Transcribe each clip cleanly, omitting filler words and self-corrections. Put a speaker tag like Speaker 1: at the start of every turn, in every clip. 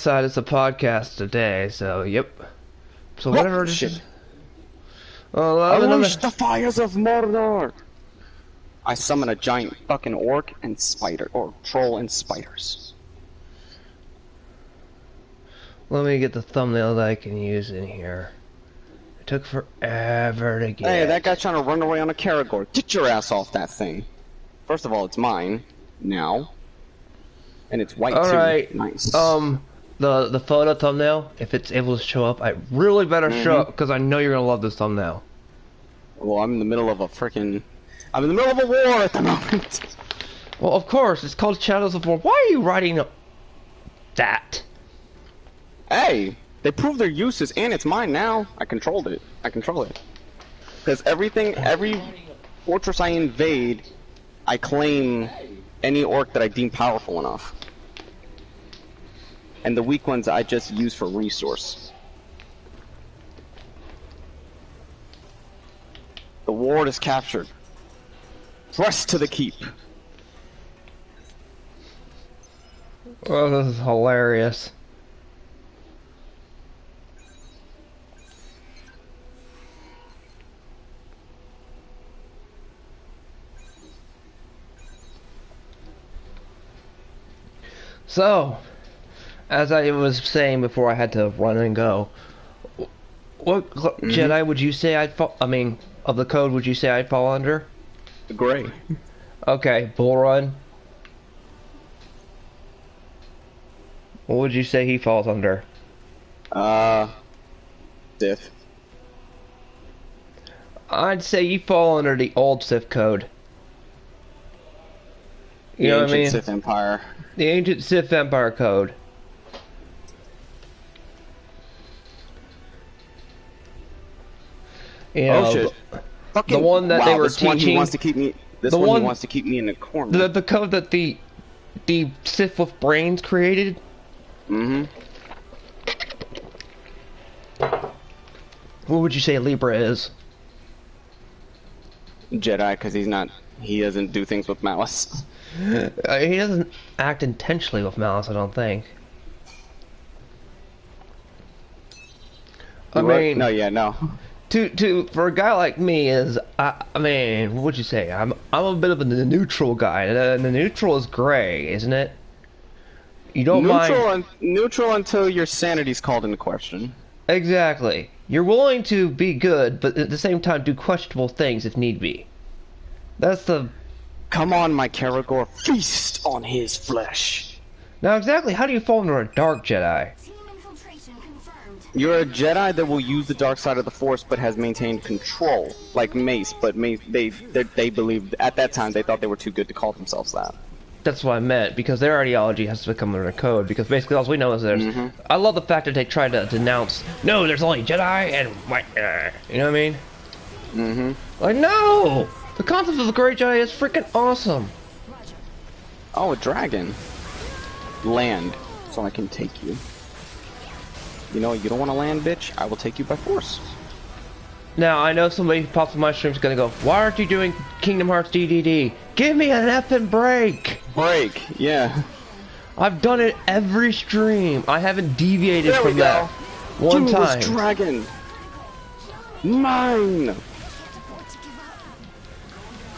Speaker 1: outside it's a podcast today, so yep. So whatever.
Speaker 2: Shit.
Speaker 1: Unleash
Speaker 2: the fires of Mordor! I summon a giant fucking orc and spider, or troll and spiders.
Speaker 1: Let me get the thumbnail that I can use in here. It took forever to get.
Speaker 2: Hey, that guy trying to run away on a Karagor. Get your ass off that thing. First of all, it's mine now, and it's white too.
Speaker 1: Alright.
Speaker 2: Nice.
Speaker 1: The photo thumbnail, if it's able to show up, I really better show up because I know you're gonna love this thumbnail.
Speaker 2: Well, I'm in the middle of a freaking. I'm in the middle of a war at the moment.
Speaker 1: Well, of course, it's called Shadows of War. Why are you writing that?
Speaker 2: Hey, they proved their uses, and it's mine now. I controlled it. I control it. Because every fortress I invade, I claim any orc that I deem powerful enough. And the weak ones I just use for resource. The ward is captured. Press to the keep.
Speaker 1: Oh, this is hilarious. So, as I was saying before I had to run and go, what Jedi would you say I'd fall? I mean, of the code, would you say I'd fall under?
Speaker 2: The gray.
Speaker 1: Okay, Bull Run. What would you say he falls under?
Speaker 2: Diff.
Speaker 1: I'd say you fall under the old Sith code. You know what I mean?
Speaker 2: Sith Empire.
Speaker 1: The ancient Sith Empire code. You know,
Speaker 2: oh shit!
Speaker 1: The one that they were
Speaker 2: this one
Speaker 1: teaching.
Speaker 2: He wants to keep me. This one he wants to keep me in the corner.
Speaker 1: The code that the Sith with brains created.
Speaker 2: Mm-hmm.
Speaker 1: What would you say Libra is?
Speaker 2: Jedi, because he doesn't do things with malice.
Speaker 1: He doesn't act intentionally with malice, I don't think. I mean,
Speaker 2: no.
Speaker 1: For a guy like me I mean, what would you say? I'm a bit of a neutral guy. The neutral is gray, isn't it? You don't mind
Speaker 2: neutral until your sanity's called into question.
Speaker 1: Exactly. You're willing to be good, but at the same time do questionable things if need be. That's the.
Speaker 2: Come on, my Karagor, feast on his flesh.
Speaker 1: Now, exactly how do you fall under a dark Jedi?
Speaker 2: You're a Jedi that will use the dark side of the Force, but has maintained control, like Mace. But they believed at that time they thought they were too good to call themselves that.
Speaker 1: That's what I meant, because their ideology has to become under code. Because basically, all we know is there's. I love the fact that they try to denounce. No, there's only Jedi and white. You know what I mean? Like no, the concept of the Great Jedi is freaking awesome.
Speaker 2: Oh, a dragon. Land, so I can take you. You know, you don't want to land, bitch? I will take you by force.
Speaker 1: Now, I know somebody who pops on my stream is gonna go, why aren't you doing Kingdom Hearts DDD? Give me an effing break!
Speaker 2: Break, yeah.
Speaker 1: I've done it every stream. I haven't deviated from that one time.
Speaker 2: This dragon! Mine!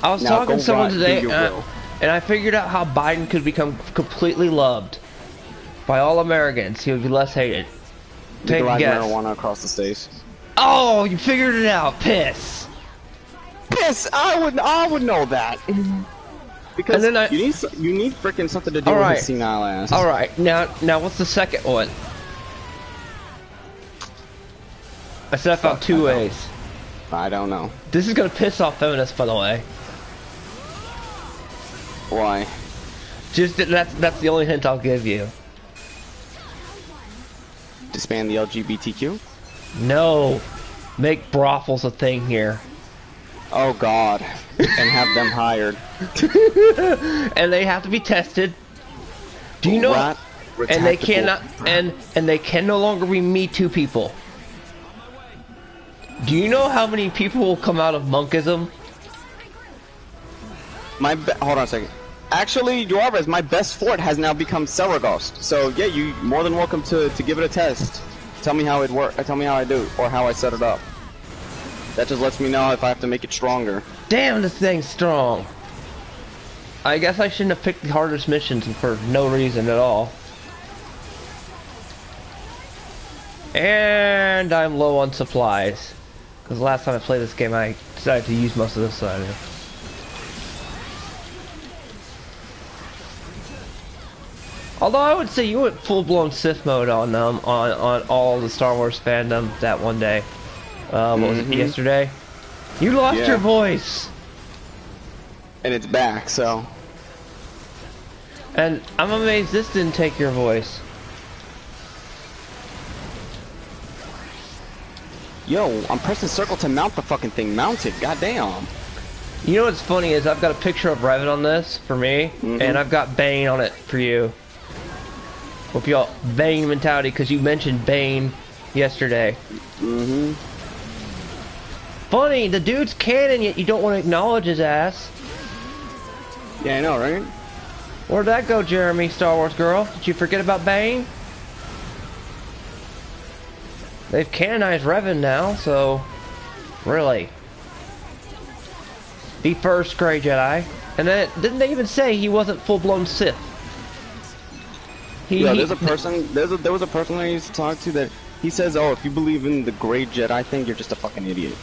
Speaker 1: I was talking to someone today, and I figured out how Biden could become completely loved by all Americans. He would be less hated. Take a guess.
Speaker 2: Marijuana across the states.
Speaker 1: Oh, you figured it out. Piss.
Speaker 2: Piss. I would know that. Because you need freaking something to do with his senile ass.
Speaker 1: All right. Now what's the second one? I said I found two ways.
Speaker 2: I don't know.
Speaker 1: This is gonna piss off feminists, by the way.
Speaker 2: Why?
Speaker 1: Just that's the only hint I'll give you.
Speaker 2: Disband the LGBTQ?
Speaker 1: No. Make brothels a thing here.
Speaker 2: Oh god. And have them hired.
Speaker 1: And they have to be tested. Do you know? And they cannot and they can no longer be Me Too people. Do you know how many people will come out of monkism?
Speaker 2: Hold on a second. Actually, Juarez, my best fort has now become Saragost. So yeah, you more than welcome to give it a test. Tell me how it works. Tell me how I do, or how I set it up. That just lets me know if I have to make it stronger.
Speaker 1: Damn, this thing's strong. I guess I shouldn't have picked the hardest missions for no reason at all. And I'm low on supplies. Because last time I played this game, I decided to use most of this side. Although I would say you went full-blown Sith mode on all the Star Wars fandom that one day. What was it, yesterday? You lost your voice!
Speaker 2: And it's back, so...
Speaker 1: And I'm amazed this didn't take your voice.
Speaker 2: Yo, I'm pressing circle to mount the fucking thing. Mount it, goddamn.
Speaker 1: You know what's funny is I've got a picture of Revan on this for me, and I've got Bane on it for you. With y'all Bane mentality, because you mentioned Bane yesterday. Funny, the dude's canon, yet you don't want to acknowledge his ass.
Speaker 2: Yeah, I know, right?
Speaker 1: Where'd that go, Jeremy, Star Wars girl? Did you forget about Bane? They've canonized Revan now, so... Really. The first Grey Jedi. And then, didn't they even say he wasn't full-blown Sith?
Speaker 2: Yeah, there's a person, there was a person I used to talk to that, he says, oh, if you believe in the Grey Jedi thing, you're just a fucking idiot.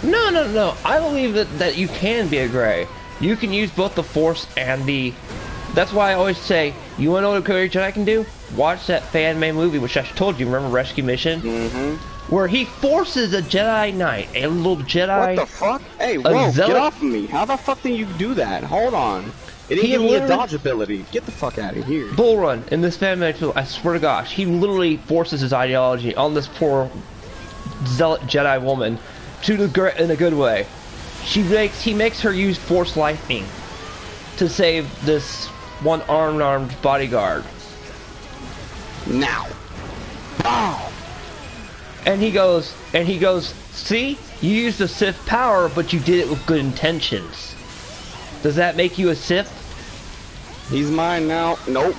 Speaker 1: No. I believe that you can be a Grey. You can use both the Force and the... That's why I always say, you want to know what a Grey Jedi can do? Watch that fan-made movie, which I told you, remember Rescue Mission? Where he forces a Jedi Knight, a little Jedi...
Speaker 2: What the fuck? Hey, whoa, get off of me. How the fuck did you do that? Hold on. It didn't give me a dodge ability. Get the fuck out of here.
Speaker 1: Bull Run, in this fan-made film, I swear to gosh, he literally forces his ideology on this poor zealot Jedi woman to the in a good way. He makes her use Force Lightning to save this one armed bodyguard.
Speaker 2: Now. Wow.
Speaker 1: And he goes, see? You used the Sith power, but you did it with good intentions. Does that make you a Sith?
Speaker 2: He's mine now. Nope.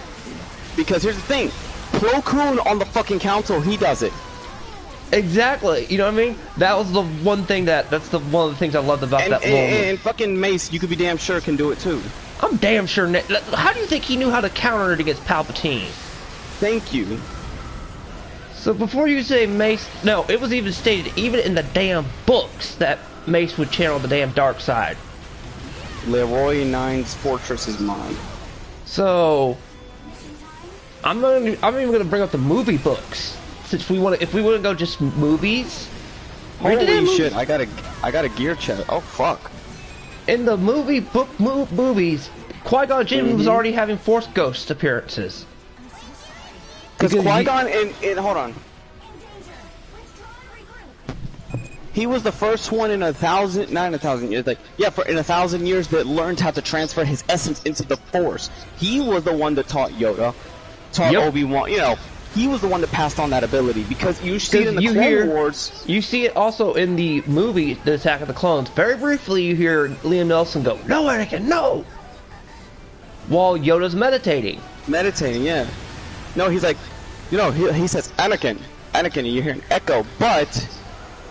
Speaker 2: Because here's the thing. Plo Koon on the fucking council, he does it.
Speaker 1: Exactly. You know what I mean? That was the one thing that's one of the things I loved about that moment.
Speaker 2: And fucking Mace, you could be damn sure can do it too.
Speaker 1: I'm damn sure. How do you think he knew how to counter it against Palpatine?
Speaker 2: Thank you.
Speaker 1: So before you say Mace, no, it was even stated, even in the damn books, that Mace would channel the damn dark side.
Speaker 2: Leroy 9's fortress is mine.
Speaker 1: So I'm even gonna bring up the movie books, since if we want to go just movies.
Speaker 2: Holy shit! I got a gear chest. Oh fuck!
Speaker 1: In the movies, Qui-Gon Jinn was already having Force Ghost appearances.
Speaker 2: Because Qui-Gon hold on. He was the first one in 1,000, not in 1,000 years, like, yeah, in 1,000 years that learned how to transfer his essence into the Force. He was the one that taught Yoda, taught Obi-Wan, you know, he was the one that passed on that ability, because you see it in the Clone Wars.
Speaker 1: You see it also in the movie, The Attack of the Clones. Very briefly, you hear Liam Neeson go, "No, Anakin, no!" While Yoda's meditating. Meditating,
Speaker 2: yeah. No, he's like, you know, he says, Anakin, and you hear an echo, but...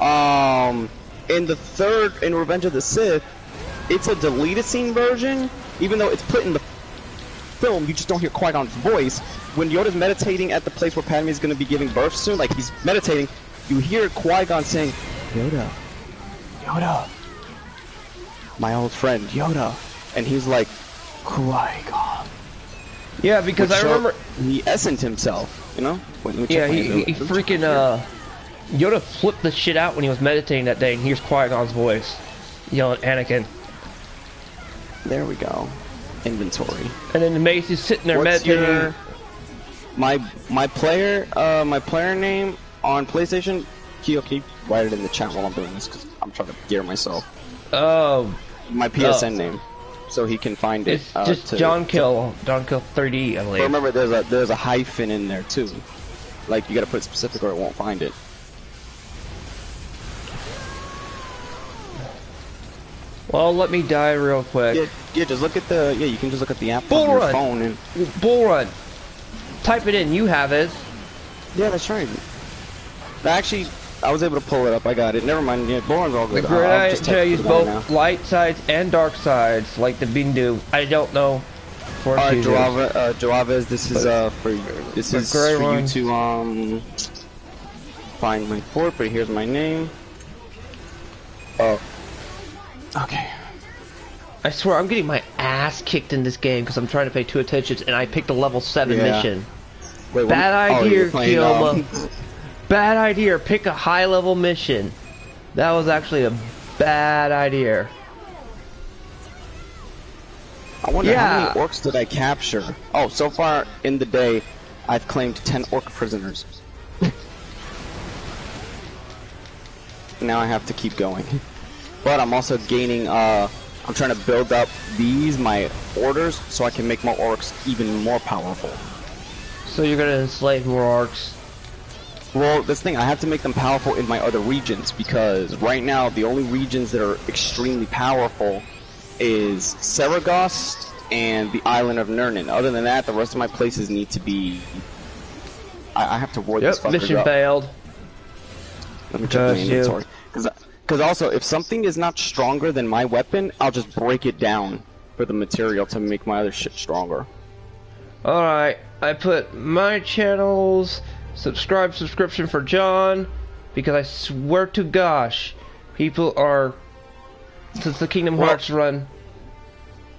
Speaker 2: in Revenge of the Sith, it's a deleted scene version, even though it's put in the film, you just don't hear Qui-Gon's voice. When Yoda's meditating at the place where Padme is going to be giving birth soon, like he's meditating, you hear Qui-Gon saying, Yoda, my old friend, Yoda, and he's like, Qui-Gon.
Speaker 1: Yeah, because I remember...
Speaker 2: He essence himself, you know?
Speaker 1: Yeah, he freaking, Yoda flipped the shit out when he was meditating that day, and here's Qui-Gon's voice yelling, "Anakin."
Speaker 2: There we go. Inventory.
Speaker 1: And then Mace is sitting there meditating.
Speaker 2: My player name on PlayStation. Keep write it in the chat while I'm doing this, because I'm trying to gear myself.
Speaker 1: Oh.
Speaker 2: My PSN name, so he can find it.
Speaker 1: It's just Johnkill3D, I believe.
Speaker 2: But remember, there's a hyphen in there too. Like you gotta put specific, or it won't find it.
Speaker 1: Well, let me die real quick.
Speaker 2: Yeah, just look at the, you can just look at the app
Speaker 1: Bull
Speaker 2: on your
Speaker 1: run.
Speaker 2: phone and...
Speaker 1: Bull run. Type it in, you have it.
Speaker 2: Yeah, that's right. Actually, I was able to pull it up, I got it. Never mind, yeah, Bull run's all good.
Speaker 1: The great
Speaker 2: just
Speaker 1: idea use both
Speaker 2: now.
Speaker 1: light sides and dark sides, like the Bindu. I don't know.
Speaker 2: Alright, Joaves, this is for you to find my fort, but here's my name. Oh. Okay.
Speaker 1: I swear I'm getting my ass kicked in this game because I'm trying to pay 2 attention and I picked a level 7 mission.
Speaker 2: Wait,
Speaker 1: bad idea, Kioma.
Speaker 2: playing,
Speaker 1: Bad idea. Pick a high level mission. That was actually a bad idea.
Speaker 2: I wonder how many orcs did I capture? Oh, so far in the day, I've claimed 10 orc prisoners. Now I have to keep going. But I'm also gaining, I'm trying to build up my orders, so I can make my orcs even more powerful.
Speaker 1: So you're gonna enslave more orcs?
Speaker 2: Well, this thing, I have to make them powerful in my other regions, because right now, the only regions that are extremely powerful is Saragost and the island of Nurnin. Other than that, the rest of my places need to be... I have to ward this fucker
Speaker 1: mission
Speaker 2: up.
Speaker 1: failed.
Speaker 2: Let me check my inventory. Because also, if something is not stronger than my weapon, I'll just break it down for the material to make my other shit stronger.
Speaker 1: Alright, I put my channels, subscription for John, because I swear to gosh, people are... Since the Kingdom Hearts run,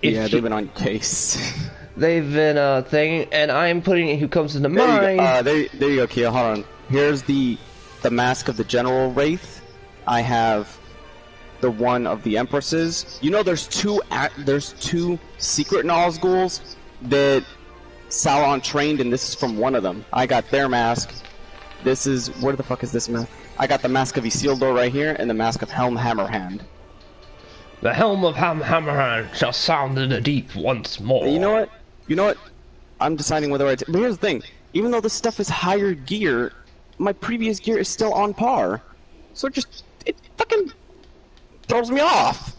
Speaker 2: yeah, they've been on case.
Speaker 1: They've been thing, and I'm putting it who comes into mind.
Speaker 2: There you go, Kia. Hold on. Here's the mask of the General Wraith. I have the one of the Empresses. You know, there's two secret Nazguls that Sauron trained, and this is from one of them. I got their mask. This is where the fuck is this mask? I got the mask of Isildur right here, and the mask of Helm Hammerhand.
Speaker 1: The helm of Hammerhand shall sound in the deep once more.
Speaker 2: You know what? You know what? I'm deciding whether but here's the thing. Even though this stuff is higher gear, my previous gear is still on par. So it fucking throws me off.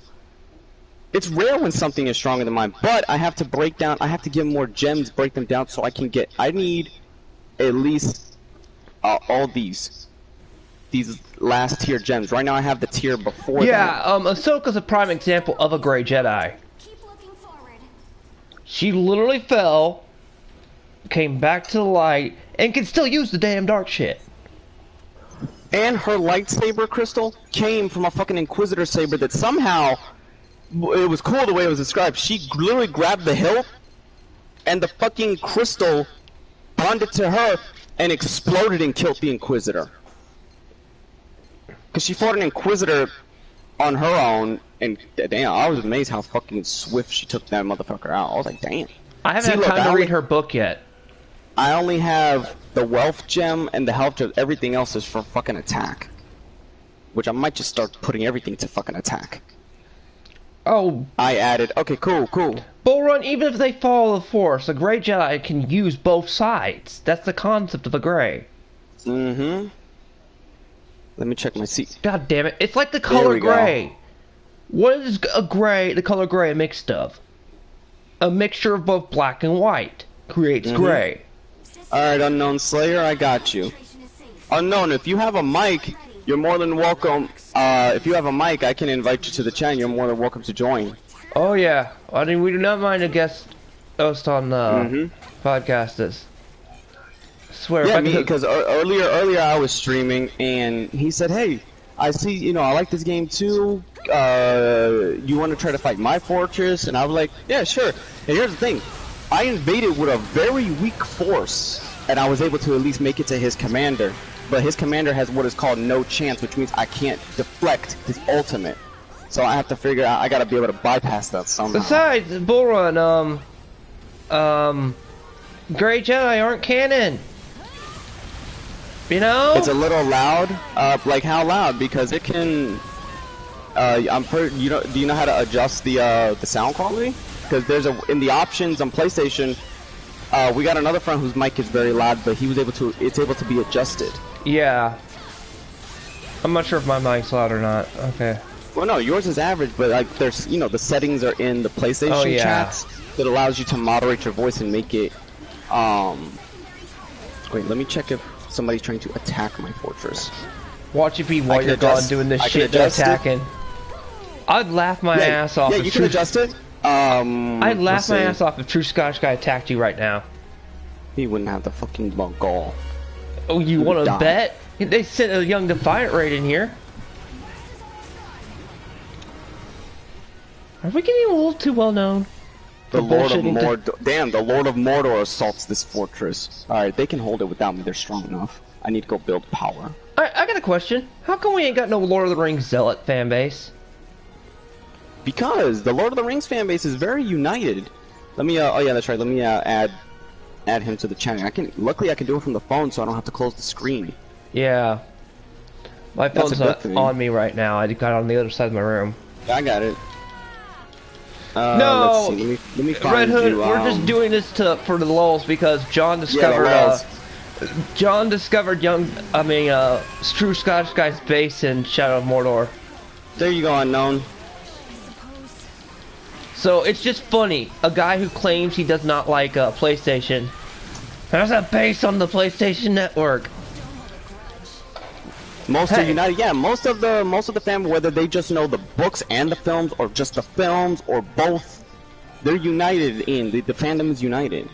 Speaker 2: It's rare when something is stronger than mine, but I have to give more gems, break them down so I need at least all these last tier gems. Right now I have the tier before that.
Speaker 1: Yeah, Ahsoka's a prime example of a Grey Jedi.
Speaker 3: Keep looking forward.
Speaker 1: She literally fell, came back to the light, and can still use the damn dark shit.
Speaker 2: And her lightsaber crystal came from a fucking Inquisitor saber that somehow, it was cool the way it was described. She literally grabbed the hilt, and the fucking crystal bonded to her and exploded and killed the Inquisitor. Because she fought an Inquisitor on her own, and damn, I was amazed how fucking swift she took that motherfucker out. I was like, damn.
Speaker 1: I haven't had time to read her book yet.
Speaker 2: I only have the wealth gem and the health gem. Everything else is for fucking attack. Which I might just start putting everything to fucking attack.
Speaker 1: Oh.
Speaker 2: I added, okay, cool.
Speaker 1: Bull Run, even if they follow the Force, a Grey Jedi can use both sides. That's the concept of a Grey.
Speaker 2: Mm-hmm. Let me check my seat.
Speaker 1: God damn it. It's like the color gray. What is a gray, the color gray mixed of? A mixture of both black and white creates gray.
Speaker 2: Alright, Unknown Slayer, I got you. Unknown, if you have a mic, you're more than welcome. If you have a mic, I can invite you to the channel. You're more than welcome to join.
Speaker 1: Oh yeah. I mean, we do not mind a guest host on podcasters. Swear.
Speaker 2: Yeah, because earlier I was streaming and he said, "Hey, I see, I like this game too. You want to try to fight my fortress?" And I was like, "Yeah, sure." And here's the thing: I invaded with a very weak force, and I was able to at least make it to his commander. But his commander has what is called no chance, which means I can't deflect his ultimate. So I have to figure out. I gotta be able to bypass that somehow.
Speaker 1: Besides, Bull Run, Grey Jedi aren't canon. You know? It's
Speaker 2: a little loud. Like how loud? Because it can. Do you know how to adjust the sound quality? Because there's in the options on PlayStation. We got another friend whose mic is very loud, but he was able to. It's able to be adjusted.
Speaker 1: Yeah. I'm not sure if my mic's loud or not. Okay.
Speaker 2: Well, no, yours is average, but like there's, you know, the settings are in the PlayStation chats that allows you to moderate your voice and make it. Wait, let me check if somebody's trying to attack my fortress.
Speaker 1: Watch it be while you're gone doing this shit attacking. I'd laugh my ass off.
Speaker 2: Yeah, you can adjust it.
Speaker 1: I'd laugh my ass off if True Scottish Guy attacked you right now.
Speaker 2: He wouldn't have the fucking gall.
Speaker 1: Oh, you want to bet? They sent a young Defiant raid in here. Are we getting a little too well known?
Speaker 2: The Lord of Mordor. Damn, the Lord of Mordor assaults this fortress. Alright, they can hold it without me. They're strong enough. I need to go build power.
Speaker 1: I got a question. How come we ain't got no Lord of the Rings Zealot fan base?
Speaker 2: Because the Lord of the Rings fan base is very united. Let me, oh yeah, that's right. Let me add him to the channel. Luckily I can do it from the phone, so I don't have to close the screen.
Speaker 1: Yeah. My phone's on me right now. I got it on the other side of my room.
Speaker 2: I got it.
Speaker 1: No,
Speaker 2: let's see. Let me find
Speaker 1: Red Hood.
Speaker 2: you,
Speaker 1: We're just doing this for the lulz because John discovered True Scottish Guy's base in Shadow of Mordor.
Speaker 2: There you go, unknown.
Speaker 1: So it's just funny. A guy who claims he does not like PlayStation has a base on the PlayStation Network.
Speaker 2: Most are united. Yeah, most of the family, whether they just know the books and the films, or just the films, or both, they're united in the fandom is united.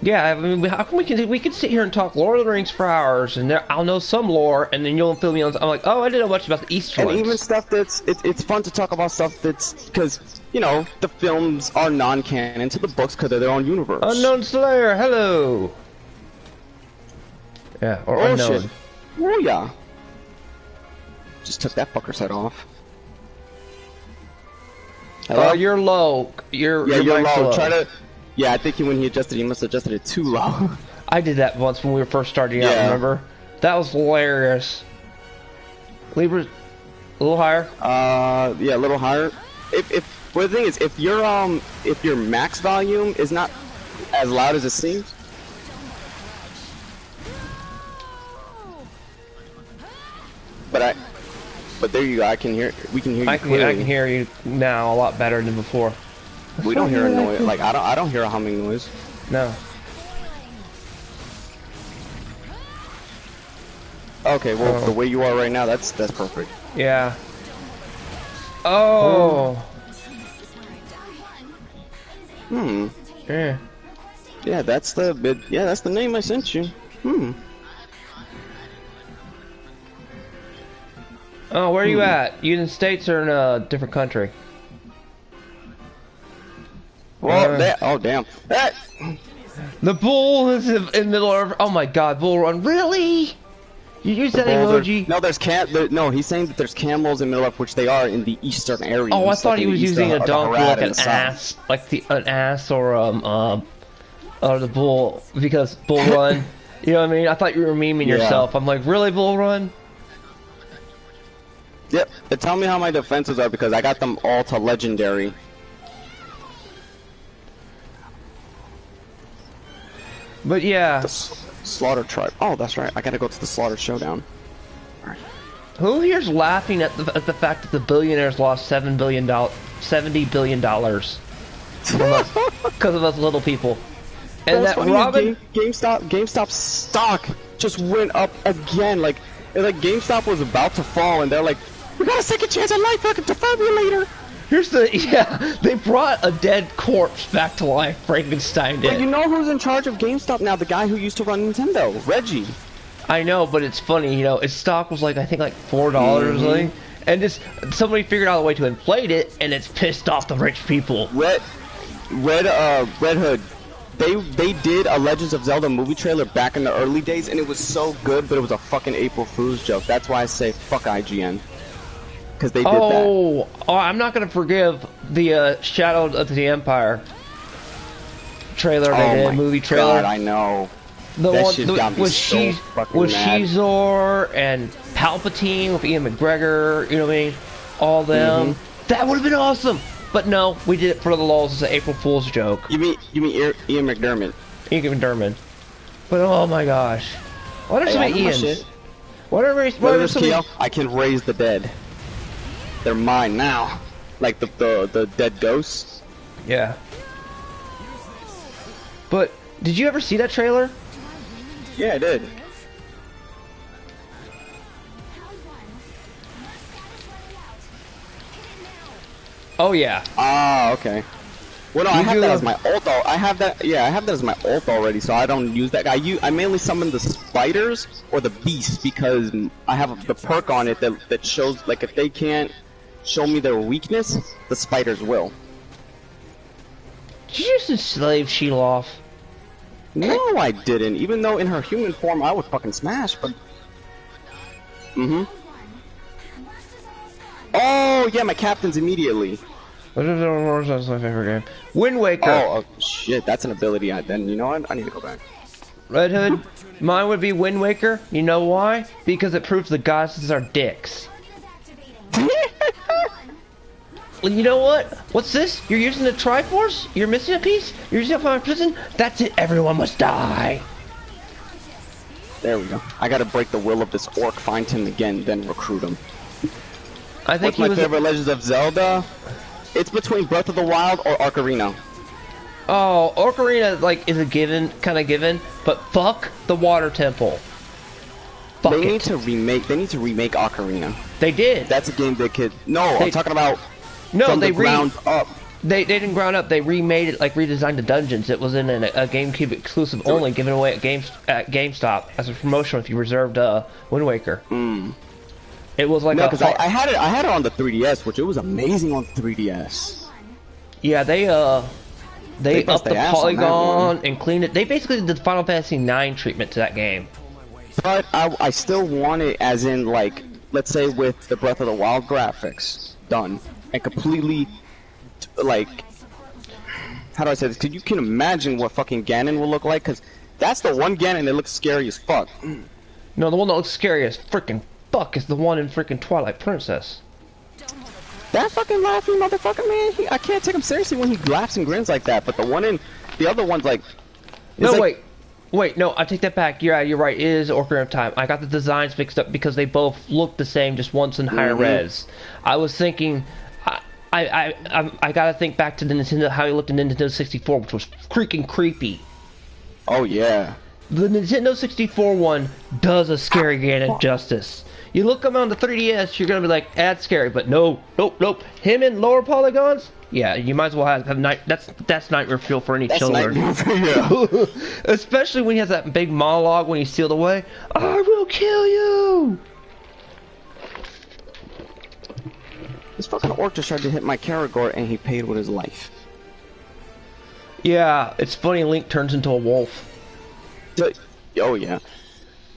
Speaker 2: Yeah,
Speaker 1: I mean, how come we can sit here and talk Lord of the Rings for hours, and I'll know some lore, and then you'll fill me on. I'm like, oh, I didn't know much about the Easter eggs.
Speaker 2: And even stuff that's it's fun to talk about stuff that's because you know the films are non-canon to the books because they're their own universe.
Speaker 1: Unknown Slayer, hello. Yeah, or unknown.
Speaker 2: Shit. Oh yeah. Just took that fucker's head off.
Speaker 1: Hello? You're low. You're
Speaker 2: low. Try to. Yeah, I think when he adjusted, he must have adjusted it too low.
Speaker 1: I did that once when we were first starting out. Remember? That was hilarious. Libra, a little higher.
Speaker 2: Yeah, a little higher. Well, the thing is, if your max volume is not as loud as it seems. But there you go. I can hear. We can hear you clearly.
Speaker 1: I can hear you now a lot better than before.
Speaker 2: We don't hear a noise. Like I don't hear a humming noise.
Speaker 1: No.
Speaker 2: Okay. Well, the way you are right now, that's perfect.
Speaker 1: Yeah. Oh.
Speaker 2: Hmm.
Speaker 1: Yeah.
Speaker 2: Yeah, that's the name I sent you. Hmm.
Speaker 1: Oh, where are you at? You in the States or in a different country?
Speaker 2: Well, oh damn.
Speaker 1: The bull is in the middle of. Oh my God, bull run! Really? You use that emoji?
Speaker 2: No, he's saying that there's camels in Middle Earth, which they are in the eastern area.
Speaker 1: Oh, I thought he was using a donkey like an ass, like an ass or the bull because bull run. You know what I mean? I thought you were memeing yourself. I'm like, really, bull run?
Speaker 2: Yep. Tell me how my defenses are because I got them all to legendary.
Speaker 1: But yeah.
Speaker 2: The Slaughter Tribe. Oh, that's right. I gotta go to the Slaughter Showdown. Alright.
Speaker 1: Who here's laughing at the fact that the billionaires lost $70 billion because of us little people? And that Robin
Speaker 2: GameStop stock just went up again. Like GameStop was about to fall, and they're like, "We got a second chance at life, like a defibrillator."
Speaker 1: Here's they brought a dead corpse back to life. Frankenstein did.
Speaker 2: But you know who's in charge of GameStop now? The guy who used to run Nintendo, Reggie.
Speaker 1: I know, but it's funny, you know, its stock was like I think like $4 or something, and just somebody figured out a way to inflate it, and it's pissed off the rich people.
Speaker 2: Red Hood. They did a Legends of Zelda movie trailer back in the early days, and it was so good, but it was a fucking April Fool's joke. That's why I say fuck IGN. Because they did that.
Speaker 1: Oh, I'm not gonna forgive the Shadow of the Empire trailer they did, movie trailer.
Speaker 2: God, I know.
Speaker 1: The one with Shizor and Palpatine with Ian McGregor, you know what I mean? All them. That would have been awesome. But no, we did it for the lulz as an April Fool's joke.
Speaker 2: You mean Ian McDermott?
Speaker 1: Ian McDermott. But oh my gosh, what are some Ians? Whatever.
Speaker 2: I can raise the dead. they're mine now. Like the dead ghosts.
Speaker 1: Yeah. But did you ever see that trailer?
Speaker 2: Yeah, I did.
Speaker 1: Oh yeah.
Speaker 2: Ah, okay. Well, no, I have that as my ult. I have that. Yeah, I have that as my ult already, so I don't use that. I mainly summon the spiders or the beasts because I have the perk on it that shows like if they can't show me their weakness, the spiders will.
Speaker 1: Did you just enslave Sheloff?
Speaker 2: No, I didn't. Even though in her human form I would fucking smash, but. Oh yeah, my captain's immediately.
Speaker 1: That's my favorite game. Wind Waker.
Speaker 2: Oh shit, that's an ability. Then you know what? I need to go back.
Speaker 1: Red Hood. Mine would be Wind Waker. You know why? Because it proves the goddesses are dicks. Well, you know what? What's this? You're using the Triforce? You're missing a piece? You're using it from my prison? That's it. Everyone must die.
Speaker 2: There we go. I gotta break the will of this orc, find him again, then recruit him.
Speaker 1: I think
Speaker 2: What's my favorite Legends of Zelda? It's between Breath of the Wild or Ocarina.
Speaker 1: Oh, Ocarina like is a given, kind of given, but fuck the Water Temple. Fuck
Speaker 2: They
Speaker 1: it.
Speaker 2: need to remake Ocarina.
Speaker 1: They did.
Speaker 2: That's a game that could. No, I'm talking about.
Speaker 1: No,
Speaker 2: from
Speaker 1: they
Speaker 2: the ground up.
Speaker 1: They didn't ground up. They remade it, like redesigned the dungeons. It was in a GameCube exclusive only, given away at GameStop as a promotion if you reserved Wind Waker. It was like
Speaker 2: no, because I had it on the 3DS, which it was amazing on 3DS.
Speaker 1: Yeah, they upped the polygon and cleaned it. They basically did the Final Fantasy IX treatment to that game.
Speaker 2: But I still want it as in like, let's say with the Breath of the Wild graphics done and completely like, how do I say this? Because you can imagine what fucking Ganon will look like, because that's the one Ganon that looks scary as fuck.
Speaker 1: No, the one that looks scary as freaking fuck is the one in freaking Twilight Princess.
Speaker 2: That fucking laughing motherfucker, man. I can't take him seriously when he laughs and grins like that. But the other one's like.
Speaker 1: No,
Speaker 2: like,
Speaker 1: wait, no, I take that back. You're right. It is Ocarina of Time. I got the designs mixed up because they both look the same, just once in higher res. I was thinking. I gotta think back to the Nintendo, how he looked in Nintendo 64, which was freaking creepy.
Speaker 2: Oh yeah.
Speaker 1: The Nintendo 64 one does a scary Ganon justice. You look him on the 3DS, you're gonna be like, that's scary, but nope. Him in lower polygons, yeah, you might as well have night. That's nightmare fuel for any children.
Speaker 2: Yeah.
Speaker 1: Especially when he has that big monologue when he's sealed away. I will kill you.
Speaker 2: This fucking orc just tried to hit my Karagor and he paid with his life.
Speaker 1: Yeah, it's funny. Link turns into a wolf.
Speaker 2: Oh yeah.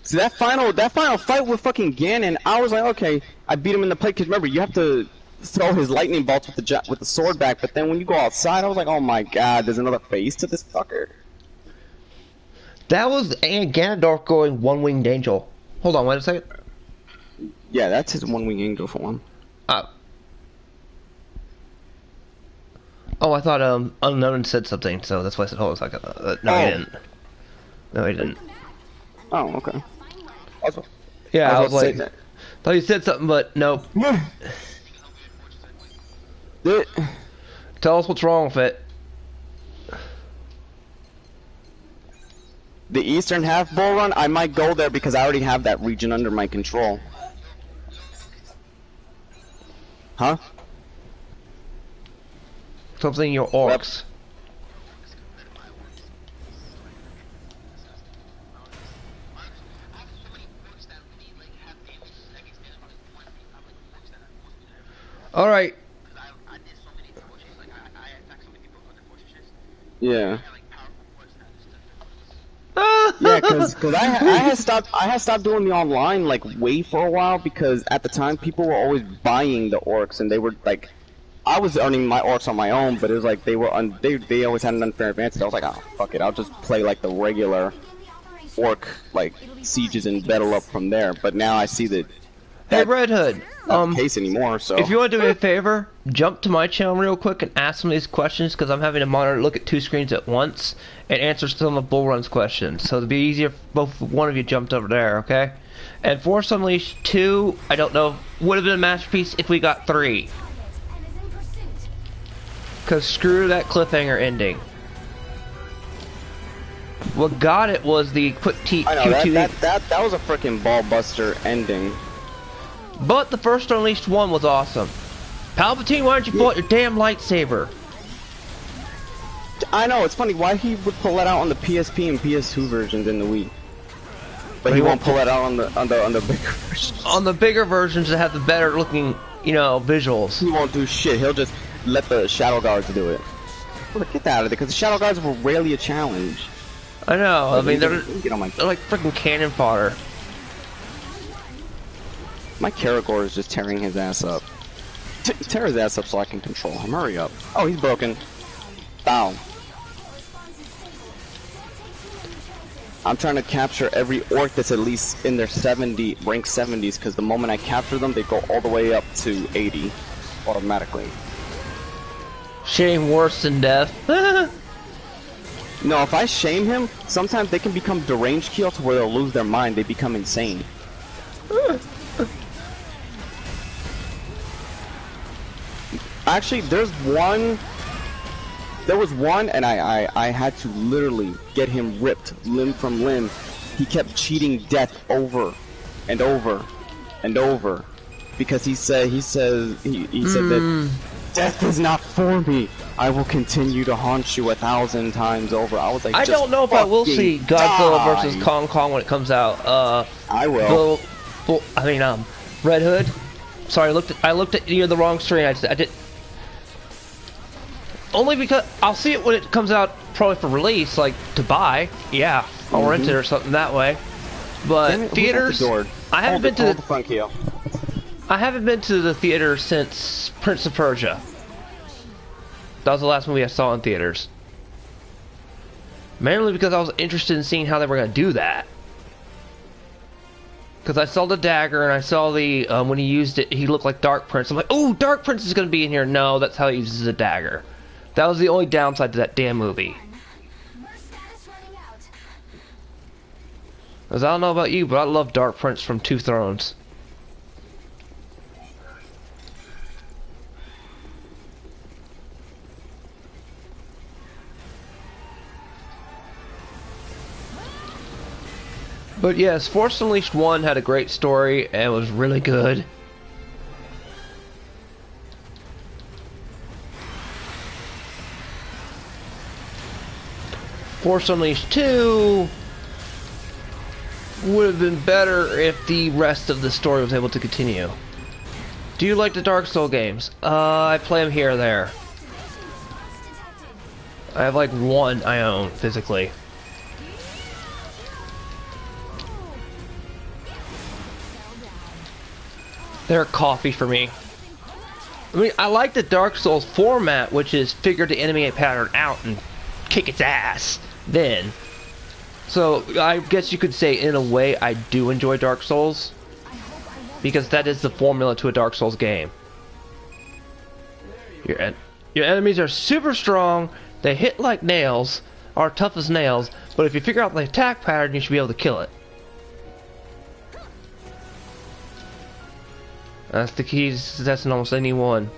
Speaker 2: See that final fight with fucking Ganon, I was like, okay, I beat him in the plate. Cause remember, you have to throw his lightning bolts with the sword back. But then when you go outside, I was like, oh my god, there's another phase to this fucker.
Speaker 1: That was Ganondorf going one-winged angel. Hold on, wait a second.
Speaker 2: Yeah, that's his one-winged angel form.
Speaker 1: Oh, I thought Unknown said something, so that's why I said, hold on a second. No, he didn't. No, he didn't.
Speaker 2: Oh, okay.
Speaker 1: Yeah, I was like, thought he said something, but nope. Tell us what's wrong with it.
Speaker 2: The eastern half bull run, I might go there because I already have that region under my control. Huh?
Speaker 1: Something your orcs. Alright.
Speaker 2: Yeah. Yeah, cause I had stopped doing the online like way for a while because at the time people were always buying the orcs and they were like, I was earning my orcs on my own, but it was like they always had an unfair advantage. I was like, oh fuck it, I'll just play like the regular orc like sieges and battle up from there. But now I see that
Speaker 1: Hey, Red Hood.
Speaker 2: Not the case anymore. So
Speaker 1: if you want to do me a favor, jump to my channel real quick and ask some of these questions because I'm having to monitor, look at 2 screens at once, and answer some of Bull Run's questions. So it'd be easier if both one of you jumped over there, okay? And Force Unleashed 2, I don't know, would have been a masterpiece if we got 3. Because screw that cliffhanger ending. What got it was the quick Q2.
Speaker 2: That was a freaking ball buster ending.
Speaker 1: But the first Unleashed one was awesome. Palpatine, why don't you pull out your damn lightsaber?
Speaker 2: I know, it's funny why he would pull that out on the PSP and PS2 versions in the Wii. But he won't pull that out on the bigger versions.
Speaker 1: On the bigger versions that have the better looking, you know, visuals.
Speaker 2: He won't do shit. He'll just let the Shadow Guards do it. Well, get that out of there, because the Shadow Guards were rarely a challenge.
Speaker 1: I know.
Speaker 2: Like,
Speaker 1: I mean, they're
Speaker 2: like
Speaker 1: freaking cannon fodder.
Speaker 2: My Karagor is just tearing his ass up. Tear his ass up so I can control him. Hurry up. Oh, he's broken. Bow. I'm trying to capture every orc that's at least in their rank 70s, because the moment I capture them, they go all the way up to 80 automatically.
Speaker 1: Shame worse than death.
Speaker 2: No, if I shame him, sometimes they can become deranged kill to where they'll lose their mind. They become insane. Actually, there was one, and I had to literally get him ripped limb from limb. He kept cheating death over and over and over because he said that death is not for me. I will continue to haunt you 1,000 times over. I was like,
Speaker 1: I don't know if I will see Godzilla versus Kong Kong when it comes out.
Speaker 2: I will.
Speaker 1: Red Hood. Sorry, I looked at you on the wrong screen. I did. Only because I'll see it when it comes out, probably for release, like to buy. Yeah, I'll rent it or something that way. But theaters, I haven't been to the theater since Prince of Persia. That was the last movie I saw in theaters. Mainly because I was interested in seeing how they were going to do that. Because I saw the dagger and I saw the when he used it, he looked like Dark Prince. I'm like, oh, Dark Prince is going to be in here. No, that's how he uses a dagger. That was the only downside to that damn movie. Because I don't know about you, but I love Dark Prince from Two Thrones. But yes, Force Unleashed 1 had a great story and was really good. Force Unleashed 2 would have been better if the rest of the story was able to continue. Do you like the Dark Souls games? I play them here or there. I have like one I own physically. They're coffee for me. I mean, I like the Dark Souls format, which is figure the enemy pattern out and kick its ass. Then, so I guess you could say in a way I do enjoy Dark Souls because that is the formula to a Dark Souls game. Your enemies are super strong, they hit like nails, are tough as nails, but if you figure out the attack pattern, you should be able to kill it. That's the keys. That's in almost any one.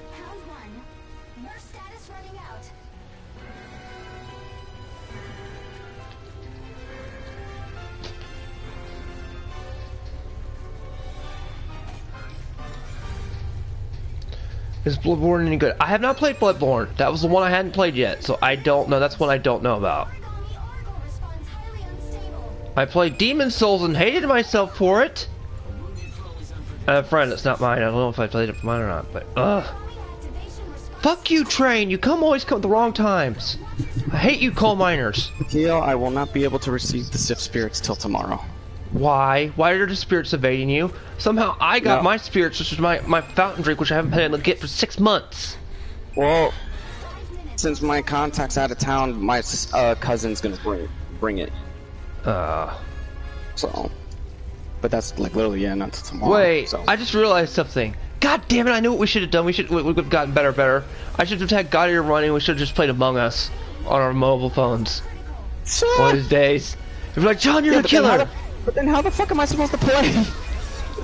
Speaker 1: Is Bloodborne any good? I have not played Bloodborne. That was the one I hadn't played yet, so I don't know. That's one I don't know about. I played Demon Souls and hated myself for it. I have a friend that's not mine. I don't know if I played it for mine or not, but fuck you, Train. You always come at the wrong times. I hate you, coal miners.
Speaker 2: Theo, I will not be able to receive the Sith spirits till tomorrow.
Speaker 1: Why? Why are the spirits evading you? Somehow I got my spirits, which is my fountain drink, which I haven't been able to get for 6 months.
Speaker 2: Well, since my contact's out of town, my cousin's gonna bring it. So. But that's like literally, yeah, not till tomorrow.
Speaker 1: Wait,
Speaker 2: so.
Speaker 1: I just realized something. God damn it, I knew what we should have done. We would have gotten better. I should have had God Eater running. We should have just played Among Us on our mobile phones. One of these days. We'd be like, John, you're the killer.
Speaker 2: But then how the fuck am I supposed to play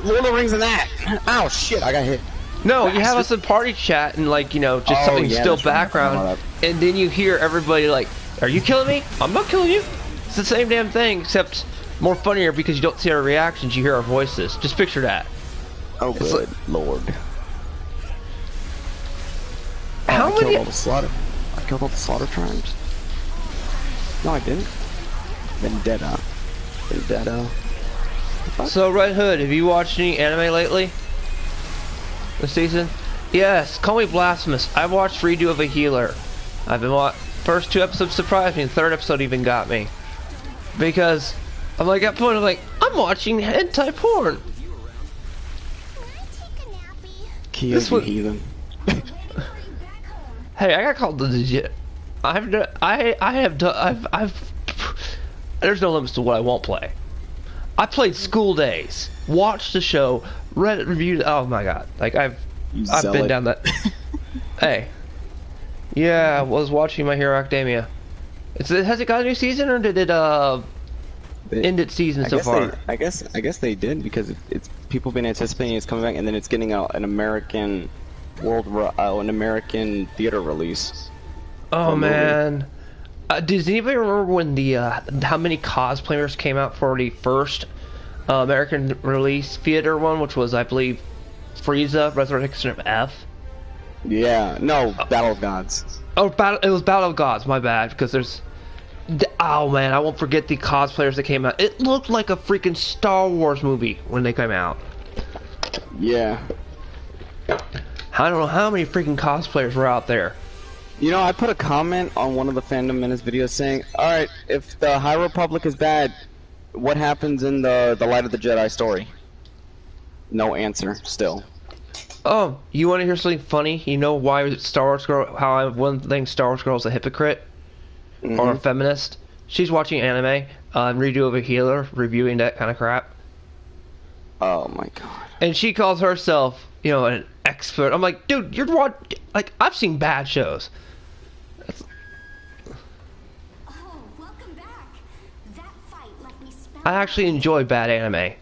Speaker 2: Lord of the Rings and that? Ow, shit, I got hit.
Speaker 1: No, you have us in party chat and like, you know, just something still background. And then you hear everybody like, are you killing me? I'm not killing you. It's the same damn thing, except more funnier because you don't see our reactions, you hear our voices. Just picture that.
Speaker 2: Oh, good lord.
Speaker 1: How many?
Speaker 2: I killed all the slaughter tribes. No, I didn't. Vendetta.
Speaker 1: So, Red Hood, have you watched any anime lately? This season? Yes, call me blasphemous. I watched Redo of a Healer. I've been first 2 episodes surprised me, and the 3rd episode even got me. Because I'm like at the point of like, I'm watching hentai porn.
Speaker 2: This one, heathen.
Speaker 1: Hey, I got called legit. I've there's no limits to what I won't play. I played School Days, watched the show, read it, reviewed it. Oh my god, like I've been down that. Hey, yeah, I was watching My Hero Academia. Has it got a new season, or did it end its season so far?
Speaker 2: I guess they did, because it's people been anticipating it's coming back, and then it's getting an American an American theater release.
Speaker 1: Oh man, does anybody remember when the how many cosplayers came out for the first American release theater one, which was, I believe, Frieza, Resurrection of F?
Speaker 2: Yeah, no, Battle of Gods.
Speaker 1: Oh, it was Battle of Gods. My bad, because there's. Oh man, I won't forget the cosplayers that came out. It looked like a freaking Star Wars movie when they came out.
Speaker 2: Yeah.
Speaker 1: I don't know how many freaking cosplayers were out there.
Speaker 2: You know, I put a comment on one of the Fandom Menace videos saying, alright, if the High Republic is bad, what happens in the Light of the Jedi story? No answer, still.
Speaker 1: Oh, you want to hear something funny? You know why Star Wars Girl, how I one thing Star Wars Girl is a hypocrite? Or a feminist? She's watching anime, Redo of a Healer, reviewing that kind of crap.
Speaker 2: Oh my god.
Speaker 1: And she calls herself, you know, an expert. I'm like, dude, you're like, I've seen bad shows.
Speaker 3: Welcome back. That fight left me
Speaker 1: I actually enjoy bad anime.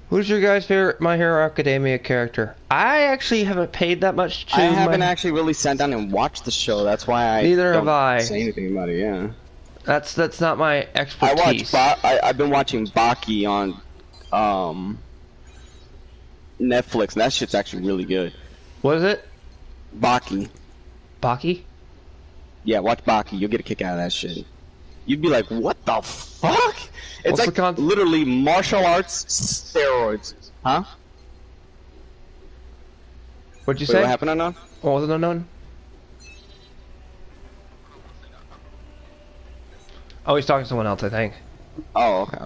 Speaker 1: Who's your guys' favorite My Hero Academia character? I actually haven't paid that much to.
Speaker 2: I haven't actually really sat down and watched the show. That's why I don't say anything about it. Yeah.
Speaker 1: That's not my expertise.
Speaker 2: I've been watching Baki on Netflix, and that shit's actually really good.
Speaker 1: What is it?
Speaker 2: Baki.
Speaker 1: Baki?
Speaker 2: Yeah, watch Baki. You'll get a kick out of that shit. You'd be like, what the fuck? It's
Speaker 1: What's
Speaker 2: like literally martial arts steroids. Huh?
Speaker 1: What'd you say?
Speaker 2: What happened, Unknown?
Speaker 1: What was it, Unknown? Oh, he's talking to someone else, I think.
Speaker 2: Oh, okay.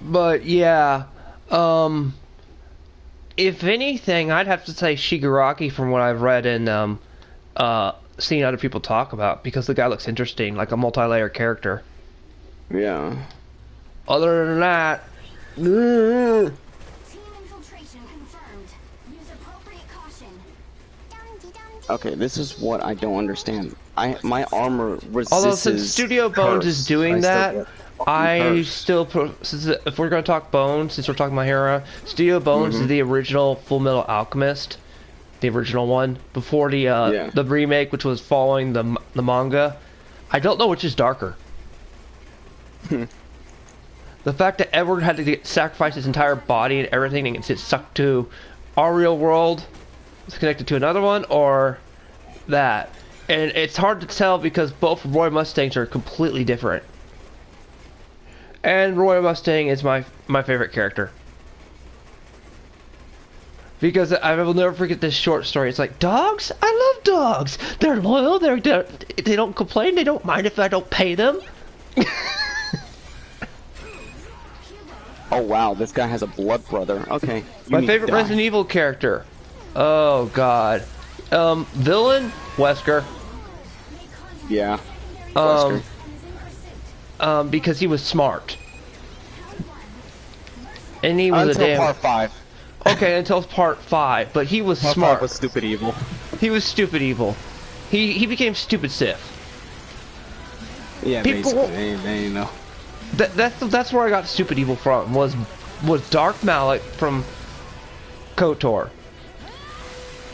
Speaker 1: But, yeah. If anything, I'd have to say Shigaraki from what I've read and, seen other people talk about, because the guy looks interesting, like a multi-layer character.
Speaker 2: Yeah.
Speaker 1: Other than that,
Speaker 3: Team infiltration confirmed. Use appropriate caution.
Speaker 2: Okay, this is what I don't understand. My armor resists.
Speaker 1: although since Studio Bones is doing that, if we're gonna talk Bones, since we're talking My Hero, Studio Bones is the original Full Metal Alchemist, the original one before the the remake, which was following the manga. I don't know which is darker. The fact that Edward had to sacrifice his entire body and everything and get sucked to our real world is connected to another one, or that. And it's hard to tell because both Roy Mustangs are completely different. And Roy Mustang is my favorite character. Because I will never forget this short story. It's like, dogs? I love dogs! They're loyal, they don't complain, they don't mind if I don't pay them.
Speaker 2: Oh wow, this guy has a blood brother. Okay.
Speaker 1: My favorite Resident Evil character. Oh god. Villain? Wesker.
Speaker 2: Yeah. Wesker.
Speaker 1: Because he was smart. And he was
Speaker 2: until
Speaker 1: a damn...
Speaker 2: part 5.
Speaker 1: Okay, until part 5, but he was
Speaker 2: Part
Speaker 1: smart.
Speaker 2: 5 was stupid evil.
Speaker 1: He was stupid evil. He became stupid Sith.
Speaker 2: Yeah,
Speaker 1: People-
Speaker 2: basically, they know.
Speaker 1: That's where I got stupid evil from, was Dark Malak from KOTOR.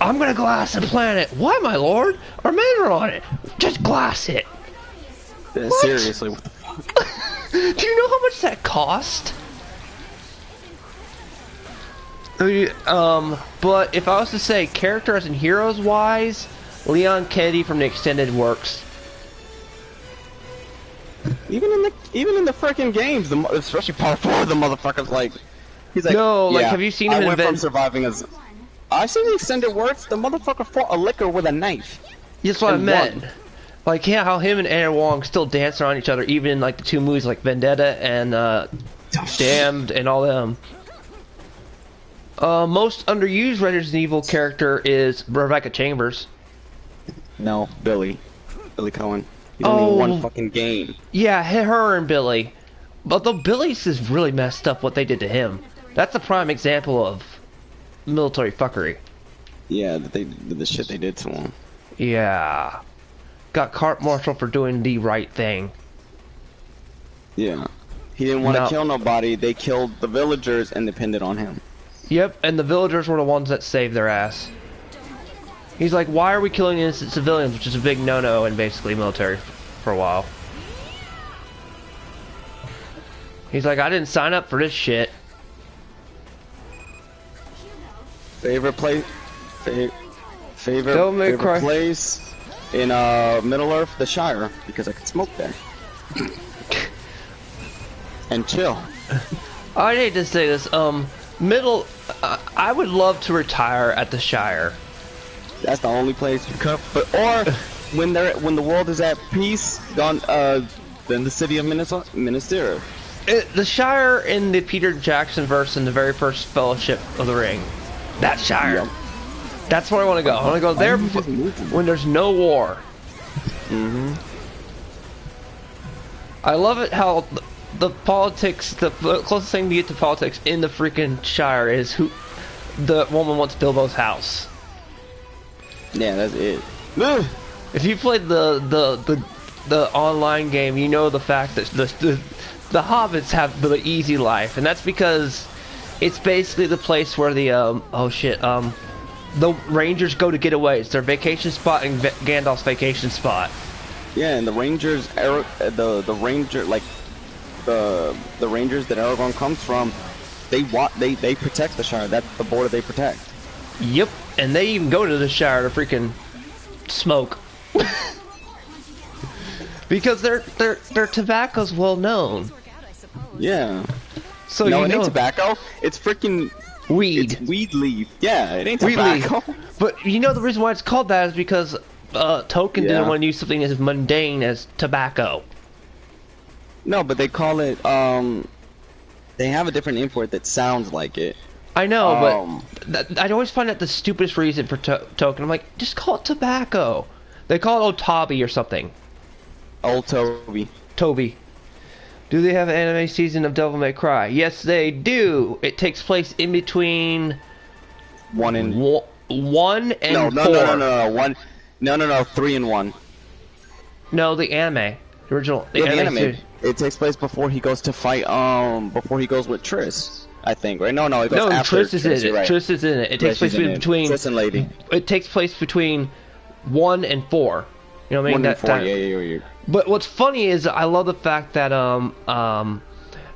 Speaker 1: I'm gonna glass the planet. Why, my lord? Our men are on it. Just glass it. What?
Speaker 2: Seriously, what the fuck?
Speaker 1: Do you know how much that cost? But if I was to say characters and heroes wise, Leon Kennedy from the extended works.
Speaker 2: Even in the freaking games, especially part 4, the motherfucker's like, he's like,
Speaker 1: No, like,
Speaker 2: yeah,
Speaker 1: have you seen him
Speaker 2: I
Speaker 1: in
Speaker 2: went from
Speaker 1: Ven-
Speaker 2: surviving as. I've seen the extended works. The motherfucker fought a liquor with a knife.
Speaker 1: That's what I
Speaker 2: And
Speaker 1: meant.
Speaker 2: won.
Speaker 1: Like, yeah, how him and Anna Wong still dance around each other, even in like the 2 movies like Vendetta and Damned and all them. Most underused Resident Evil character is Rebecca Chambers.
Speaker 2: No, Billy Cohen. He's only in
Speaker 1: Oh.
Speaker 2: one fucking game.
Speaker 1: Yeah, her and Billy. Although Billy's is really messed up what they did to him. That's a prime example of military fuckery.
Speaker 2: Yeah, the shit they did to him.
Speaker 1: Yeah. Got court-martialed for doing the right thing.
Speaker 2: Yeah. He didn't want to
Speaker 1: No.
Speaker 2: kill nobody. They killed the villagers and depended on him.
Speaker 1: Yep, and the villagers were the ones that saved their ass. He's like, why are we killing innocent civilians, which is a big no-no in basically military for a while. He's like, I didn't sign up for this shit.
Speaker 2: Favorite place? Favorite
Speaker 1: Don't make
Speaker 2: favorite
Speaker 1: cry.
Speaker 2: place in Middle Earth, the Shire, because I can smoke there and chill.
Speaker 1: I hate to say this, I would love to retire at the Shire.
Speaker 2: That's the only place you come. But or when the world is at peace, then the city of Minnesota.
Speaker 1: The Shire in the Peter Jackson verse in the very first Fellowship of the Ring. That Shire.
Speaker 2: Yep.
Speaker 1: That's where I want to go. I want to go there before, when there's no war.
Speaker 2: Mm-hmm.
Speaker 1: I love it how the politics, the closest thing to get to politics in the freaking Shire is who the woman wants Bilbo's house.
Speaker 2: Yeah, that's it.
Speaker 1: If you played the online game, you know the fact that the hobbits have the easy life, and that's because it's basically the place where the the Rangers go to get away. It's their vacation spot and Gandalf's vacation spot.
Speaker 2: Yeah, and the Rangers, the Ranger, like the Rangers that Aragorn comes from, they protect the Shire. That's the border they protect.
Speaker 1: Yep, and they even go to the Shire to freaking smoke. Because their tobacco's well known.
Speaker 2: Yeah.
Speaker 1: So
Speaker 2: No,
Speaker 1: you
Speaker 2: it
Speaker 1: know
Speaker 2: ain't tobacco. It's freaking
Speaker 1: weed.
Speaker 2: It's weed leaf. Yeah, it ain't
Speaker 1: Weed
Speaker 2: tobacco.
Speaker 1: leaf. But you know the reason why it's called that is because Tolkien
Speaker 2: Yeah.
Speaker 1: didn't want to use something as mundane as tobacco.
Speaker 2: No, but they call it. They have a different name for it that sounds like it.
Speaker 1: I know, but I always find that the stupidest reason for Tolkien. I'm like, just call it tobacco. They call it Otabi or something.
Speaker 2: Old Toby.
Speaker 1: Toby. Do they have an anime season of Devil May Cry? Yes, they do. It takes place in between
Speaker 2: 1 and
Speaker 1: 1 and
Speaker 2: no,
Speaker 1: 4.
Speaker 2: no. 1. No. 3 and 1.
Speaker 1: No, the anime. The original. The
Speaker 2: Yeah, the
Speaker 1: anime.
Speaker 2: anime. It takes place before he goes to fight. Before he goes with Triss, I think. Right? No. It goes
Speaker 1: No,
Speaker 2: after
Speaker 1: Triss is in it.
Speaker 2: you're right.
Speaker 1: Triss is in it. It takes
Speaker 2: Yeah, she's
Speaker 1: place
Speaker 2: in it.
Speaker 1: between.
Speaker 2: Triss and Lady.
Speaker 1: It takes place between 1 and 4. You know what I mean?
Speaker 2: 1 and 4.
Speaker 1: time.
Speaker 2: Yeah.
Speaker 1: But what's funny is I love the fact that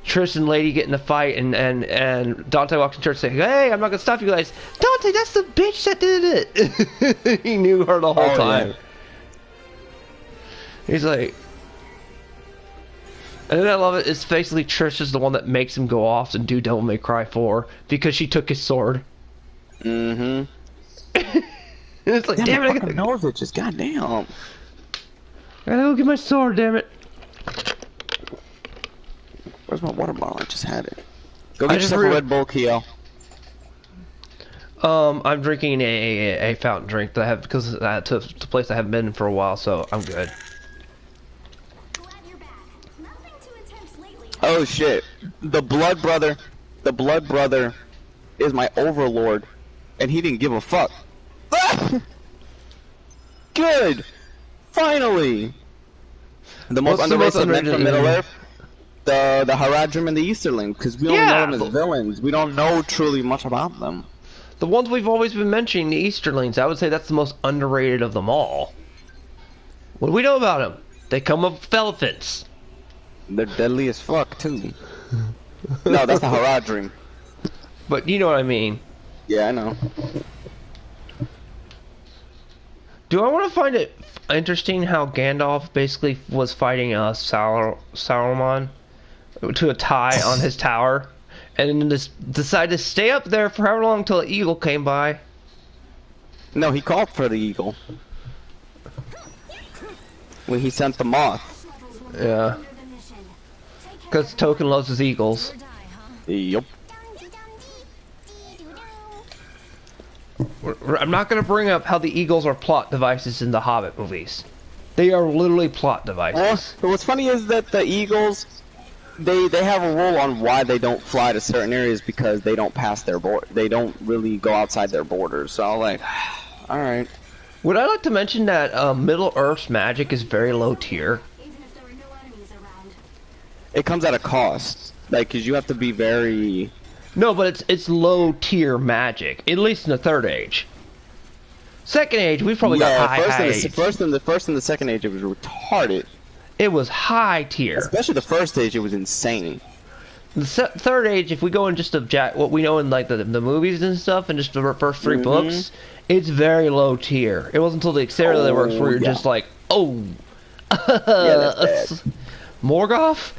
Speaker 1: Trish and Lady get in a fight and Dante walks in church saying, "Hey, I'm not gonna stop you guys." Dante, that's the bitch that did it. He knew her the whole
Speaker 2: Oh,
Speaker 1: time.
Speaker 2: yeah.
Speaker 1: He's like, and then I love it. It's basically Trish is the one that makes him go off and do Devil May Cry 4 because she took his sword.
Speaker 2: Mm-hmm.
Speaker 1: And it's like, damn it, I gotta
Speaker 2: knows it. Just goddamn.
Speaker 1: go get my sword, damn it.
Speaker 2: Where's my water bottle? I just had it. Go
Speaker 1: I
Speaker 2: get
Speaker 1: just
Speaker 2: yourself a
Speaker 1: re-
Speaker 2: Red Bull, Keo.
Speaker 1: I'm drinking a fountain drink that I have because to a place I haven't been in for a while, so I'm good.
Speaker 3: Glad you're back. Nothing too intense lately.
Speaker 2: Oh shit. The blood brother the blood brother is my overlord, and he didn't give a fuck. Good! Finally! The most underrated event from Middle-earth? The Haradrim and the Easterling, because we only know them as villains. We don't know truly much about them.
Speaker 1: The ones we've always been mentioning, the Easterlings, I would say that's the most underrated of them all. What do we know about them? They come up with elephants.
Speaker 2: They're deadly as fuck, too. No, that's the Haradrim.
Speaker 1: But you know what I mean.
Speaker 2: Yeah, I know.
Speaker 1: Do I want to find it interesting how Gandalf basically was fighting Saruman to a tie on his tower, and then just decided to stay up there for however long until an eagle came by?
Speaker 2: No, he called for the eagle. When he sent the moth.
Speaker 1: Yeah. Because Tolkien loves his eagles.
Speaker 2: Yup.
Speaker 1: I'm not going to bring up how the eagles are plot devices in the Hobbit movies. They are literally plot devices.
Speaker 2: But what's funny is that the eagles, they have a rule on why they don't fly to certain areas, because they don't pass their they don't really go outside their borders. So I'm like, all right.
Speaker 1: Would I like to mention that Middle-earth's magic is very low tier?
Speaker 2: It comes at a cost, like, because you have to be very.
Speaker 1: No, but it's low tier magic, at least in the Third Age. Second Age, we've probably got high age.
Speaker 2: First and the Second Age, it was retarded.
Speaker 1: It was high tier.
Speaker 2: Especially the First Age, it was insane.
Speaker 1: The Third Age, if we go in just what we know in like the movies and stuff, and just the first three books, it's very low tier. It wasn't until the Exterior works where you're just like, oh, Morgoth,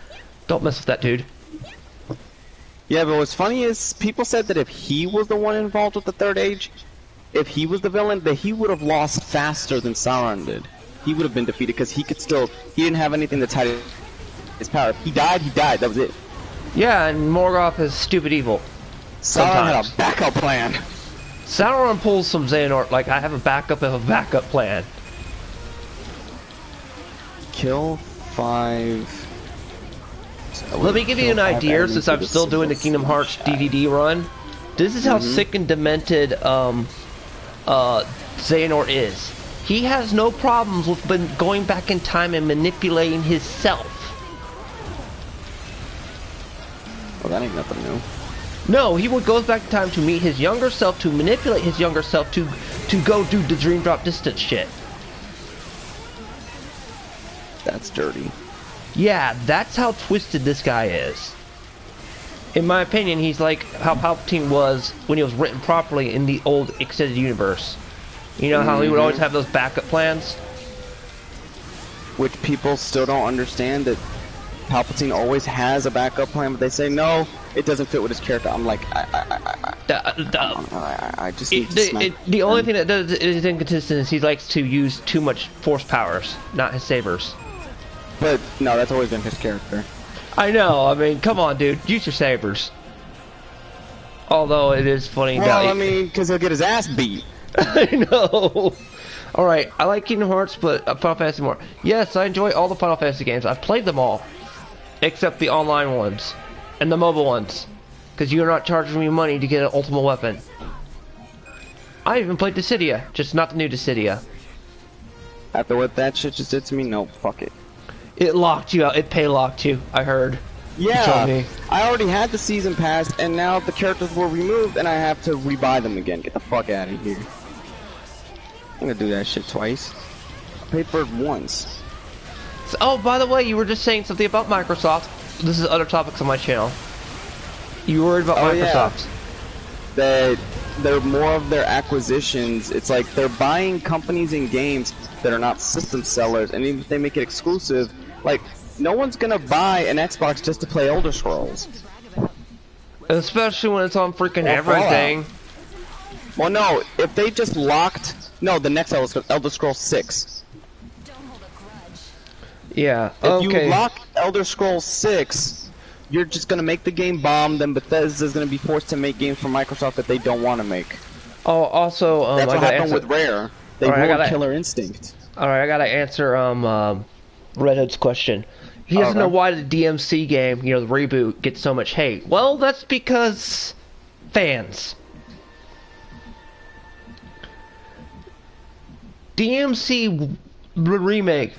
Speaker 1: don't mess with that dude.
Speaker 2: Yeah, but what's funny is people said that if he was the one involved with the Third Age, if he was the villain, that he would have lost faster than Sauron did. He would have been defeated because he didn't have anything to tie his power. If he died, that was it.
Speaker 1: Yeah, and Morgoth is stupid evil.
Speaker 2: Sauron had a backup plan.
Speaker 1: Sauron pulls some Xehanort like, I have a backup of a backup plan.
Speaker 2: Kill 5...
Speaker 1: Let me give you an idea, since I'm still doing the Kingdom Hearts DVD run. This is how sick and demented Xehanort is. He has no problems with going back in time and manipulating his self.
Speaker 2: Well, that ain't nothing new.
Speaker 1: No, he goes back in time to meet his younger self, to manipulate his younger self, to go do the dream drop distance shit.
Speaker 2: That's dirty.
Speaker 1: Yeah, that's how twisted this guy is. In my opinion, he's like how Palpatine was when he was written properly in the old extended universe. You know how he would always have those backup plans?
Speaker 2: Which people still don't understand, that Palpatine always has a backup plan, but they say, no, it doesn't fit with his character. I'm like, I just need to smack
Speaker 1: the only thing that is inconsistent is he likes to use too much force powers, not his sabers.
Speaker 2: But, no, that's always been his character.
Speaker 1: I know, I mean, come on, dude, use your sabers. Although it is funny.
Speaker 2: Well, I mean, because he'll get his ass beat.
Speaker 1: I know. Alright, I like Kingdom Hearts, but Final Fantasy more. Yes, I enjoy all the Final Fantasy games. I've played them all. Except the online ones. And the mobile ones. Because you're not charging me money to get an ultimate weapon. I even played Dissidia, just not the new Dissidia.
Speaker 2: After what that shit just did to me, no, fuck it.
Speaker 1: It locked you out. It pay locked you. I heard.
Speaker 2: Yeah, I already had the season pass, and now the characters were removed, and I have to rebuy them again. Get the fuck out of here. I'm gonna do that shit twice. I paid for it once.
Speaker 1: So, oh, by the way, you were just saying something about Microsoft. This is other topics on my channel. You worried about Microsoft?
Speaker 2: Yeah. They're more of their acquisitions. It's like they're buying companies and games that are not system sellers, and even if they make it exclusive, like, no one's gonna buy an Xbox just to play Elder Scrolls.
Speaker 1: Especially when it's on freaking everything.
Speaker 2: Well, no, if they just locked... No, the next Elder Scrolls 6.
Speaker 1: Yeah,
Speaker 2: If you lock Elder Scrolls 6, you're just gonna make the game bomb, then Bethesda's gonna be forced to make games for Microsoft that they don't want to make.
Speaker 1: Oh, also,
Speaker 2: that's what happened with Rare. They ruined Killer Instinct.
Speaker 1: Alright, I gotta answer, Red Hood's question. He doesn't know
Speaker 2: Okay.
Speaker 1: why the DMC game, you know, the reboot, gets so much hate. Well, that's because fans. DMC remake.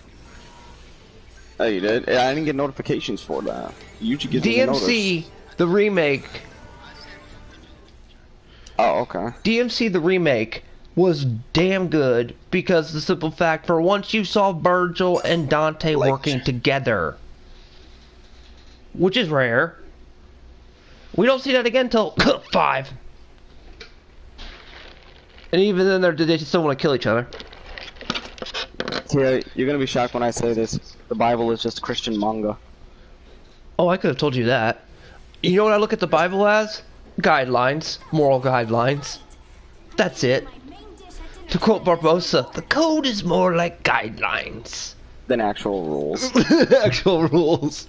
Speaker 2: Oh, you did? Yeah, I didn't get notifications for that. YouTube gives me a notice.
Speaker 1: DMC the remake.
Speaker 2: Oh, okay.
Speaker 1: DMC the remake was damn good because the simple fact for once you saw Virgil and Dante
Speaker 2: Like-
Speaker 1: working together, which is rare. We don't see that again until 5. And even then, they still want to kill each other.
Speaker 2: Yeah, you're gonna be shocked when I say this. The Bible is just Christian manga.
Speaker 1: Oh, I could have told you that. You know what I look at the Bible as? Guidelines. Moral guidelines. That's it. To quote Barbosa, the code is more like guidelines
Speaker 2: Than actual rules.
Speaker 1: actual rules.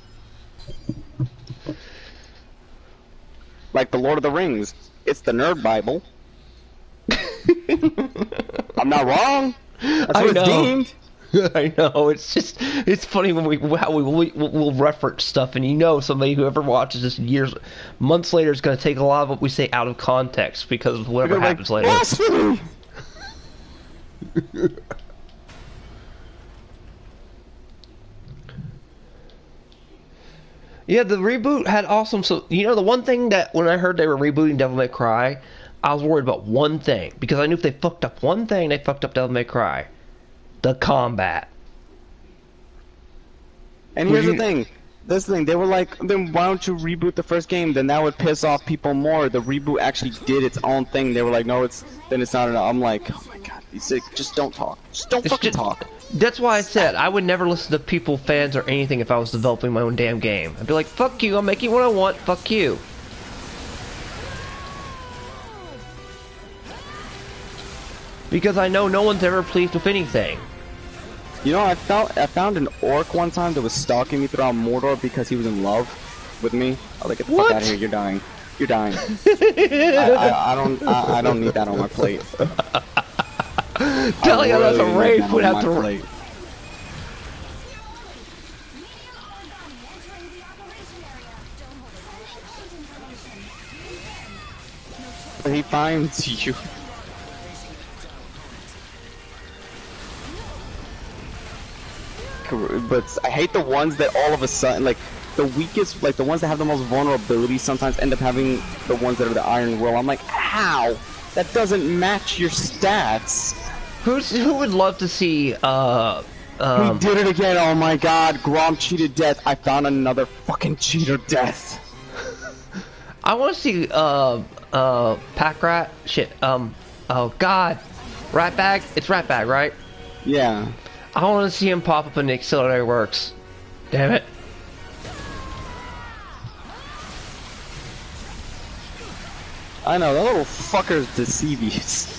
Speaker 2: Like the Lord of the Rings. It's the nerd Bible. I'm not wrong. That's
Speaker 1: I
Speaker 2: what it's
Speaker 1: know.
Speaker 2: deemed.
Speaker 1: I know. It's just it's funny when we'll reference stuff, and you know somebody who ever watches this months later is going to take a lot of what we say out of context because of whatever
Speaker 2: You're like,
Speaker 1: happens later.
Speaker 2: "Blasphemy!"
Speaker 1: Yeah, the reboot had awesome. So you know the one thing that when I heard they were rebooting Devil May Cry, I was worried about one thing because I knew if they fucked up one thing, they fucked up Devil May Cry, the combat.
Speaker 2: And here's the thing. This thing, they were like, then why don't you reboot the first game? Then that would piss off people more. The reboot actually did its own thing. They were like, no, it's not enough. I'm like, oh my god, he's sick. Just don't talk. Just don't fucking talk.
Speaker 1: That's why I said I would never listen to people, fans, or anything if I was developing my own damn game. I'd be like, fuck you, I'm making what I want, fuck you. Because I know no one's ever pleased with anything.
Speaker 2: You know, I found an orc one time that was stalking me throughout Mordor because he was in love with me. I was like, get the fuck out of here, you're dying. You're dying. I don't need that on my plate.
Speaker 1: Telling us a
Speaker 2: really
Speaker 1: raid
Speaker 2: need that
Speaker 1: would
Speaker 2: on
Speaker 1: have
Speaker 2: my
Speaker 1: to.
Speaker 2: plate. But he finds you. But I hate the ones that all of a sudden, like, the weakest, like, the ones that have the most vulnerability sometimes end up having the ones that are the Iron Will. I'm like, how? That doesn't match your stats.
Speaker 1: Who would love to see,
Speaker 2: He did it again, oh my god, Grom cheated death. I found another fucking cheater death.
Speaker 1: I want to see, Pack Rat? Shit, oh god. Ratbag? It's Ratbag, right?
Speaker 2: Yeah.
Speaker 1: I want to see him pop up in the Accelerator Works. Damn it.
Speaker 2: I know, that little fucker's deceivious.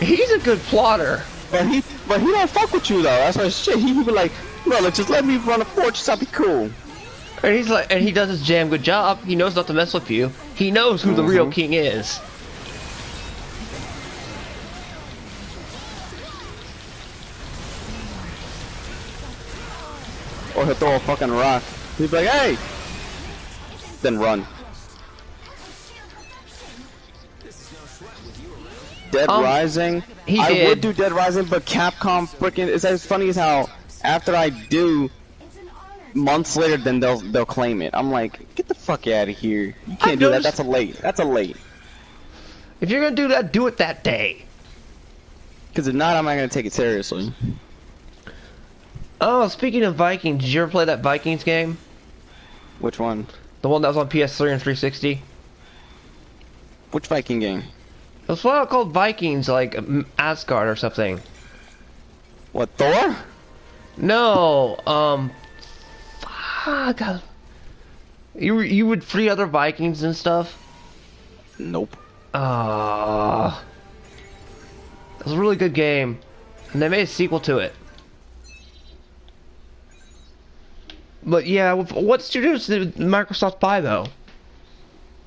Speaker 1: He's a good plotter.
Speaker 2: But he don't fuck with you though, that's why shit, he be like, brother, just let me run a fortress, I'll be cool.
Speaker 1: And he's like, and he does his damn good job. He knows not to mess with you. He knows who the real king is.
Speaker 2: Or he'll throw a fucking rock. He'll be like, hey! Then run. Dead Rising?
Speaker 1: he
Speaker 2: I
Speaker 1: did.
Speaker 2: would do Dead Rising, but Capcom freaking, it's as funny as how after I do, months later then they'll claim it. I'm like, get the fuck out of here. You can't do that, that's a late. That's a late.
Speaker 1: If you're gonna do that, do it that day.
Speaker 2: Because if not, I'm not gonna take it seriously.
Speaker 1: Oh, speaking of Vikings, did you ever play that Vikings game?
Speaker 2: Which one?
Speaker 1: The one that was on PS3 and 360?
Speaker 2: Which Viking game?
Speaker 1: It was one called Vikings, like Asgard or something.
Speaker 2: What, Thor?
Speaker 1: No, fuck. You would free other Vikings and stuff?
Speaker 2: Nope.
Speaker 1: It was a really good game. And they made a sequel to it. But yeah, what studios did Microsoft buy though?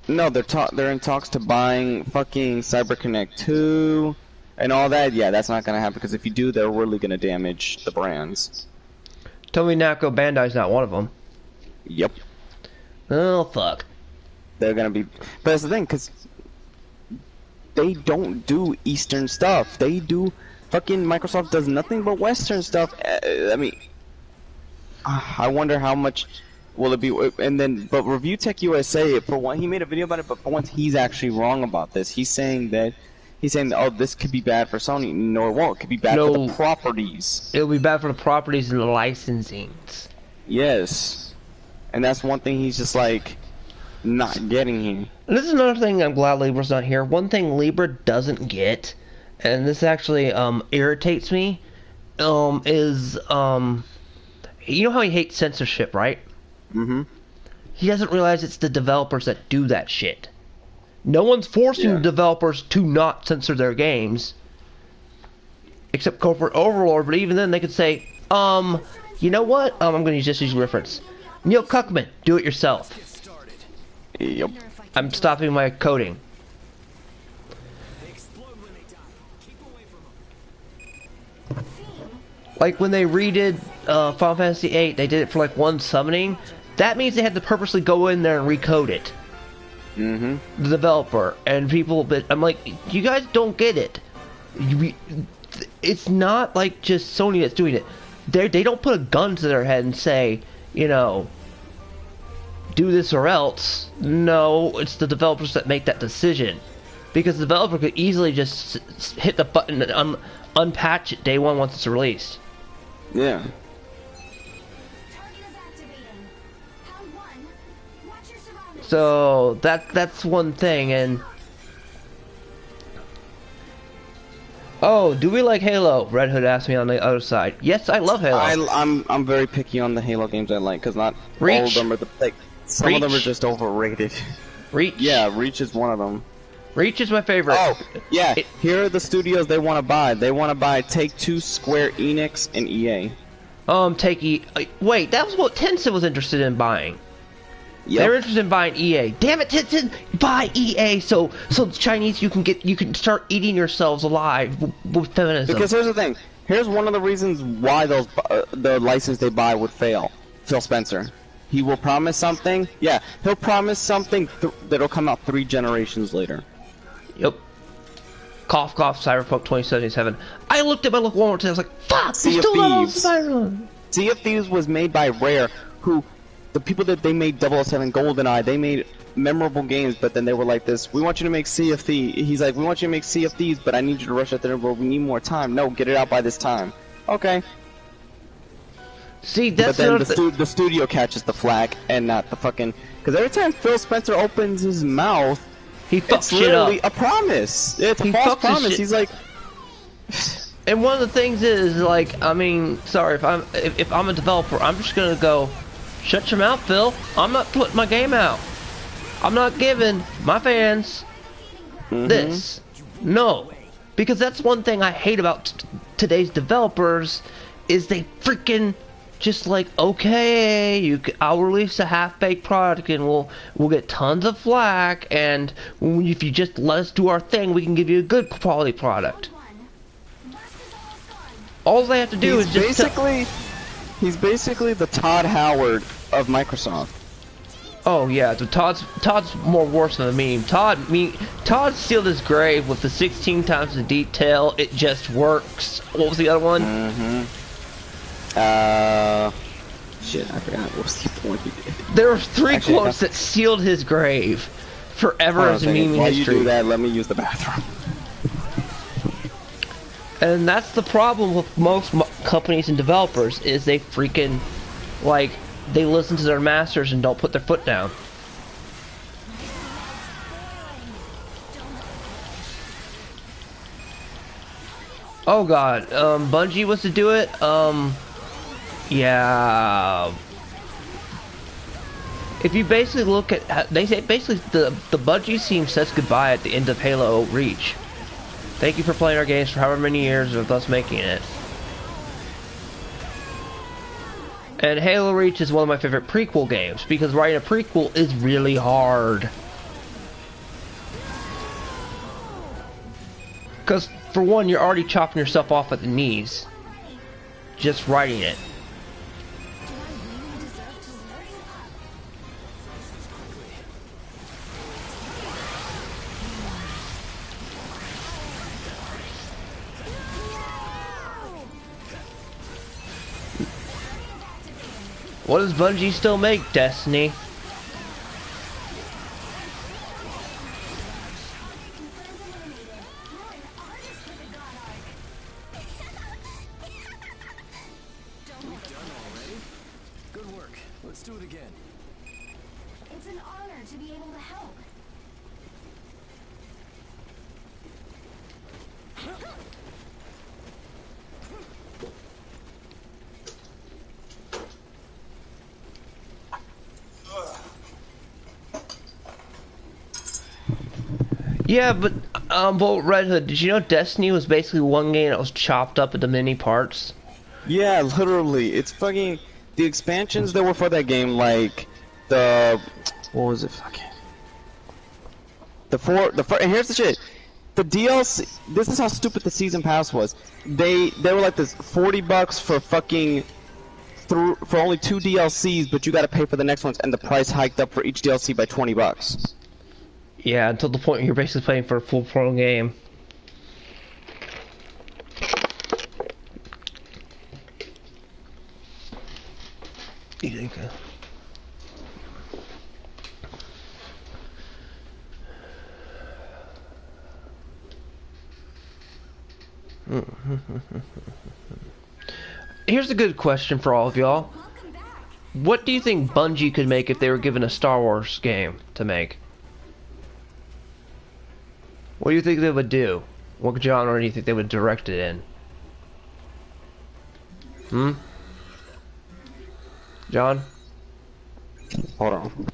Speaker 2: No, they're in talks to buying fucking CyberConnect 2 and all that. Yeah, that's not gonna happen because if you do, they're really gonna damage the brands.
Speaker 1: Tell me Namco Bandai's not one of them.
Speaker 2: Yep.
Speaker 1: Oh, fuck.
Speaker 2: They're gonna be... But that's the thing, because they don't do Eastern stuff. They do... Fucking Microsoft does nothing but Western stuff. I mean... I wonder how much will it be... And then... But Review Tech USA, for one, he made a video about it, but for once, he's actually wrong about this. He's saying that... oh, this could be bad for Sony. No, it won't. It could be bad for the properties.
Speaker 1: It'll be bad for the properties and the licensings.
Speaker 2: Yes. And that's one thing he's just, like, not getting here.
Speaker 1: And this is another thing I'm glad Libra's not here. One thing Libra doesn't get, and this actually, irritates me, is, you know how he hates censorship, right?
Speaker 2: Mm-hmm.
Speaker 1: He doesn't realize it's the developers that do that shit. No one's forcing developers to not censor their games. Except corporate overlord, but even then they could say, you know what? I'm gonna just use reference. Neil Cuckman, do it yourself.
Speaker 2: Yep.
Speaker 1: I'm stopping my coding. Like when they redid Final Fantasy VIII, they did it for like one summoning. That means they had to purposely go in there and recode it.
Speaker 2: Mm-hmm.
Speaker 1: The developer and people, but I'm like, you guys don't get it. It's not like just Sony that's doing it. They don't put a gun to their head and say, you know, do this or else. No, it's the developers that make that decision, because the developer could easily just hit the button and unpatch it day one once it's released.
Speaker 2: Yeah.
Speaker 1: So that's one thing. And oh, do we like Halo? Red Hood asked me on the other side. Yes, I love Halo.
Speaker 2: I'm very picky on the Halo games I like, because not
Speaker 1: Reach.
Speaker 2: all of them are some of them are just overrated.
Speaker 1: Reach.
Speaker 2: Yeah, Reach is one of them.
Speaker 1: Reach is my favorite.
Speaker 2: Oh, yeah. Here are the studios they want to buy. They want to buy Take-Two, Square Enix, and EA. Wait, that was what Tencent was interested in buying. Yep.
Speaker 1: They're interested in buying EA. Damn it, Tencent, buy EA so the Chinese you can start eating yourselves alive with feminism.
Speaker 2: Because here's the thing. Here's one of the reasons why the license they buy would fail. Phil Spencer. He will promise something. Yeah, he'll promise something that'll come out 3 generations later.
Speaker 1: Yep. Cough, cough, Cyberpunk 2077. I looked at my local Walmart and I was like, fuck,
Speaker 2: Sea of Thieves. Sea of Thieves was made by Rare, who, the people that they made 007 GoldenEye, they made memorable games, but then they were like this, we want you to make Sea of Thieves. He's like, we want you to make Sea of Thieves, but I need you to rush out there, but we need more time. No, get it out by this time. Okay.
Speaker 1: See, that's
Speaker 2: but then the studio catches the flack, and not the fucking... Because every time Phil Spencer opens his mouth,
Speaker 1: he fucks
Speaker 2: it's
Speaker 1: shit
Speaker 2: literally
Speaker 1: up.
Speaker 2: A promise. It's a false promise. He's like...
Speaker 1: And one of the things is, like, I mean, sorry, if I'm a developer, I'm just gonna go, shut your mouth, Phil. I'm not putting my game out. I'm not giving my fans this. No. Because that's one thing I hate about today's developers, is they freaking just like, okay, I'll release a half-baked product and we'll get tons of flack, and if you just let us do our thing, we can give you a good quality product. All they have to do is just
Speaker 2: he's basically the Todd Howard of Microsoft.
Speaker 1: Oh yeah, so Todd's more worse than a meme. Todd sealed his grave with the 16 times the detail. It just works. What was the other one?
Speaker 2: Shit, I forgot. What was the point he did?
Speaker 1: There were 3 quotes that sealed his grave forever as a meme history.
Speaker 2: While you do that, let me use the bathroom.
Speaker 1: And that's the problem with most companies and developers, is they freaking, like, they listen to their masters and don't put their foot down. Oh god, Bungie was to do it, yeah. If you basically look at, they say basically the Bungie team says goodbye at the end of Halo Reach. Thank you for playing our games for however many years of us making it. And Halo Reach is one of my favorite prequel games, because writing a prequel is really hard. Because, for one, you're already chopping yourself off at the knees. Just writing it. What does Bungie still make, Destiny?
Speaker 4: Good work. Let's do it again.
Speaker 3: It's an honor to be able to help.
Speaker 1: Yeah, but Red Hood, did you know Destiny was basically one game that was chopped up into many parts?
Speaker 2: Yeah, literally. It's fucking the expansions that were for that game, like the what was it? Fucking and here's the shit. The DLC. This is how stupid the season pass was. They were like this $40 for fucking for only 2 DLCs, but you got to pay for the next ones, and the price hiked up for each DLC by $20.
Speaker 1: Yeah, until the point you're basically playing for a full-blown game. Here's a good question for all of y'all.
Speaker 3: Welcome back.
Speaker 1: What do you think Bungie could make if they were given a Star Wars game to make? What do you think they would do? What genre do you think they would direct it in? Hmm? John?
Speaker 2: Hold on.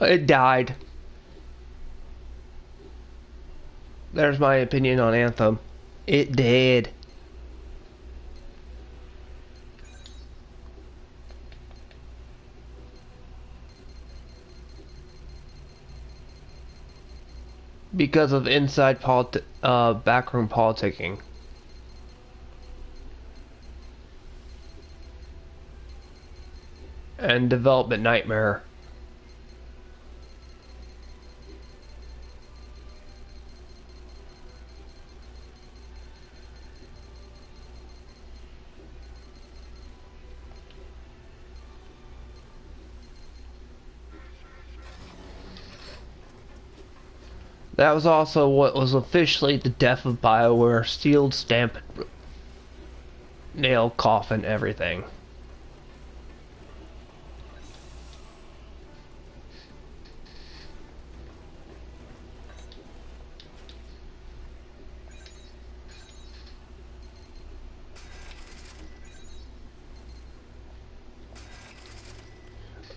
Speaker 1: It died. There's my opinion on Anthem. It did. Because of inside backroom politicking. And development nightmare. That was also what was officially the death of BioWare, sealed stamp, nail, coffin, everything.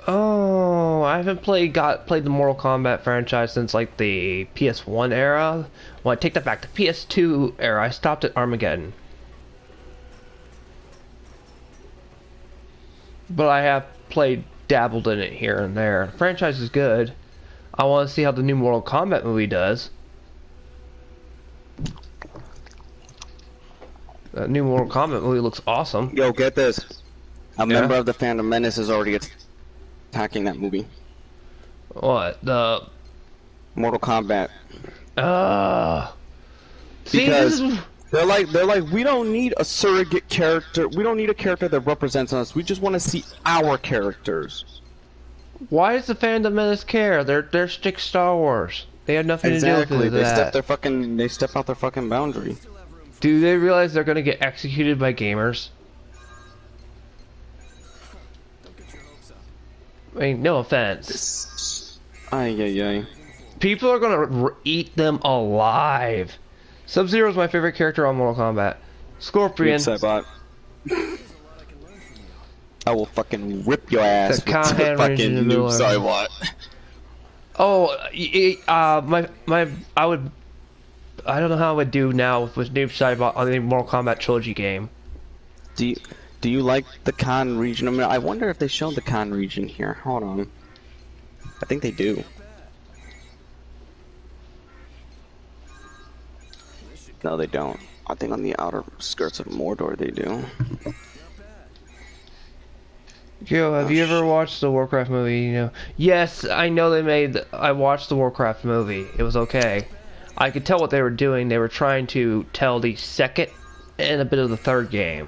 Speaker 1: Oh, I haven't played the Mortal Kombat franchise since like the PS1 era. Well, I take that back. The PS2 era. I stopped at Armageddon. But I have dabbled in it here and there. The franchise is good. I want to see how the new Mortal Kombat movie does. The new Mortal Kombat movie looks awesome.
Speaker 2: Yo, get this. A member of the Phantom Menace is already attacking that movie.
Speaker 1: What? The
Speaker 2: Mortal Kombat.
Speaker 1: See,
Speaker 2: because they're like, we don't need a surrogate character. We don't need a character that represents us. We just want to see our characters.
Speaker 1: Why does the Phantom Menace care? They're stick Star Wars. They have nothing to do with that.
Speaker 2: They step out their fucking boundary.
Speaker 1: Do they realize they're gonna get executed by gamers? I mean, no offense.
Speaker 2: Ay.
Speaker 1: People are gonna eat them alive. Sub-Zero is my favorite character on Mortal Kombat. Scorpion.
Speaker 2: I will fucking rip your ass
Speaker 1: The con
Speaker 2: with
Speaker 1: hand
Speaker 2: the
Speaker 1: range in the
Speaker 2: fucking
Speaker 1: middle
Speaker 2: noob.
Speaker 1: of-
Speaker 2: Sorry, what?
Speaker 1: Oh, I don't know how I would do now with Noob Saibot on the Mortal Kombat Trilogy game.
Speaker 2: Do you like the Khan region? I mean, I wonder if they showed the Khan region here. Hold on. I think they do. No, they don't. I think on the outer skirts of Mordor they do.
Speaker 1: Yo, have you ever watched the Warcraft movie? You know, yes, I know they made. I watched the Warcraft movie. It was okay. I could tell what they were doing. They were trying to tell the second and a bit of the third game.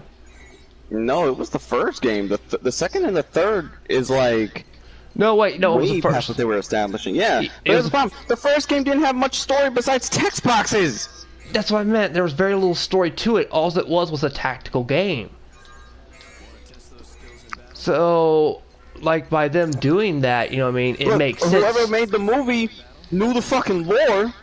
Speaker 2: No, it was the first game. The second and the third is like
Speaker 1: No, wait, no, it was
Speaker 2: way
Speaker 1: the
Speaker 2: past
Speaker 1: first.
Speaker 2: what they were establishing. Yeah,
Speaker 1: It
Speaker 2: but here's
Speaker 1: was-
Speaker 2: the problem. The first game didn't have much story besides text boxes.
Speaker 1: That's what I meant. There was very little story to it. All it was a tactical game. So, like, by them doing that, you know what I mean, it
Speaker 2: Look,
Speaker 1: makes sense.
Speaker 2: whoever made the movie knew the fucking lore.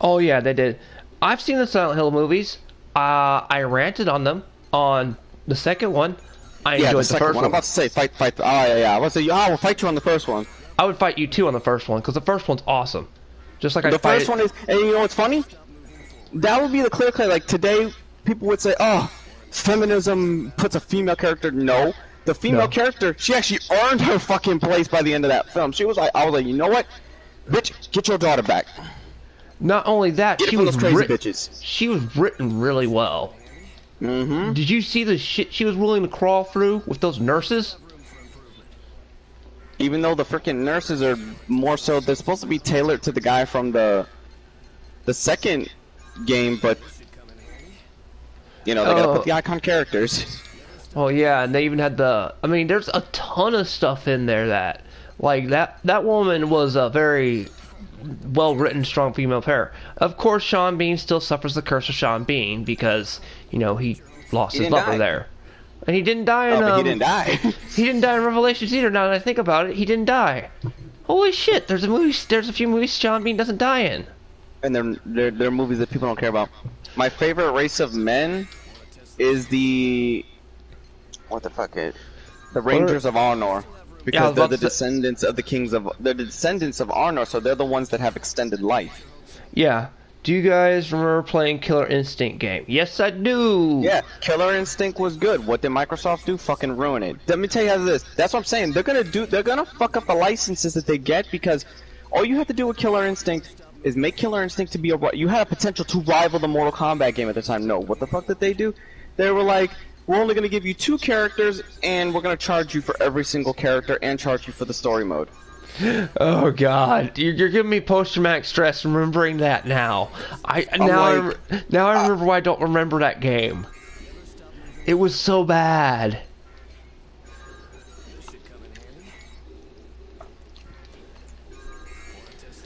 Speaker 1: Oh, yeah, they did. I've seen the Silent Hill movies. I ranted on them on the second one. I
Speaker 2: Yeah,
Speaker 1: enjoyed
Speaker 2: the
Speaker 1: the
Speaker 2: second
Speaker 1: first
Speaker 2: one. I'm
Speaker 1: one.
Speaker 2: about to say fight. Oh yeah. I was say, we'll fight you on the first one.
Speaker 1: I would fight you too on the first one, because the first one's awesome. Just like I
Speaker 2: The
Speaker 1: fight
Speaker 2: first one is, and you know what's funny? That would be the clear cut. Like today, people would say, "Oh, feminism puts a female character." No, the female
Speaker 1: No.
Speaker 2: character, she actually earned her fucking place by the end of that film. She was like, I was like, you know what, bitch, get your daughter back.
Speaker 1: Not only that,
Speaker 2: Get it
Speaker 1: she
Speaker 2: from
Speaker 1: was
Speaker 2: those crazy
Speaker 1: writ-
Speaker 2: bitches.
Speaker 1: She was written really well.
Speaker 2: Mm-hmm.
Speaker 1: Did you see the shit she was willing to crawl through with those nurses?
Speaker 2: Even though the freaking nurses are more so, they're supposed to be tailored to the guy from the second game, but you know they gotta put the icon characters.
Speaker 1: Oh yeah, and they even had the. I mean, there's a ton of stuff in there that, like that woman was a very well-written, strong female pair. Of course, Sean Bean still suffers the curse of Sean Bean because he lost his
Speaker 2: didn't
Speaker 1: lover
Speaker 2: die.
Speaker 1: there, and he didn't die in.
Speaker 2: Oh, but he didn't die.
Speaker 1: He didn't die in Revelations either. Now that I think about it, he didn't die. Holy shit! There's a few movies Sean Bean doesn't die in.
Speaker 2: And they're movies that people don't care about. My favorite race of men is the what the fuck it? The Rangers of Arnor.
Speaker 1: Yeah, I
Speaker 2: Because
Speaker 1: was
Speaker 2: they're
Speaker 1: about
Speaker 2: the
Speaker 1: to say-
Speaker 2: descendants of the kings of they're the descendants of Arnor, so they're the ones that have extended life.
Speaker 1: Yeah. Do you guys remember playing Killer Instinct game? Yes, I do.
Speaker 2: Yeah, Killer Instinct was good. What did Microsoft do? Fucking ruin it. Let me tell you how this. That's what I'm saying. They're gonna fuck up the licenses that they get because all you have to do with Killer Instinct is make Killer Instinct to be you had a potential to rival the Mortal Kombat game at the time. No, what the fuck did they do? They were like, we're only gonna give you 2 characters and we're gonna charge you for every single character and charge you for the story mode.
Speaker 1: Oh God, you're giving me post-traumatic stress remembering that now. Now I remember why I don't remember that game. It was so bad.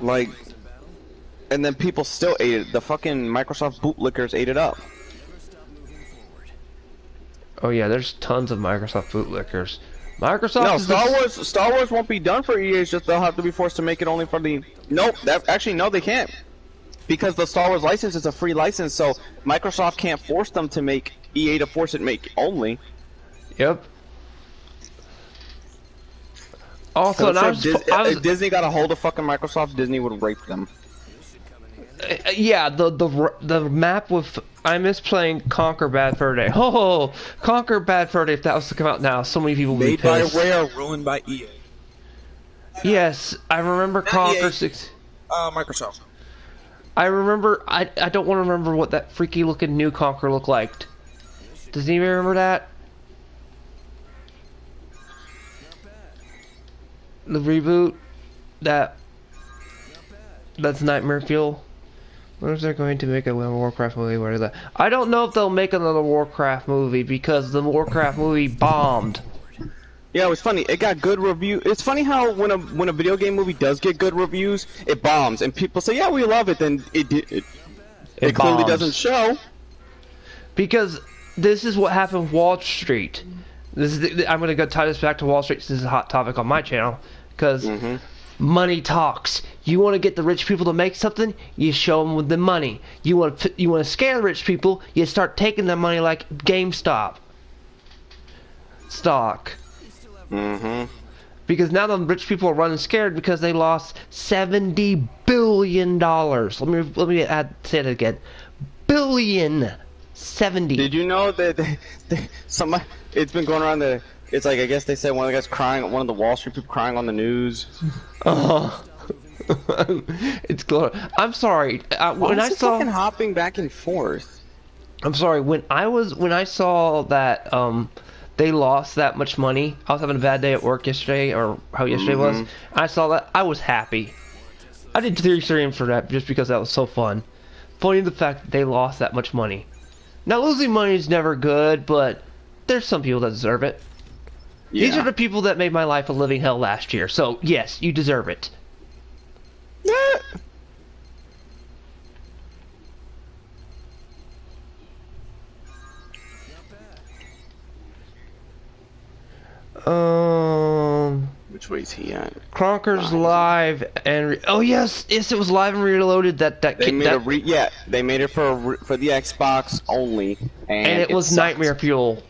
Speaker 2: Like, and then people still ate it. The fucking Microsoft bootlickers ate it up.
Speaker 1: Oh yeah, there's tons of Microsoft bootlickers. Microsoft.
Speaker 2: No,
Speaker 1: is
Speaker 2: Star Wars won't be done for EA. It's just they'll have to be forced to make it only for the. Nope. No, they can't. Because the Star Wars license is a free license, so Microsoft can't force them to make EA to force it make only.
Speaker 1: Yep. Also, and
Speaker 2: If Disney got a hold of fucking Microsoft, Disney would rape them.
Speaker 1: Yeah, the map with I miss playing Conquer Bad Fur Day. Oh, Conquer Bad Fur Day! If that was to come out now, so many people would be
Speaker 5: Made by
Speaker 1: pissed.
Speaker 5: Rare, ruined by EA.
Speaker 1: Yes, I remember Conquer
Speaker 5: EA.
Speaker 1: 6.
Speaker 5: Microsoft.
Speaker 1: I remember. I don't want to remember what that freaky looking new Conquer looked like. Does anybody remember that? The reboot. That's Nightmare Fuel. When is they going to make a Warcraft movie? Where is that? I don't know if they'll make another Warcraft movie because the Warcraft movie bombed.
Speaker 2: Yeah, it was funny. It got good review. It's funny how when a video game movie does get good reviews, it bombs, and people say, "Yeah, we love it." Then it clearly
Speaker 1: bombs.
Speaker 2: doesn't show.
Speaker 1: Because this is what happened with Wall Street. I'm going to go tie this back to Wall Street since this is a hot topic on my channel. Because money talks. You want to get the rich people to make something, you show them with the money. You want to scare the rich people, you start taking their money like GameStop stock.
Speaker 2: Mm-hmm.
Speaker 1: Because now the rich people are running scared because they lost $70 billion. Let me say it again. Billion. 70.
Speaker 2: Did you know that it's been going around it's like, I guess they said one of the guys crying, one of the Wall Street people crying on the news.
Speaker 1: Oh. It's glorious. I'm sorry. When I saw
Speaker 2: fucking hopping back and forth.
Speaker 1: I'm sorry. When I saw that they lost that much money. I was having a bad day at work yesterday, or how yesterday was. I saw that. I was happy. I did 3 streams for that just because that was so fun. Funny the fact that they lost that much money. Now, losing money is never good, but there's some people that deserve it.
Speaker 2: Yeah.
Speaker 1: These are the people that made my life a living hell last year. So, yes, you deserve it.
Speaker 2: Yeah. Which way is he at?
Speaker 1: Conker's live and oh yes, it was live and reloaded.
Speaker 2: They made it for the Xbox only, and
Speaker 1: it was
Speaker 2: sucked.
Speaker 1: Nightmare Fuel.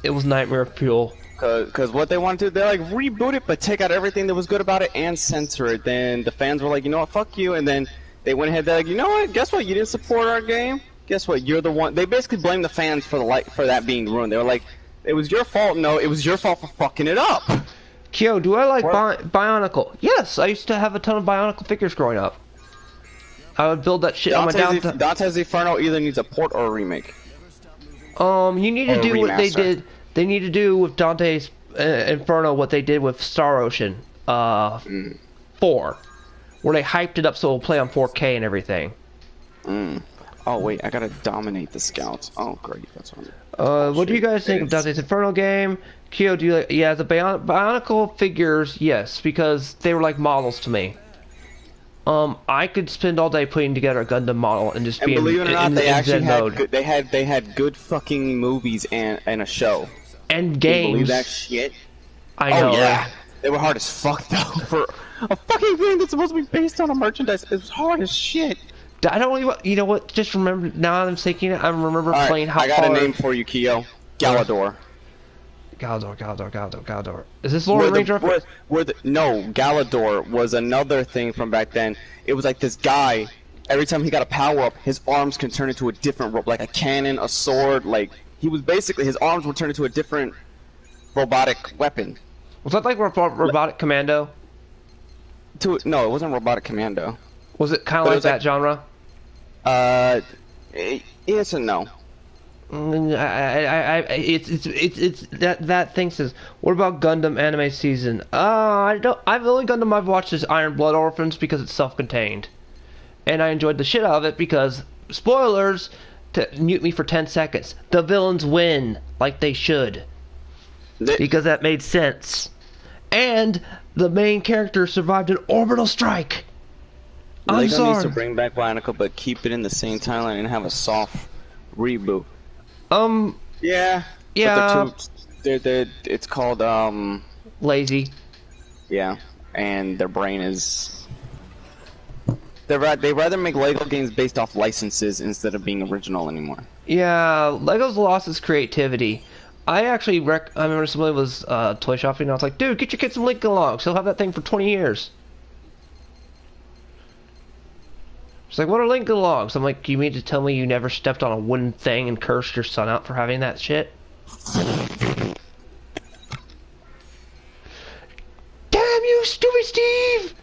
Speaker 1: It was Nightmare Fuel.
Speaker 2: Cause what they wanted to do, they like reboot it, but take out everything that was good about it and censor it. Then the fans were like, you know what, fuck you, and then they went ahead. They're like, you know what? Guess what? You didn't support our game. Guess what? You're the one. They basically blamed the fans for that being ruined. They were like, it was your fault. No, it was your fault for fucking it up.
Speaker 1: Kyo, do I like Bionicle? Yes, I used to have a ton of Bionicle figures growing up. I would build that shit on my downtime.
Speaker 2: Dante's Inferno either needs a port or a remake.
Speaker 1: You need to do what they did. They need to do with Dante's Inferno what they did with Star Ocean 4, where they hyped it up so it'll play on 4K and everything.
Speaker 2: Oh wait, I gotta dominate the scouts. Oh great, that's what.
Speaker 1: What do you guys think of Dante's Inferno game? Kyo, do you like? Yeah, the Bionicle figures, yes, because they were like models to me. I could spend all day putting together a Gundam model and just be
Speaker 2: believe it or not, they actually
Speaker 1: had
Speaker 2: good, they had good fucking movies and a show.
Speaker 1: And
Speaker 2: Can
Speaker 1: games.
Speaker 2: you believe that shit?
Speaker 1: I know.
Speaker 2: Oh yeah, they were hard as fuck though for a fucking game that's supposed to be based on a merchandise. It was hard as shit.
Speaker 1: I don't really. You know what? Just remember. Now that I'm thinking it, I remember playing how.
Speaker 2: I got a name for you, Kyo. Galador.
Speaker 1: Galador. Is this Lord of the Rings reference?
Speaker 2: No, Galador was another thing from back then. It was like this guy. Every time he got a power up, his arms can turn into a different rope, like a cannon, a sword. Like he was basically his arms would turn into a different robotic weapon.
Speaker 1: Was that like Robotic Commando?
Speaker 2: No, it wasn't Robotic Commando.
Speaker 1: Was it kind of like that genre?
Speaker 2: Yes and no.
Speaker 1: It's that thing says. What about Gundam anime season? I've only Gundam I've watched is Iron Blood Orphans because it's self-contained, and I enjoyed the shit out of it because spoilers. To mute me for 10 seconds. The villains win like they should, because that made sense, and the main character survived an orbital strike. I'm
Speaker 2: Lego
Speaker 1: sorry.
Speaker 2: needs to bring back Bionicle, but keep it in the same timeline and have a soft reboot.
Speaker 1: Yeah.
Speaker 2: It's called
Speaker 1: Lazy.
Speaker 2: Yeah, and their brain is. They rather make Lego games based off licenses instead of being original anymore.
Speaker 1: Yeah, Lego's lost its creativity. I actually I remember somebody was toy shopping and I was like, dude, get your kid some Lincoln Logs. He'll have that thing for 20 years. She's like, what are Lincoln Logs? I'm like, you mean to tell me you never stepped on a wooden thing and cursed your son out for having that shit? Damn you, stupid Steve!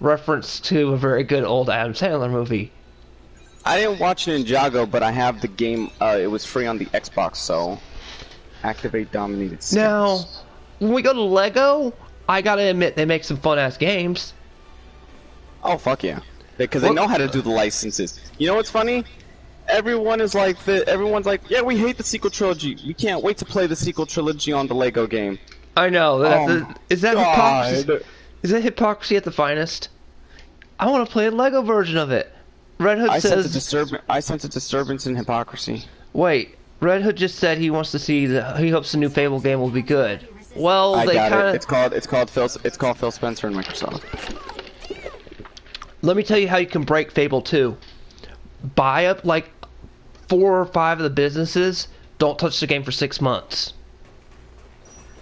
Speaker 1: Reference to a very good old Adam Sandler movie.
Speaker 2: I didn't watch Ninjago, but I have the game. It was free on the Xbox, so activate dominated skills.
Speaker 1: Now, when we go to Lego, I gotta admit they make some fun-ass games.
Speaker 2: Oh fuck yeah! Because they know how to do the licenses. You know what's funny? Everyone's like, yeah, we hate the sequel trilogy. We can't wait to play the sequel trilogy on the Lego game.
Speaker 1: I know. Is that hypocrisy? Is that hypocrisy at the finest? I want to play a Lego version of it. Red Hood says.
Speaker 2: I sense a disturbance in hypocrisy.
Speaker 1: Wait, Red Hood just said he wants to see he hopes the new Fable game will be good. Well,
Speaker 2: I
Speaker 1: they
Speaker 2: got
Speaker 1: kind of.
Speaker 2: It's called Phil Spencer and Microsoft.
Speaker 1: Let me tell you how you can break Fable 2. Buy up like 4 or 5 of the businesses. Don't touch the game for 6 months.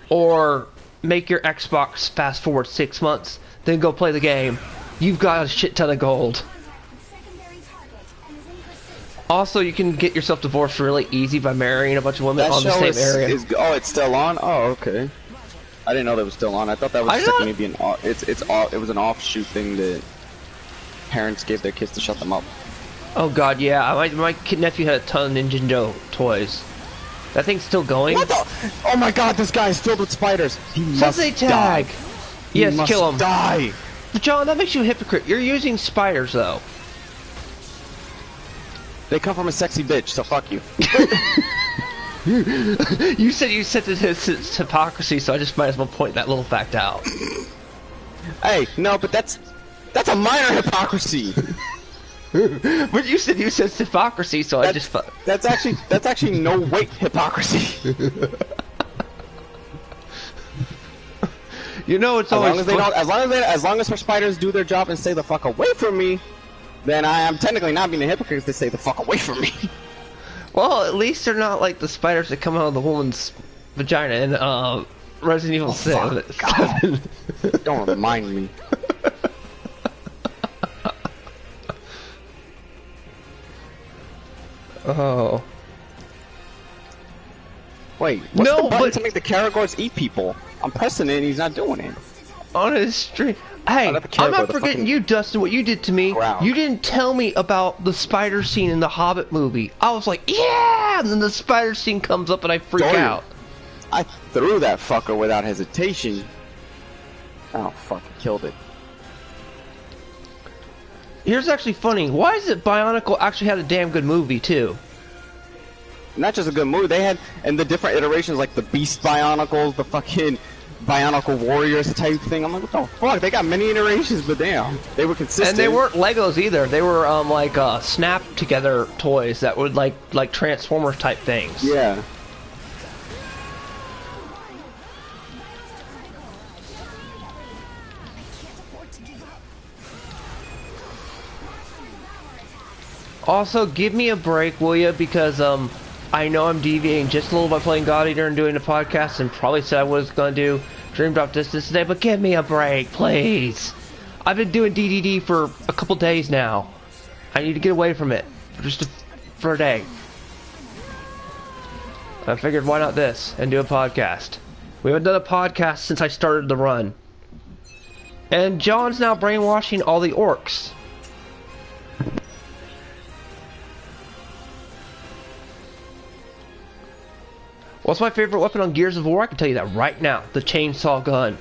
Speaker 1: or make your Xbox fast forward 6 months, then go play the game, you've got a shit ton of gold. Also, you can get yourself divorced really easy by marrying a bunch of women
Speaker 2: That
Speaker 1: on the
Speaker 2: show
Speaker 1: same area.
Speaker 2: oh, it's still on? Oh, okay. I didn't know that was still on. I thought that was just like maybe it was an offshoot thing that parents gave their kids to shut them up.
Speaker 1: Oh god, yeah. My nephew had a ton of Nintendo toys. That thing's still going?
Speaker 2: What the? Oh my god, this guy is filled with spiders. He must
Speaker 1: Sensei tag!
Speaker 2: die.
Speaker 1: Yes,
Speaker 2: he must
Speaker 1: kill him.
Speaker 2: Die.
Speaker 1: But John, that makes you a hypocrite. You're using spiders, though.
Speaker 2: They come from a sexy bitch, so fuck you.
Speaker 1: You said it's hypocrisy, so I just might as well point that little fact out.
Speaker 2: Hey, no, but that's a minor hypocrisy.
Speaker 1: But you said it's hypocrisy, so I just...
Speaker 2: That's actually no weight hypocrisy.
Speaker 1: You know, it's always
Speaker 2: as long as her spiders do their job and stay the fuck away from me, then I am technically not being a hypocrite if they stay the fuck away from me.
Speaker 1: Well, at least they're not like the spiders that come out of the woman's vagina in Resident Evil 7.
Speaker 2: Don't remind me.
Speaker 1: Oh.
Speaker 2: Wait, what's the button to make the Karagors eat people? I'm pressing it and he's not doing it.
Speaker 1: On his stream. Hey, I'm not forgetting you, Dustin, what you did to me.
Speaker 2: Ground.
Speaker 1: You didn't tell me about the spider scene in the Hobbit movie. I was like, yeah! And then the spider scene comes up and I freak out.
Speaker 2: I threw that fucker without hesitation. Oh, fuck, I killed it.
Speaker 1: Here's actually funny. Why is it Bionicle actually had a damn good movie, too?
Speaker 2: Not just a good movie, they had, and the different iterations, like the Beast Bionicles, the fucking Bionicle Warriors type thing. I'm like, what the fuck? They got many iterations, but damn, they were consistent.
Speaker 1: And they weren't Legos either. They were like snap together toys that would like Transformers type things.
Speaker 2: Yeah.
Speaker 1: Also, give me a break, will you? Because I know I'm deviating just a little by playing God Eater and doing the podcast, and probably said I was going to do Dream Drop Distance today, but give me a break, please. I've been doing DDD for a couple days now. I need to get away from it for a day. I figured, why not this and do a podcast? We haven't done a podcast since I started the run. And John's now brainwashing all the orcs. What's my favorite weapon on Gears of War? I can tell you that right now. The chainsaw gun.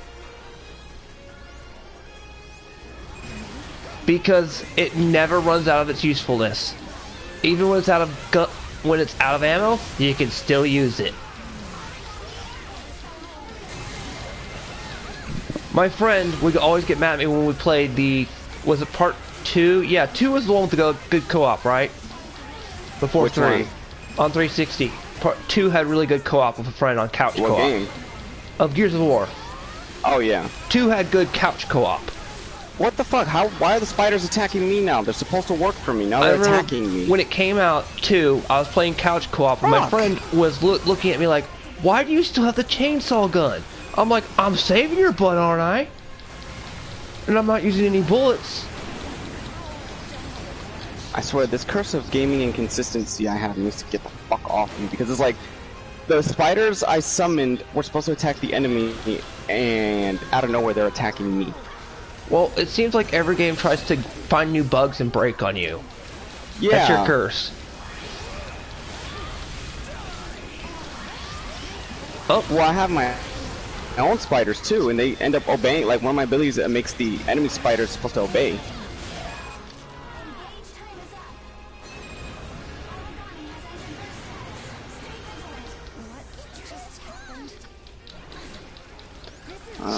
Speaker 1: Because it never runs out of its usefulness. Even when it's out of ammo, you can still use it. My friend would always get mad at me when we played was it part 2? Yeah, 2 was the one with the good co-op, right? Before
Speaker 2: Which
Speaker 1: 3.
Speaker 2: one?
Speaker 1: On 360. Part 2 had really good co-op with a friend on couch co-op.
Speaker 2: What game?
Speaker 1: Of Gears of War.
Speaker 2: Oh yeah.
Speaker 1: 2 had good couch co-op.
Speaker 2: What the fuck? Why are the spiders attacking me now? They're supposed to work for me. Now they're attacking me.
Speaker 1: When it came out, 2, I was playing couch co-op, and my friend was looking at me like, why do you still have the chainsaw gun? I'm like, I'm saving your butt, aren't I? And I'm not using any bullets.
Speaker 2: I swear, this curse of gaming inconsistency I have needs to get the fuck off me, because it's like, the spiders I summoned were supposed to attack the enemy, and out of nowhere they're attacking me.
Speaker 1: Well, it seems like every game tries to find new bugs and break on you.
Speaker 2: Yeah.
Speaker 1: That's your curse.
Speaker 2: Oh, well, I have my own spiders too, and they end up obeying. Like, one of my abilities that makes the enemy spiders supposed to obey.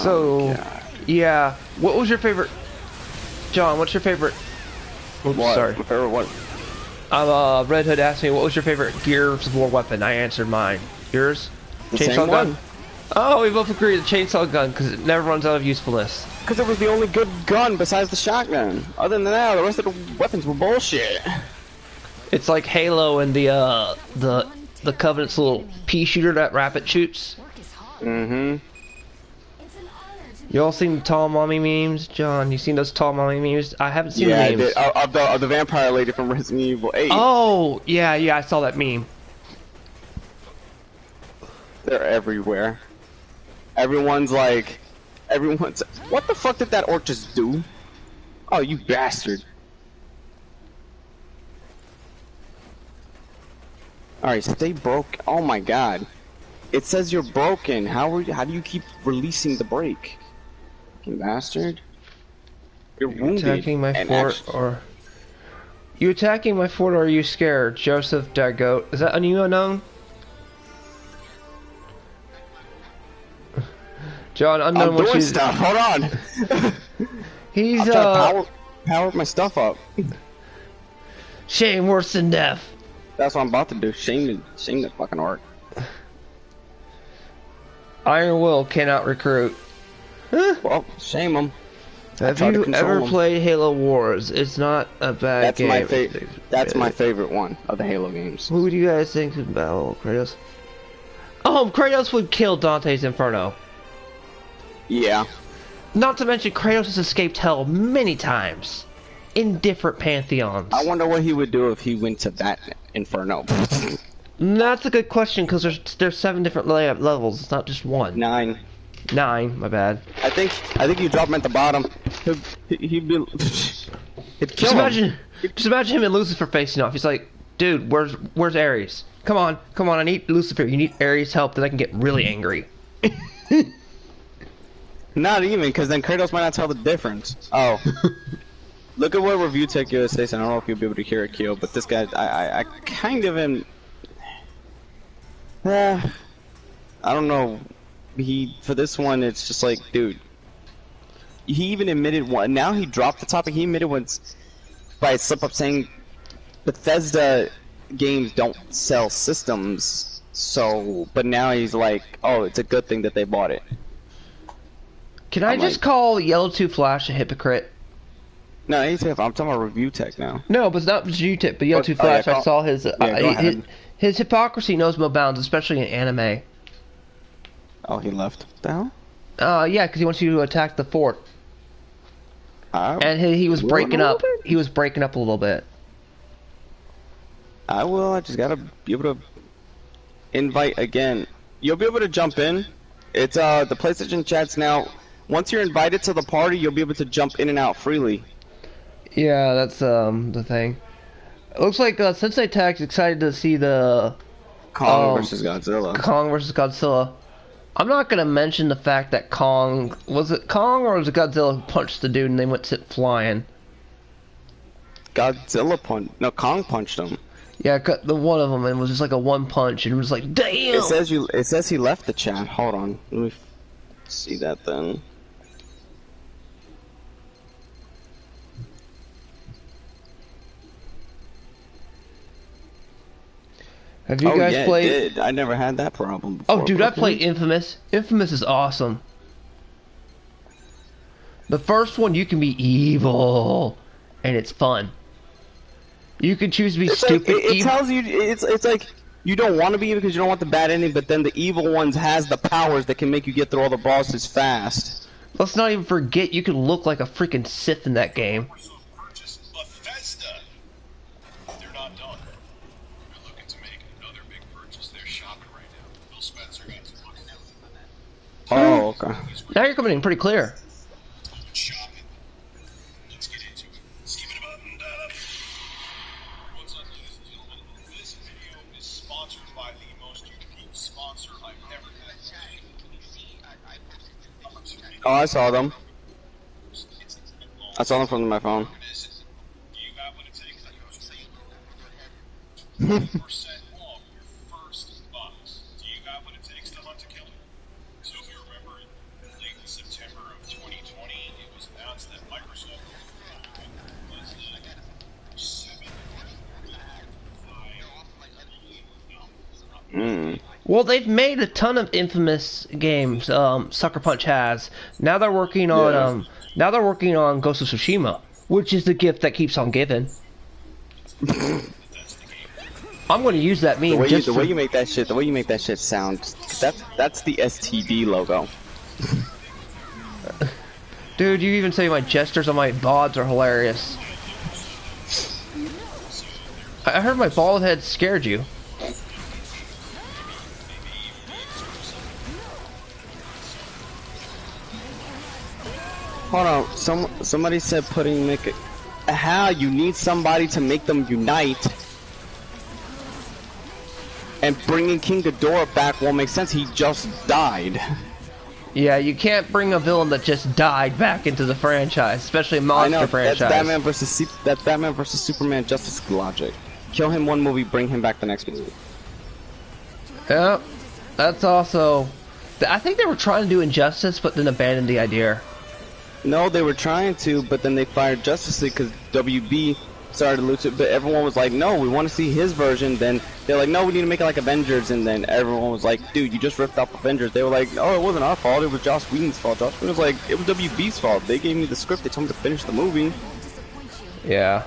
Speaker 1: So, yeah. What was your favorite... John, what's your favorite... Oops,
Speaker 2: What?
Speaker 1: sorry.
Speaker 2: My favorite what?
Speaker 1: Red Hood asked me, what was your favorite Gears of War weapon? I answered mine. Yours?
Speaker 2: The
Speaker 1: Chainsaw
Speaker 2: same
Speaker 1: gun?
Speaker 2: one.
Speaker 1: Oh, we both agree, the chainsaw gun, because it never runs out of usefulness.
Speaker 2: Because it was the only good gun besides the shotgun. Other than that, the rest of the weapons were bullshit.
Speaker 1: It's like Halo and the Covenant's little pea shooter that rapid shoots.
Speaker 2: Mm-hmm.
Speaker 3: It's an honor to
Speaker 1: You all seen the tall mommy memes? John, you seen those tall mommy memes? I haven't seen
Speaker 2: Yeah,
Speaker 1: the memes.
Speaker 2: I did. Of the vampire lady from Resident Evil 8.
Speaker 1: Oh, yeah, I saw that meme.
Speaker 2: They're everywhere. Everyone's like, what the fuck did that orc just do? Oh, you bastard. Alright, stay broke. Oh my god. It says you're broken. How do you keep releasing the break? Fucking bastard. You're wounded.
Speaker 1: Attacking my
Speaker 2: and
Speaker 1: fort, or... You attacking my fort, or are you scared? Joseph Dagoat. Is that a new unknown? John, unknown
Speaker 2: I'm
Speaker 1: what
Speaker 2: doing
Speaker 1: you...
Speaker 2: stuff. Hold on.
Speaker 1: He's,
Speaker 2: I'm trying to power my stuff up.
Speaker 1: Shame worse than death.
Speaker 2: That's what I'm about to do. Shame the fucking orc.
Speaker 1: Iron Will cannot recruit. Huh?
Speaker 2: Well, shame him.
Speaker 1: Have you ever played Halo Wars? It's not a bad
Speaker 2: That's
Speaker 1: game.
Speaker 2: That's my favorite one of the Halo games.
Speaker 1: Who do you guys think about Kratos? Oh, Kratos would kill Dante's Inferno.
Speaker 2: Yeah.
Speaker 1: Not to mention Kratos has escaped hell many times in different pantheons.
Speaker 2: I wonder what he would do if he went to that Inferno.
Speaker 1: That's a good question, because there's 7 different levels. It's not just 1.
Speaker 2: 9.
Speaker 1: 9. My bad.
Speaker 2: I think you drop him at the bottom. He'd be. It'd kill him.
Speaker 1: Just imagine him and Lucifer facing off. He's like, dude, where's Ares? Come on, I need Lucifer. You need Ares' help, then I can get really angry.
Speaker 2: Not even, because then Kratos might not tell the difference. Oh. Look at what Review Tech USA said. I don't know if you'll be able to hear it, Keo, but this guy, I kind of am. I don't know. For this one, it's just like, dude. He even admitted one. Now he dropped the topic. He admitted once by a slip up saying Bethesda games don't sell systems. So, but now he's like, oh, it's a good thing that they bought it.
Speaker 1: Can I just call Yellow 2 Flash a hypocrite?
Speaker 2: No, I'm talking about Review Tech now.
Speaker 1: No, but it's not just UTIP, but Yellow 2 Flash. I saw his, his hypocrisy knows no bounds, especially in anime.
Speaker 2: Oh, he left. The hell?
Speaker 1: Yeah, because he wants you to attack the fort. And he was breaking up. He was breaking up a little bit.
Speaker 2: I will. I just gotta be able to invite again. You'll be able to jump in. It's the PlayStation chats now. Once you're invited to the party, you'll be able to jump in and out freely.
Speaker 1: Yeah, that's the thing. It looks like Sensei Tech's excited to see the
Speaker 2: Kong versus Godzilla.
Speaker 1: Kong versus Godzilla. I'm not gonna mention the fact that Kong, was it Kong or was it Godzilla who punched the dude and they went flying?
Speaker 2: Godzilla punched. No, Kong punched him.
Speaker 1: Yeah, the one of them, and it was just like a one punch, and it was like, damn.
Speaker 2: It says he left the chat. Hold on, let me see that then.
Speaker 1: Have you guys played?
Speaker 2: It did. I never had that problem before.
Speaker 1: Oh, dude, I played Infamous. Infamous is awesome. The first one, you can be evil, and it's fun. You can choose to be stupid.
Speaker 2: Like, it tells you it's like you don't want to be evil because you don't want the bad ending, but then the evil ones has the powers that can make you get through all the bosses fast.
Speaker 1: Let's not even forget you can look like a freaking Sith in that game.
Speaker 6: Bethesda. They're not done. They're looking to make another big purchase. They're shopping right now. Bill Spencer got some money now.
Speaker 2: Oh, okay.
Speaker 1: Now you're coming in pretty clear.
Speaker 6: Shopping. Let's get into it. Skip it up and what's up, ladies and gentlemen? This video is sponsored by the most unique sponsor I've ever had.
Speaker 2: Oh, I saw them. I saw them from my phone.
Speaker 6: Do you have what it takes to go 20% off your first box? Do you have what it takes to hunt a killer? So if you remember, late in September of 2020, it was announced that Microsoft was
Speaker 1: Well, they've made a ton of Infamous games. Sucker Punch has. Now they're working on now they're working on Ghost of Tsushima, which is the gift that keeps on giving. I'm going to use that meme just
Speaker 2: the way you make that shit sound. That's the STD logo.
Speaker 1: Dude, you even say my gestures on my VODs are hilarious. I heard my bald head scared you.
Speaker 2: Hold on, somebody said how you need somebody to make them unite, and bringing King Ghidorah back won't make sense. He just died.
Speaker 1: Yeah, you can't bring a villain that just died back into the franchise, especially a monster franchise.
Speaker 2: That's Batman versus Superman Justice logic. Kill him one movie, bring him back the next movie.
Speaker 1: Yeah, that's also. I think they were trying to do Injustice, but then abandoned the idea.
Speaker 2: No, they were trying to, but then they fired Justice League because WB started to lose it. But everyone was like, no, we want to see his version. Then they're like, no, we need to make it like Avengers. And then everyone was like, dude, you just ripped off Avengers. They were like, oh, it wasn't our fault. It was Joss Whedon's fault. Joss Whedon was like, it was WB's fault. They gave me the script. They told me to finish the movie.
Speaker 1: Yeah.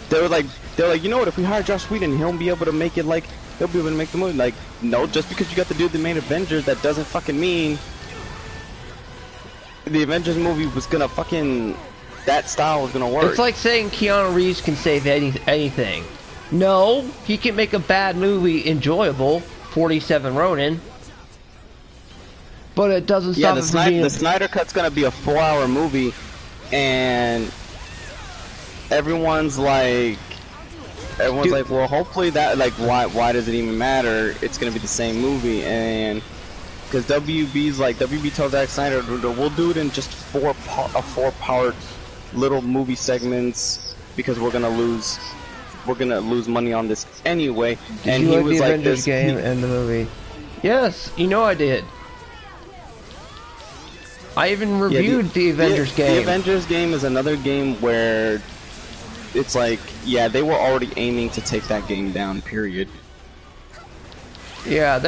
Speaker 2: They were like, you know what? If we hire Joss Whedon, he'll be able to make it like he'll be able to make the movie. Like, no, just because you got the dude that made Avengers, that doesn't fucking mean the Avengers movie was gonna fucking, that style was gonna work.
Speaker 1: It's like saying Keanu Reeves can save anything. No, he can make a bad movie enjoyable, 47 Ronin, but it doesn't stop it from being...
Speaker 2: the Snyder Cut's gonna be a 4-hour movie, and everyone's like, well, hopefully that, like, why does it even matter? It's gonna be the same movie, and because WB told Zack Snyder, we'll do it in just 4-part little movie segments because we're gonna lose money on this anyway.
Speaker 1: Did you like the Avengers game and the movie? Yes, you know I did. I even reviewed the Avengers game.
Speaker 2: The Avengers game is another game where it's like, yeah, they were already aiming to take that game down, period.
Speaker 1: Yeah,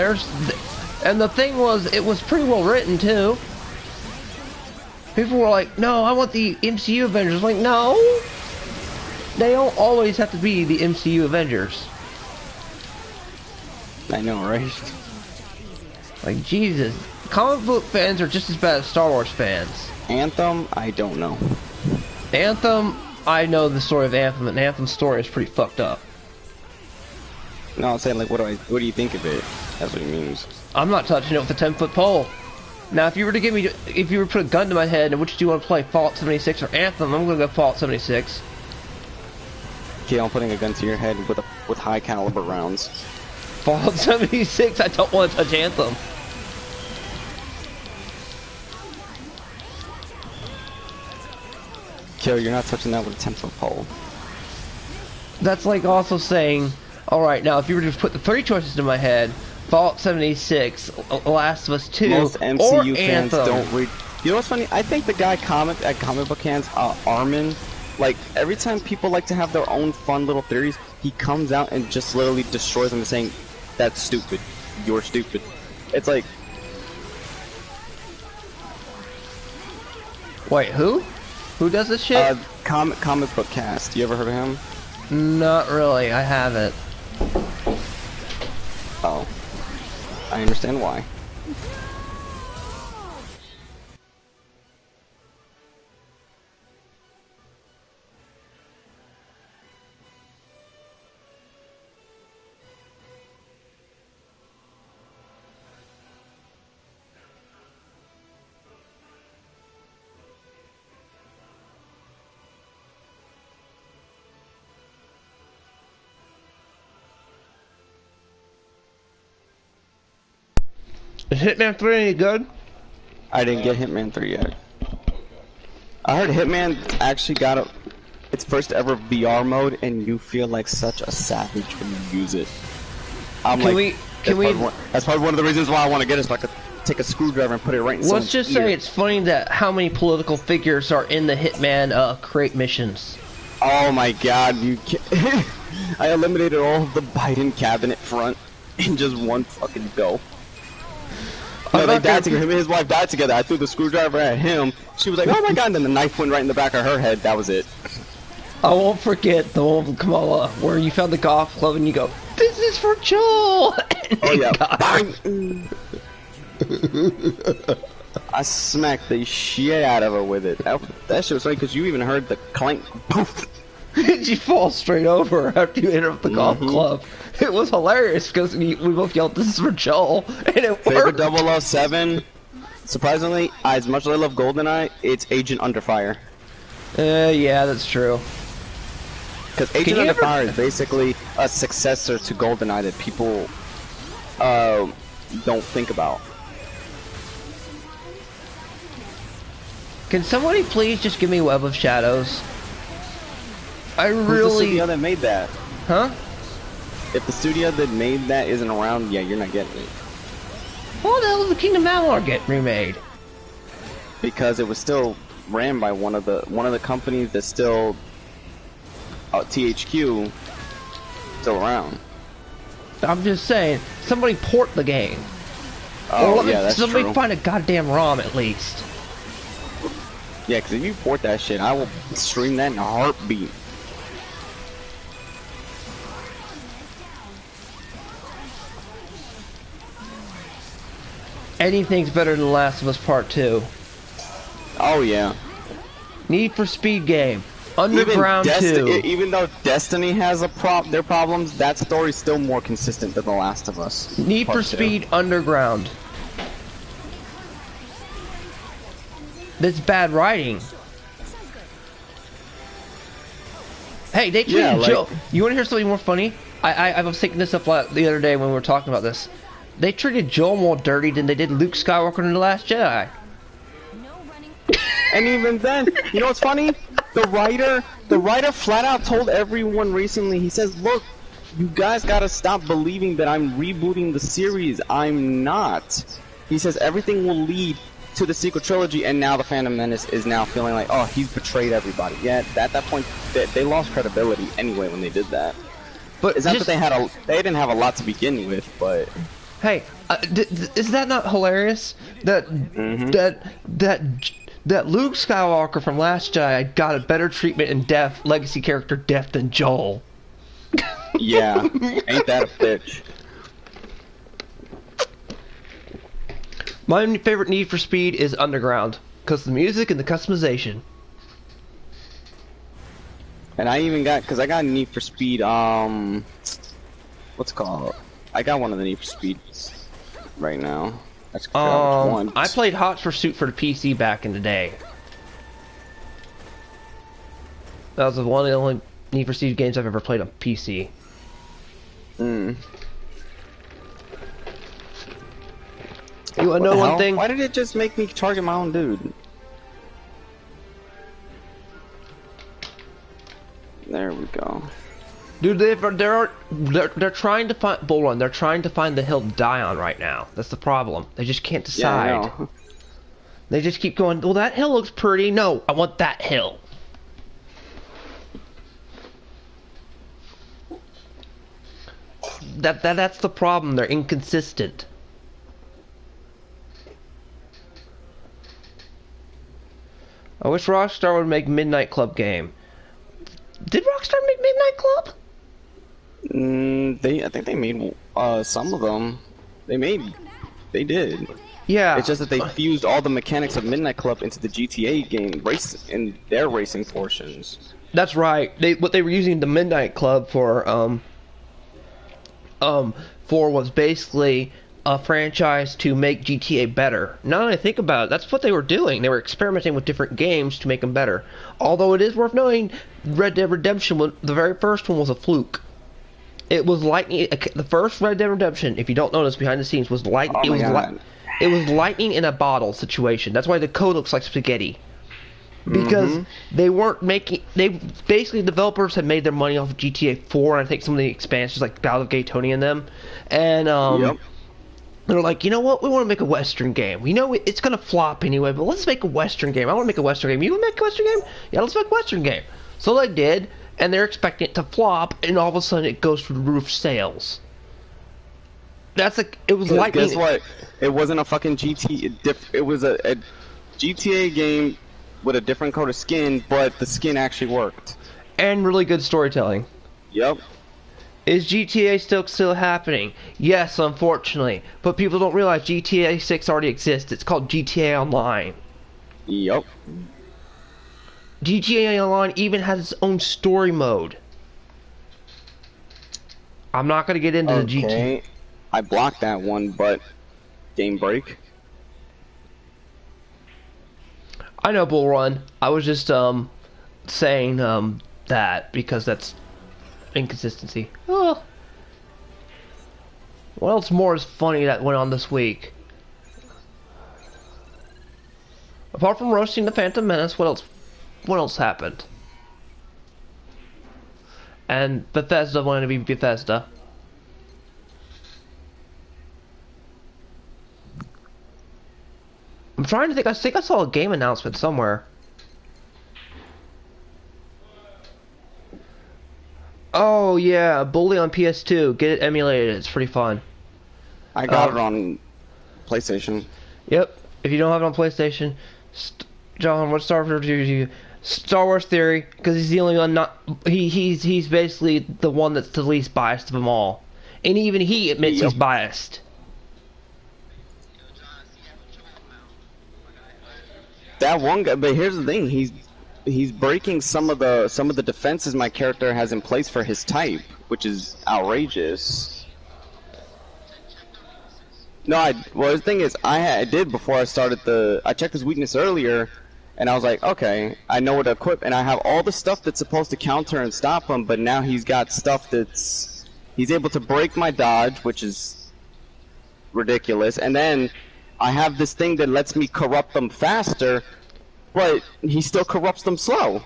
Speaker 1: and the thing was, it was pretty well written too. People were like, no, I want the MCU Avengers. Like, no, they don't always have to be the MCU Avengers.
Speaker 2: I know, right?
Speaker 1: Like, Jesus. Comic book fans are just as bad as Star Wars fans. Anthem,
Speaker 2: I don't know.
Speaker 1: Anthem, I know the story of Anthem, and Anthem's story is pretty fucked up.
Speaker 2: No, I'm saying, like, what do you think of it? That's what he means.
Speaker 1: I'm not touching it with a 10-foot pole. Now, if you were to put a gun to my head, and which do you want to play, Fallout 76 or Anthem? I'm gonna go Fallout 76.
Speaker 2: Okay, I'm putting a gun to your head with high caliber rounds.
Speaker 1: Fallout 76. I don't want to touch Anthem.
Speaker 2: Kill, you're not touching that with a 10-foot pole.
Speaker 1: That's like also saying, alright, now if you were to put the 3 choices in my head, Fallout 76, Last of Us 2,
Speaker 2: most MCU
Speaker 1: or
Speaker 2: fans
Speaker 1: Anthem.
Speaker 2: don't read. You know what's funny? I think the guy at Comic Book Hands, Armin, like, every time people like to have their own fun little theories, he comes out and just literally destroys them and saying, that's stupid. You're stupid. It's like...
Speaker 1: Wait, who? Who does this shit?
Speaker 2: Comic Book Cast. You ever heard of him?
Speaker 1: Not really, I haven't.
Speaker 2: Oh. I understand why.
Speaker 1: Is Hitman 3 any good?
Speaker 2: I didn't get Hitman 3 yet. I heard Hitman actually got its first ever VR mode, and you feel like such a savage when you use it. That's probably one of the reasons why I want to get it, so I could take a screwdriver and put it right in someone's
Speaker 1: Let's just
Speaker 2: ear.
Speaker 1: say it's funny that how many political figures are in the Hitman create missions.
Speaker 2: Oh my god, you can't. I eliminated all of the Biden cabinet front in just one fucking go. No, they died together. Him and his wife died together. I threw the screwdriver at him. She was like, oh my god, and then the knife went right in the back of her head. That was it.
Speaker 1: I won't forget the one with Kamala where you found the golf club and you go, "This is for Joel."
Speaker 2: Oh yeah. Bang! I smacked the shit out of her with it. That shit was funny because you even heard the clank. Poof.
Speaker 1: She falls straight over after you hit her with the golf club. It was hilarious because we both yelled, "This is for Joel," and it
Speaker 2: Favorite
Speaker 1: worked.
Speaker 2: 007. Surprisingly, as much as I love GoldenEye, it's Agent Under Fire.
Speaker 1: Yeah, that's true.
Speaker 2: Because Agent Under Fire is basically a successor to GoldenEye that people don't think about.
Speaker 1: Can somebody please just give me Web of Shadows? I
Speaker 2: Who's the
Speaker 1: really...
Speaker 2: studio that made that?
Speaker 1: Huh?
Speaker 2: If the studio that made that isn't around, yeah, you're not getting it.
Speaker 1: What the hell did the Kingdom Amalur get remade?
Speaker 2: Because it was still ran by one of the companies that's still THQ still around.
Speaker 1: I'm just saying, somebody port the game.
Speaker 2: Oh,
Speaker 1: or let
Speaker 2: yeah, that's
Speaker 1: somebody
Speaker 2: true.
Speaker 1: find a goddamn ROM at least.
Speaker 2: Yeah, because if you port that shit, I will stream that in a heartbeat.
Speaker 1: Anything's better than Last of Us Part 2.
Speaker 2: Oh yeah.
Speaker 1: Need for Speed game. Underground 2.
Speaker 2: Even though Destiny has their problems, that story's still more consistent than The Last of Us.
Speaker 1: Need for
Speaker 2: Part 2.
Speaker 1: Speed Underground. That's bad writing. Hey, they treated Joel. You want to hear something more funny? I was thinking this up the other day when we were talking about this. They treated Joel more dirty than they did Luke Skywalker in The Last Jedi.
Speaker 2: And even then, you know what's funny? The writer flat out told everyone recently, he says, "Look, you guys gotta stop believing that I'm rebooting the series. I'm not." He says everything will lead to the sequel trilogy, and now the Phantom Menace is now feeling like, oh, he's betrayed everybody. Yeah, at that point, they lost credibility anyway when they did that.
Speaker 1: But
Speaker 2: it's not that they didn't have a lot to begin with, but...
Speaker 1: Hey, is that not hilarious? That Luke Skywalker from Last Jedi got a better treatment in legacy character death than Joel.
Speaker 2: Yeah, ain't that a bitch?
Speaker 1: My favorite Need for Speed is Underground, because the music and the customization.
Speaker 2: And I even got, because I got Need for Speed, what's it called? I got one of the Need for Speeds right now.
Speaker 1: I played Hot Pursuit for the PC back in the day. That was one of the only Need for Speed games I've ever played on PC. You wanna know one thing?
Speaker 2: Why did it just make me target my own dude? There we go.
Speaker 1: Dude, they're trying to find Bullrun. They're trying to find the hill to die on right now. That's the problem. They just can't decide.
Speaker 2: Yeah, I know.
Speaker 1: They just keep going, well, that hill looks pretty. No, I want that hill. That's the problem. They're inconsistent. I wish Rockstar would make Midnight Club game. Did Rockstar make Midnight Club?
Speaker 2: I think they made some of them. They did.
Speaker 1: Yeah.
Speaker 2: It's just that they fused all the mechanics of Midnight Club into the GTA game in their racing portions.
Speaker 1: That's right. What they were using the Midnight Club for was basically a franchise to make GTA better. Now that I think about it, that's what they were doing. They were experimenting with different games to make them better. Although it is worth knowing, Red Dead Redemption, the very first one was a fluke. It was lightning. The first Red Dead Redemption, if you don't notice behind the scenes, was lightning. It was lightning in a bottle situation. That's why the code looks like spaghetti. Because they weren't making. Basically, developers had made their money off of GTA 4, and I think some of the expansions like Battle of Gaytoni and them, and they're like, you know what? We want to make a Western game. We know it's gonna flop anyway, but let's make a Western game. I want to make a Western game. You want to make a Western game? Yeah, let's make a Western game. So they did, and they're expecting it to flop, and all of a sudden it goes through the roof sales. It was lightning.
Speaker 2: Guess what? It wasn't a fucking GTA. It was a GTA game with a different coat of skin, but the skin actually worked.
Speaker 1: and really good storytelling.
Speaker 2: Yep.
Speaker 1: Is GTA still happening? Yes, unfortunately. But people don't realize GTA 6 already exists. It's called GTA Online.
Speaker 2: Yep.
Speaker 1: GTA Online even has its own story mode. I'm not gonna get into the GTA.
Speaker 2: I blocked that one, but game break.
Speaker 1: I know, Bull Run. I was just saying that because that's inconsistency. Oh. What else more is funny that went on this week? Apart from roasting the Phantom Menace, what else happened? And Bethesda wanted to be Bethesda. I'm trying to think. I think I saw a game announcement somewhere. Oh yeah, Bully on PS2. Get it emulated. It's pretty fun.
Speaker 2: I got it on PlayStation.
Speaker 1: Yep. If you don't have it on PlayStation, John, what Star Wars do you? Star Wars Theory, because he's the only one not. He's basically the one that's the least biased of them all, and even he admits he's biased.
Speaker 2: That one guy, but here's the thing: he's breaking some of the defenses my character has in place for his type, which is outrageous. No, well, the thing is, I did before I started I checked his weakness earlier, and I was like, okay, I know what to equip, and I have all the stuff that's supposed to counter and stop him, but now he's got stuff he's able to break my dodge, which is ridiculous, and then I have this thing that lets me corrupt them faster, but he still corrupts them slow.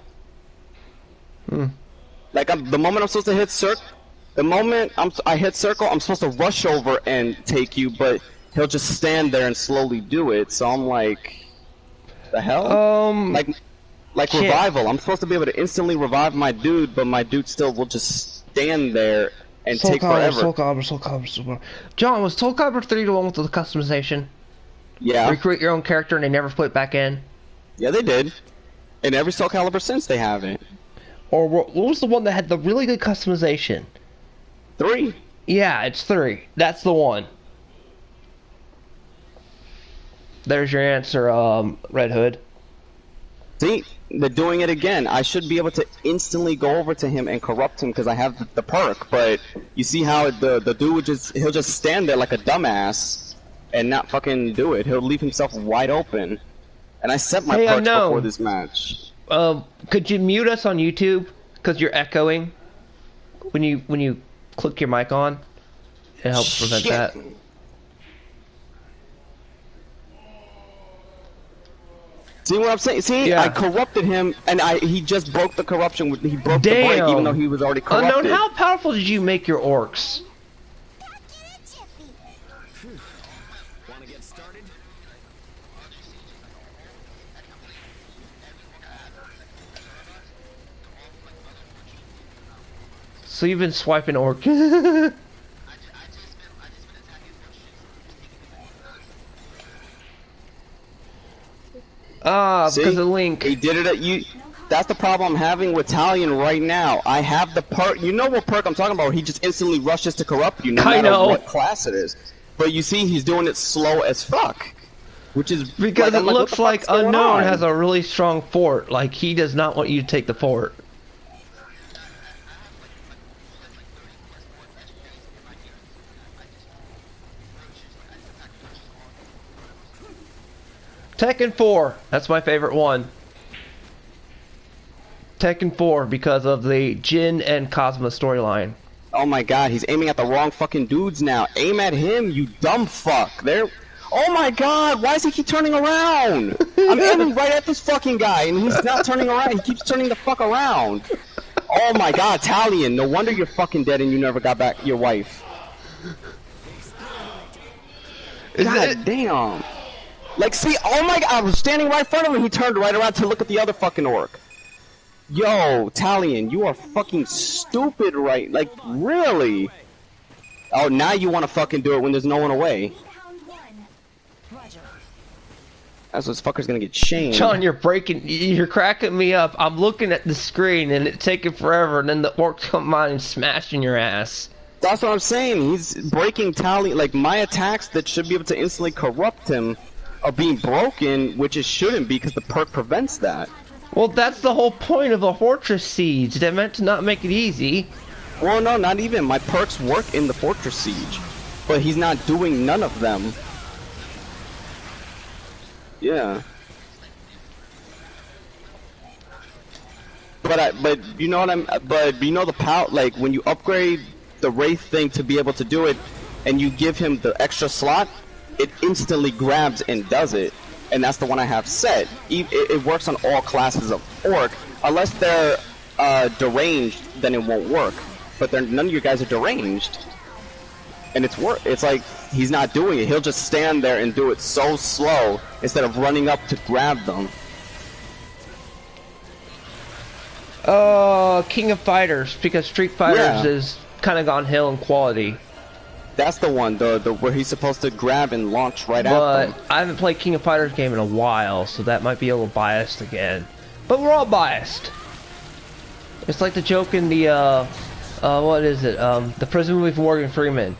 Speaker 2: Like, the moment I'm supposed to hit circle, the moment I hit circle, I'm supposed to rush over and take you, but he'll just stand there and slowly do it. So I'm like, the hell? Like revival. I'm supposed to be able to instantly revive my dude, but my dude still will just stand there and take forever.
Speaker 1: Soul Calibur. John, was Soul Calibur 3 the one with the customization?
Speaker 2: Yeah.
Speaker 1: Recreate your own character and they never put it back in?
Speaker 2: Yeah, they did. In every Soul Calibur since they have it.
Speaker 1: Or what was the one that had the really good customization?
Speaker 2: 3.
Speaker 1: Yeah, it's 3. That's the one. There's your answer, Red Hood.
Speaker 2: See, they're doing it again. I should be able to instantly go over to him and corrupt him because I have the perk, but you see how the dude he'll just stand there like a dumbass and not fucking do it. He'll leave himself wide open. And I set my perks before this match.
Speaker 1: Could you mute us on YouTube? Because you're echoing when you click your mic on. It helps prevent that.
Speaker 2: See what I'm saying? See, yeah. I corrupted him, and he just broke the corruption. He broke the break, even though he was already corrupted.
Speaker 1: Unknown, how powerful did you make your orcs?
Speaker 4: Want to get started?
Speaker 1: So you've been swiping orc. Because of Link.
Speaker 2: He did it at you. That's the problem I'm having with Talion right now. I have the perk. You know what perk I'm talking about? He just instantly rushes to corrupt you, no matter what class it is. But you see, he's doing it slow as fuck. Which is
Speaker 1: because it looks like Unknown has a really strong fort. Like, he does not want you to take the fort. Tekken 4, that's my favorite one. Tekken 4 because of the Jin and Cosmo storyline.
Speaker 2: Oh my god, he's aiming at the wrong fucking dudes now. Aim at him, you dumb fuck. There. Oh my god, why does he keep turning around? I'm aiming right at this fucking guy and he's not turning around. He keeps turning the fuck around. Oh my god, Talion, no wonder you're fucking dead and you never got back your wife. God damn. Like, see, oh my god, I was standing right in front of him, he turned right around to look at the other fucking orc. Yo, Talion, you are fucking stupid, right? Like, really? Oh, now you want to fucking do it when there's no one away. As this fucker's gonna get shamed.
Speaker 1: John, you're cracking me up. I'm looking at the screen and it's taking forever, and then the orcs come on and smashing your ass.
Speaker 2: That's what I'm saying. He's breaking tally. Like, my attacks that should be able to instantly corrupt him are being broken, which it shouldn't be because the perk prevents that.
Speaker 1: Well, that's the whole point of a fortress siege. They're meant to not make it easy.
Speaker 2: Well, no, not even. My perks work in the fortress siege, but he's not doing none of them. Yeah. But you know what but you know the power, like when you upgrade the Wraith thing to be able to do it, and you give him the extra slot, it instantly grabs and does it. And that's the one I have set. It works on all classes of orc, unless they're deranged, then it won't work. But none of you guys are deranged, and it's like he's not doing it. He'll just stand there and do it so slow instead of running up to grab them.
Speaker 1: King of Fighters, because Street Fighters is kind of gone hill in quality.
Speaker 2: That's the one, the where he's supposed to grab and launch right at them.
Speaker 1: But I haven't played King of Fighters game in a while, so that might be a little biased again. But we're all biased. It's like the joke in the what is it? The prison movie from Morgan Freeman.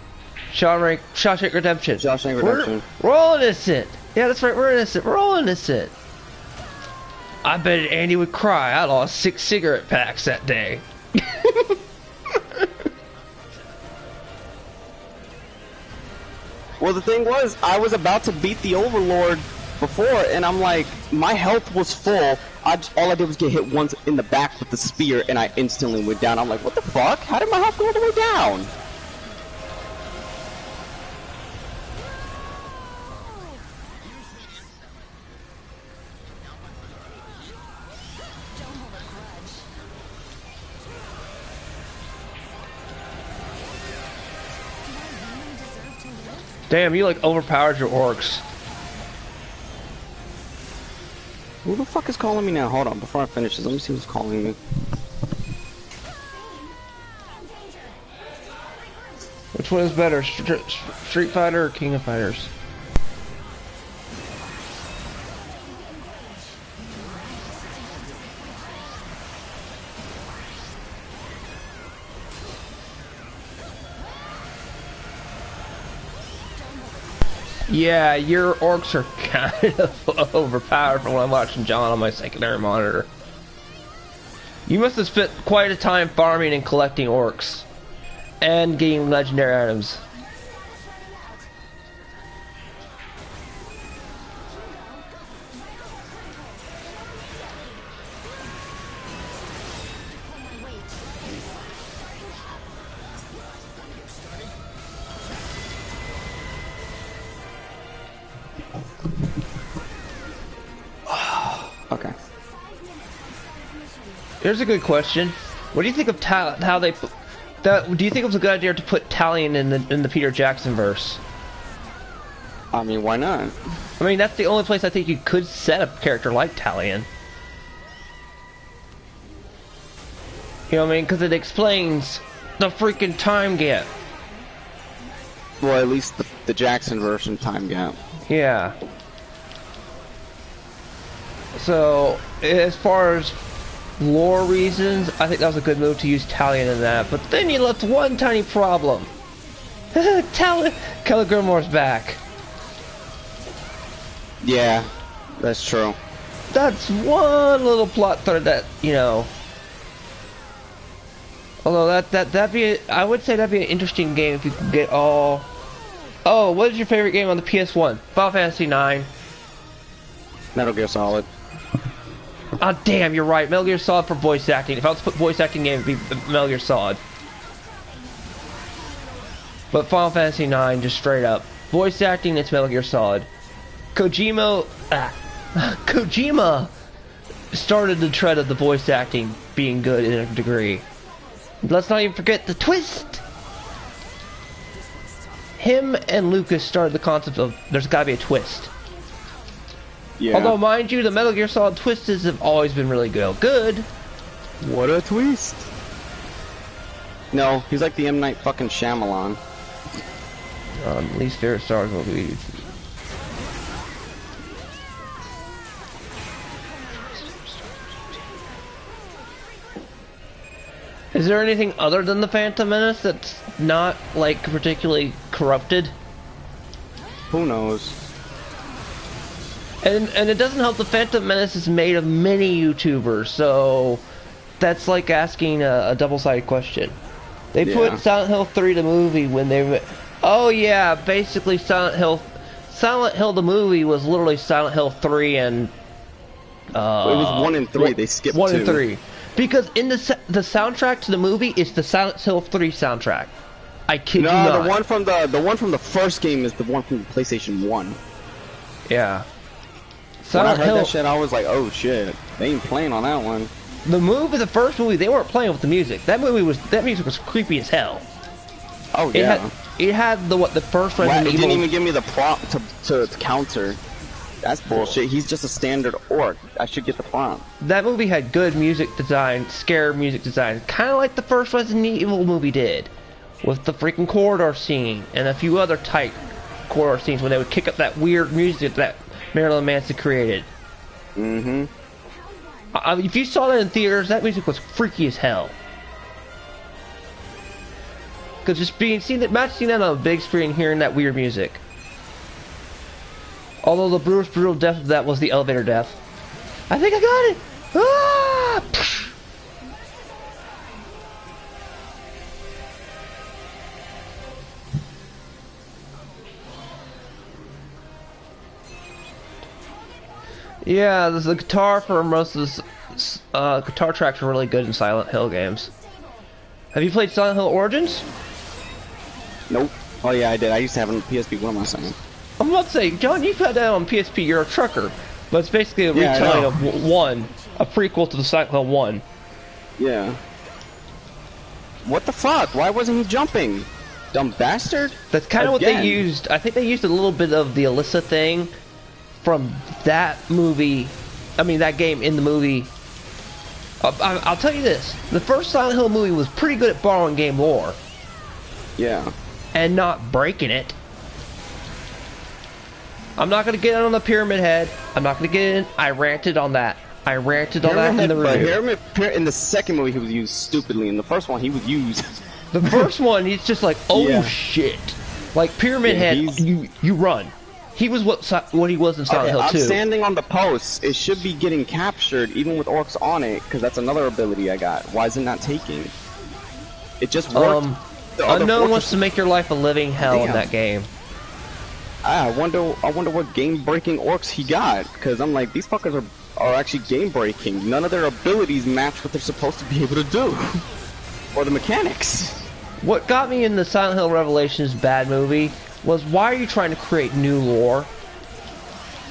Speaker 1: Shawshank Redemption.
Speaker 2: Shawshank Redemption.
Speaker 1: We're all innocent. Yeah, that's right. We're innocent. We're all innocent. I bet Andy would cry. I lost 6 cigarette packs that day.
Speaker 2: Well, the thing was, I was about to beat the Overlord before, and I'm like, my health was full. All I did was get hit once in the back with the spear, and I instantly went down. I'm like, what the fuck? How did my health go all the way down?
Speaker 1: Damn, you like overpowered your orcs.
Speaker 2: Who the fuck is calling me now? Hold on, before I finish this, let me see who's calling me.
Speaker 1: Which one is better, Street Fighter or King of Fighters? Yeah, your orcs are kind of overpowered from when I'm watching John on my secondary monitor. You must have spent quite a time farming and collecting orcs. And getting legendary items.
Speaker 2: Okay.
Speaker 1: Here's a good question. What do you think of how they... do you think it was a good idea to put Talion in the Peter Jackson verse?
Speaker 2: I mean, why not?
Speaker 1: I mean, that's the only place I think you could set a character like Talion. You know what I mean? Because it explains the freaking time gap.
Speaker 2: Well, at least the Jackson version time gap.
Speaker 1: Yeah. So, as far as lore reasons, I think that was a good move to use Talion in that. But then you left one tiny problem. Kelly Gilmore's back.
Speaker 2: Yeah, that's true.
Speaker 1: That's one little plot thread that, you know. Although that'd be, I would say that'd be an interesting game if you could get all. Oh, what is your favorite game on the PS1? Final Fantasy IX.
Speaker 2: Metal Gear Solid.
Speaker 1: Oh damn, you're right. Metal Gear Solid for voice acting. If I was to put voice acting game, it'd be Metal Gear Solid. But Final Fantasy IX, just straight up. Voice acting, it's Metal Gear Solid. Kojima started the trend of the voice acting being good in a degree. Let's not even forget the twist! Him and Lucas started the concept of there's gotta be a twist.
Speaker 2: Yeah.
Speaker 1: Although, mind you, the Metal Gear Solid twists have always been really good.
Speaker 2: What a twist! No, he's like the M. Night fucking Shyamalan.
Speaker 1: Least favorite Star Wars movie. Is there anything other than the Phantom Menace that's not, like, particularly corrupted?
Speaker 2: Who knows?
Speaker 1: And it doesn't help the Phantom Menace is made of many YouTubers, so that's like asking a double-sided question. They put Silent Hill 3 the movie when they... Oh yeah, basically Silent Hill the movie was literally Silent Hill 3 and...
Speaker 2: it was 1 and 3, they skipped
Speaker 1: 1
Speaker 2: 2.
Speaker 1: and 3. Because in the soundtrack to the movie is the Silent Hill 3 soundtrack. I kid you not.
Speaker 2: No, the one from the first game is the one from the PlayStation 1.
Speaker 1: Yeah.
Speaker 2: When I heard that shit, I was like, oh shit, they ain't playing on that one.
Speaker 1: The first movie, they weren't playing with the music. That music was creepy as hell.
Speaker 2: Oh yeah.
Speaker 1: It had the first Resident Evil.
Speaker 2: It didn't even give me the prompt to counter. That's bullshit. He's just a standard orc. I should get the prompt.
Speaker 1: That movie had good music design, scare music design, kind of like the first Resident Evil movie did, with the freaking corridor scene and a few other tight corridor scenes when they would kick up that weird music that Marilyn Manson created.
Speaker 2: Mm-hmm.
Speaker 1: If you saw that in theaters, that music was freaky as hell. Because just seeing that on a big screen, hearing that weird music. Although the brutal death of that was the elevator death. I think I got it! Ah! Yeah, the guitar for most of the guitar tracks are really good in Silent Hill games. Have you played Silent Hill Origins?
Speaker 2: Nope. Oh yeah, I did. I used to have it on PSP. What am I saying?
Speaker 1: I'm about to say, John, you've had that on PSP. You're a trucker, but it's basically a retelling of 1, a prequel to the Silent Hill 1.
Speaker 2: Yeah. What the fuck? Why wasn't he jumping? Dumb bastard.
Speaker 1: That's kind of what they used. I think they used a little bit of the Alyssa thing from that movie. I mean, that game in the movie. I'll tell you this: the first Silent Hill movie was pretty good at borrowing game lore.
Speaker 2: Yeah.
Speaker 1: And not breaking it. I'm not gonna get on the Pyramid Head. I'm not gonna get in. I ranted on that. I ranted on that in the review.
Speaker 2: In the second movie, he was used stupidly. In the first one, he was used.
Speaker 1: The first one, he's just like, oh shit. Like Pyramid Head, you run. He was what he was in Silent Hill 2.
Speaker 2: I'm standing on the post. It should be getting captured, even with orcs on it, because that's another ability I got. Why is it not taking? It just worked.
Speaker 1: Unknown wants to make your life a living hell in that game.
Speaker 2: I wonder what game-breaking orcs he got, because I'm like, these fuckers are actually game-breaking. None of their abilities match what they're supposed to be able to do, or the mechanics.
Speaker 1: What got me in the Silent Hill Revelations bad movie was, why are you trying to create new lore?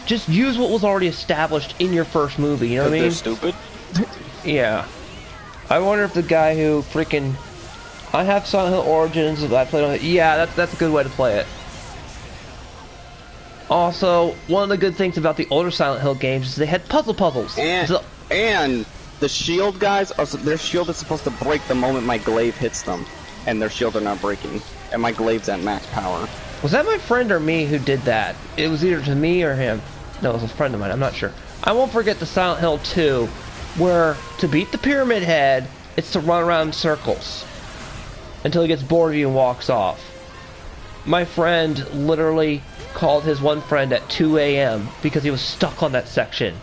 Speaker 1: Just use what was already established in your first movie, you know what I mean?
Speaker 2: They're stupid.
Speaker 1: Yeah. I wonder if the guy who freaking... I have Silent Hill Origins, I played on it. Yeah, that's a good way to play it. Also, one of the good things about the older Silent Hill games is they had puzzles.
Speaker 2: And the shield guys, their shield is supposed to break the moment my glaive hits them. And their shield are not breaking. And my glaive's at max power.
Speaker 1: Was that my friend or me who did that? It was either to me or him. No, it was a friend of mine, I'm not sure. I won't forget the Silent Hill 2, where to beat the Pyramid Head, it's to run around in circles until he gets bored of you and walks off. My friend literally called his one friend at 2 a.m. because he was stuck on that section.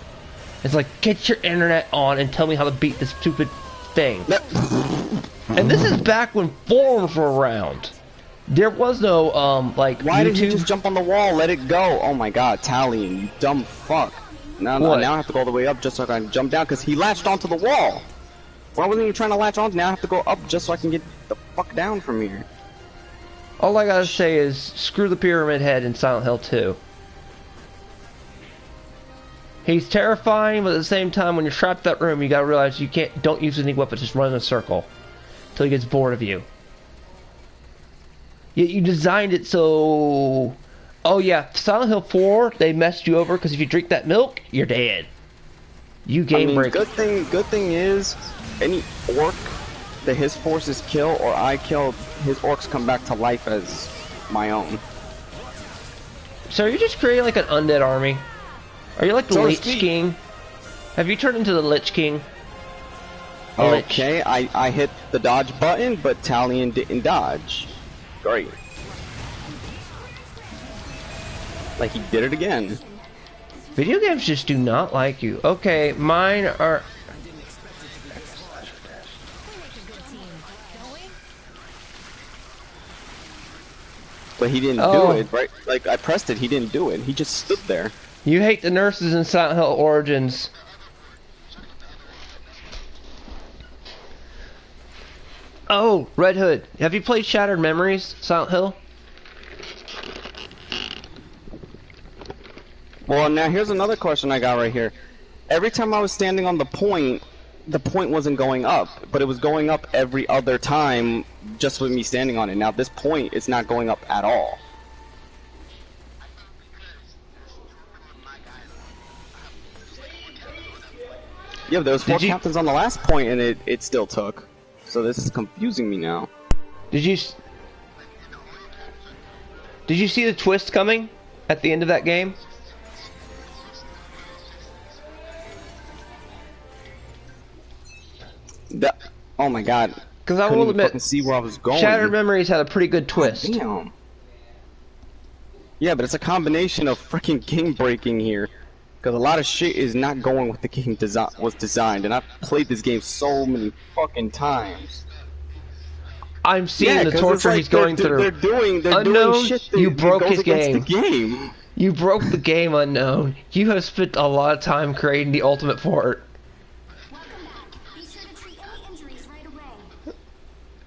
Speaker 1: It's like, get your internet on and tell me how to beat this stupid thing. And this is back when forums were around. There was no, like,
Speaker 2: Why
Speaker 1: YouTube.
Speaker 2: did you just jump on the wall? Let it go. Oh my god, Talion, you dumb fuck. Now I have to go all the way up just so I can jump down, because he latched onto the wall. Why wasn't he trying to latch on? Now I have to go up just so I can get the fuck down from here.
Speaker 1: All I gotta say is, screw the Pyramid Head in Silent Hill 2. He's terrifying, but at the same time, when you're trapped in that room, you gotta realize you don't use any weapons, just run in a circle. Till he gets bored of you. Yet you designed it so... Oh yeah, Silent Hill 4, they messed you over, because if you drink that milk, you're dead. You game break.
Speaker 2: Good thing is, any orc that his forces kill or I kill, his orcs come back to life as my own.
Speaker 1: So are you just creating like an undead army? Are you like the Lich King? Have you turned into the Lich King?
Speaker 2: Okay, I hit the dodge button, but Talion didn't dodge. Great. Like he did it again.
Speaker 1: Video games just do not like you. Okay, mine are...
Speaker 2: But he didn't do it, right? Like, I pressed it, he didn't do it. He just stood there.
Speaker 1: You hate the nurses in Silent Hill Origins. Oh, Red Hood. Have you played Shattered Memories, Silent Hill?
Speaker 2: Well, now here's another question I got right here. Every time I was standing on the point wasn't going up, but it was going up every other time just with me standing on it. Now this point is not going up at all. Yeah, but there was 4 captains on the last point and it still took. So this is confusing me now.
Speaker 1: Did you see the twist coming at the end of that game?
Speaker 2: Oh my god.
Speaker 1: Because I will admit,
Speaker 2: see where I was going.
Speaker 1: Shattered Memories had a pretty good twist.
Speaker 2: Damn. Yeah, but it's a combination of freaking game breaking here. Because a lot of shit is not going with the game was designed, and I've played this game so many fucking times.
Speaker 1: I'm seeing the torture he's going through.
Speaker 2: They're doing shit that
Speaker 1: you broke his
Speaker 2: game.
Speaker 1: You broke the game, Unknown. You have spent a lot of time creating the ultimate fort.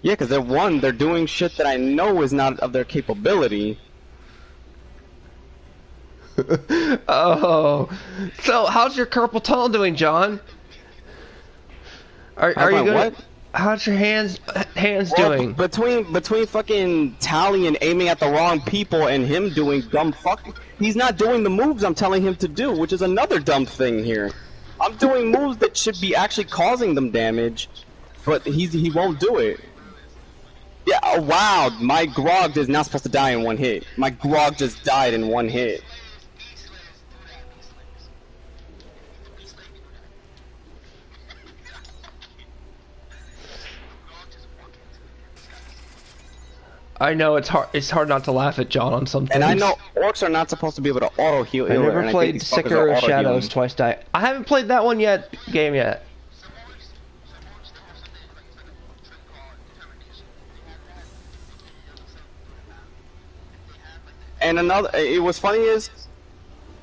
Speaker 2: Yeah, because they're doing shit that I know is not of their capability.
Speaker 1: Oh, so how's your carpal tunnel doing, John? Are you good?
Speaker 2: What?
Speaker 1: How's your hands doing?
Speaker 2: Between fucking Talion aiming at the wrong people and him doing dumb fucking, he's not doing the moves I'm telling him to do, which is another dumb thing here. I'm doing moves that should be actually causing them damage, but he won't do it. Yeah, oh, wow, my Grog is not supposed to die in one hit. My Grog just died in one hit.
Speaker 1: I know it's hard not to laugh at John on some things.
Speaker 2: And I know orcs are not supposed to be able to auto heal.
Speaker 1: I never played Sekiro Shadows Twice Die. I haven't played that one yet.
Speaker 2: And it was funny is,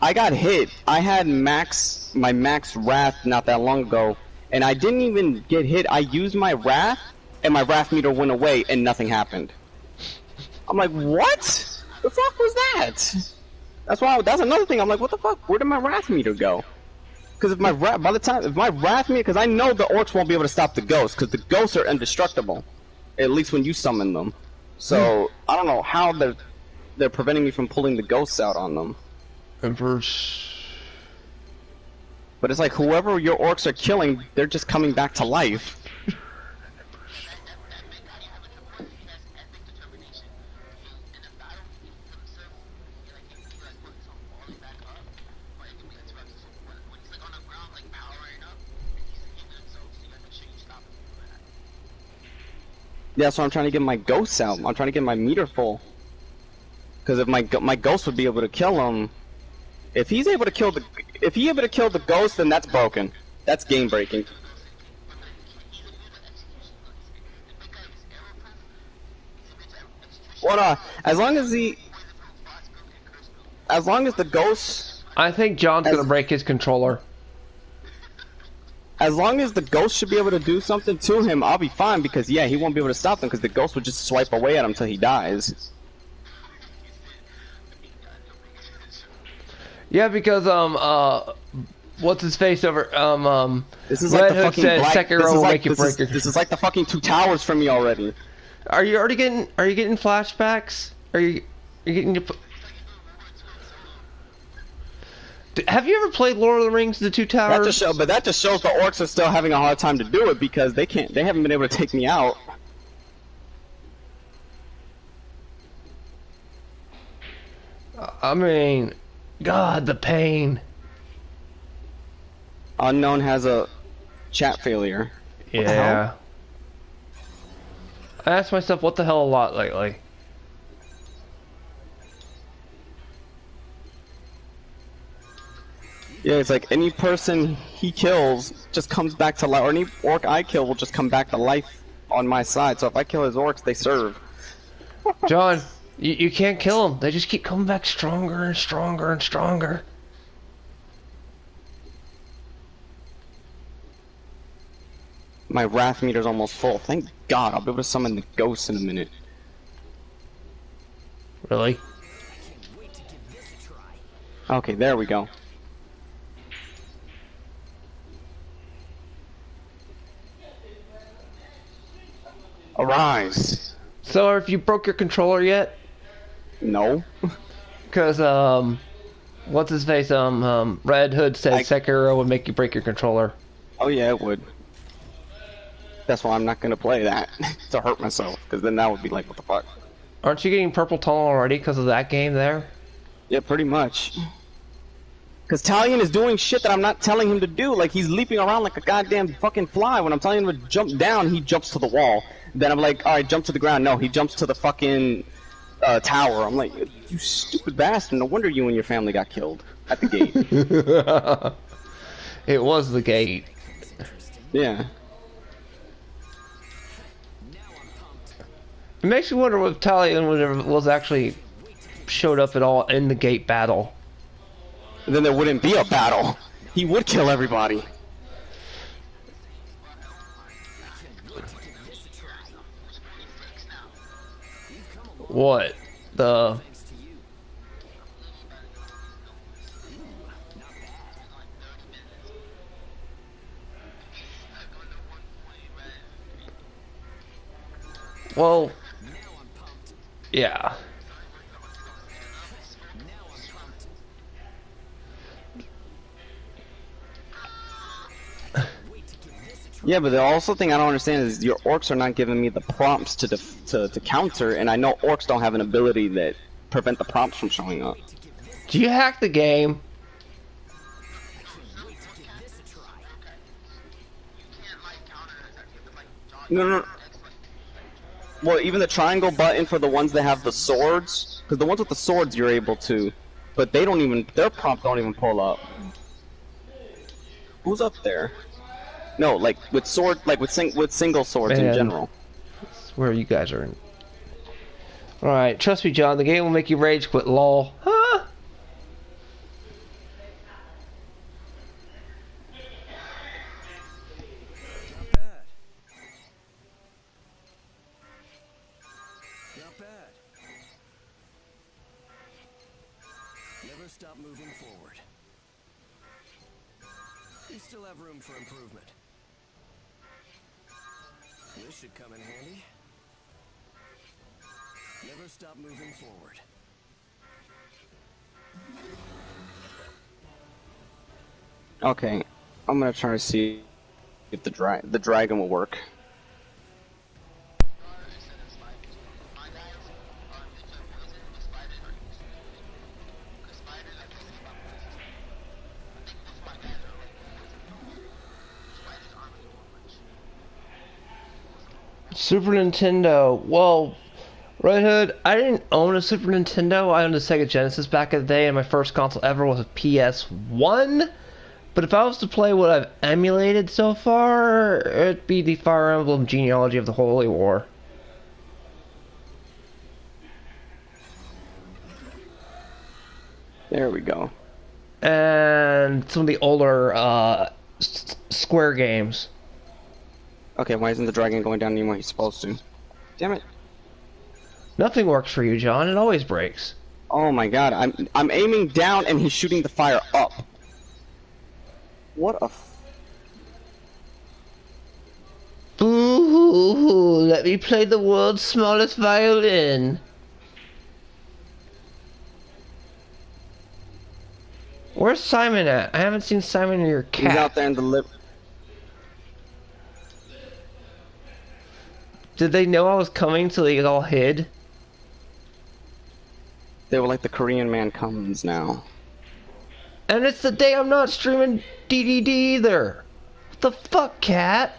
Speaker 2: I got hit. I had my max wrath not that long ago, and I didn't even get hit. I used my wrath, and my wrath meter went away, and nothing happened. I'm like, what? The fuck was that? That's another thing. I'm like, what the fuck? Where did my wrath meter go? Because if my wrath meter, because I know the orcs won't be able to stop the ghosts, because the ghosts are indestructible, at least when you summon them. So I don't know how they're preventing me from pulling the ghosts out on them. But it's like whoever your orcs are killing, they're just coming back to life. Yeah, so I'm trying to get my ghosts out. I'm trying to get my meter full. Because if my ghost would be able to kill him, if he's able to kill the ghost, then that's broken. That's game breaking. What? As long as the ghost.
Speaker 1: I think John's gonna break his controller.
Speaker 2: As long as the ghost should be able to do something to him, I'll be fine, because yeah, he won't be able to stop them, because the ghost will just swipe away at him until he dies.
Speaker 1: Yeah, because what's his face over
Speaker 2: This is
Speaker 1: Red
Speaker 2: like the
Speaker 1: Hood
Speaker 2: fucking
Speaker 1: said
Speaker 2: black.
Speaker 1: Sekiro will make it breaker.
Speaker 2: This is like the fucking Two Towers for me already.
Speaker 1: Are you getting flashbacks? Are you getting your? Have you ever played Lord of the Rings: The Two Towers?
Speaker 2: That just shows the orcs are still having a hard time to do it, because they haven't been able to take me out.
Speaker 1: I mean, God, the pain.
Speaker 2: Unknown has a chat failure.
Speaker 1: Yeah. I ask myself what the hell a lot lately.
Speaker 2: Yeah, it's like any person he kills just comes back to life, or any orc I kill will just come back to life on my side. So if I kill his orcs, they serve.
Speaker 1: John, you can't kill them. They just keep coming back stronger and stronger and stronger.
Speaker 2: My wrath meter's almost full. Thank God, I'll be able to summon the ghosts in a minute.
Speaker 1: Really?
Speaker 2: Okay, there we go. Arise.
Speaker 1: So, have you broke your controller yet?
Speaker 2: No.
Speaker 1: Because, what's his face? Red Hood said Sekiro would make you break your controller.
Speaker 2: Oh yeah, it would. That's why I'm not gonna play that to hurt myself, because then that would be like, what the fuck?
Speaker 1: Aren't you getting purple tunnel already because of that game there?
Speaker 2: Yeah, pretty much. Because Talion is doing shit that I'm not telling him to do. Like, he's leaping around like a goddamn fucking fly. When I'm telling him to jump down, he jumps to the wall. Then I'm like, alright, jump to the ground. No, he jumps to the fucking tower. I'm like, you stupid bastard. No wonder you and your family got killed at the gate.
Speaker 1: It was the gate.
Speaker 2: Yeah.
Speaker 1: It makes me wonder if Talion was actually showed up at all in the gate battle.
Speaker 2: And then there wouldn't be a battle. He would kill everybody.
Speaker 1: What? The... Well... Yeah.
Speaker 2: Yeah, but the also thing I don't understand is your orcs are not giving me the prompts to counter, and I know orcs don't have an ability that prevent the prompts from showing up.
Speaker 1: Do you hack the game?
Speaker 2: No. Well, even the triangle button for the ones that have the swords, because the ones with the swords you're able to, but they don't even, their prompt don't even pull up. Who's up there? No, like with sword, like with single swords in general.
Speaker 1: That's where you guys are in. Alright, trust me, John, the game will make you rage quit, lol. Huh?
Speaker 4: Not bad. Never stop moving forward. You still have room for improvement. This should come in handy. Never stop moving forward.
Speaker 2: Okay, I'm gonna try to see if the dragon will work.
Speaker 1: Super Nintendo. Well, Red Hood, I didn't own a Super Nintendo. I owned a Sega Genesis back in the day, and my first console ever was a PS1. But if I was to play what I've emulated so far, it'd be the Fire Emblem Genealogy of the Holy War.
Speaker 2: There we go.
Speaker 1: And some of the older Square games.
Speaker 2: Okay, why isn't the dragon going down anymore? He's supposed to. Damn it.
Speaker 1: Nothing works for you, John. It always breaks.
Speaker 2: Oh my god, I'm aiming down and he's shooting the fire up. What a
Speaker 1: Ooh, let me play the world's smallest violin. Where's Simon at? I haven't seen Simon or your cat.
Speaker 2: He's out there in the lip.
Speaker 1: Did they know I was coming so they all hid?
Speaker 2: They were like, the Korean man comes now.
Speaker 1: And it's the day I'm not streaming DDD either. What the fuck, cat?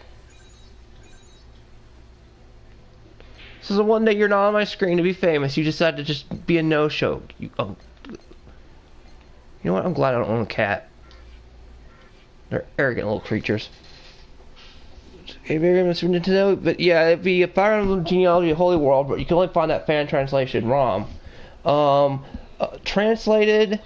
Speaker 1: So the one day you're not on my screen to be famous, you decide to just be a no-show. You know what? I'm glad I don't own a cat. They're arrogant little creatures. Nintendo, but yeah, it'd be a Fire Emblem Genealogy of Holy World, but you can only find that fan translation ROM. Translated.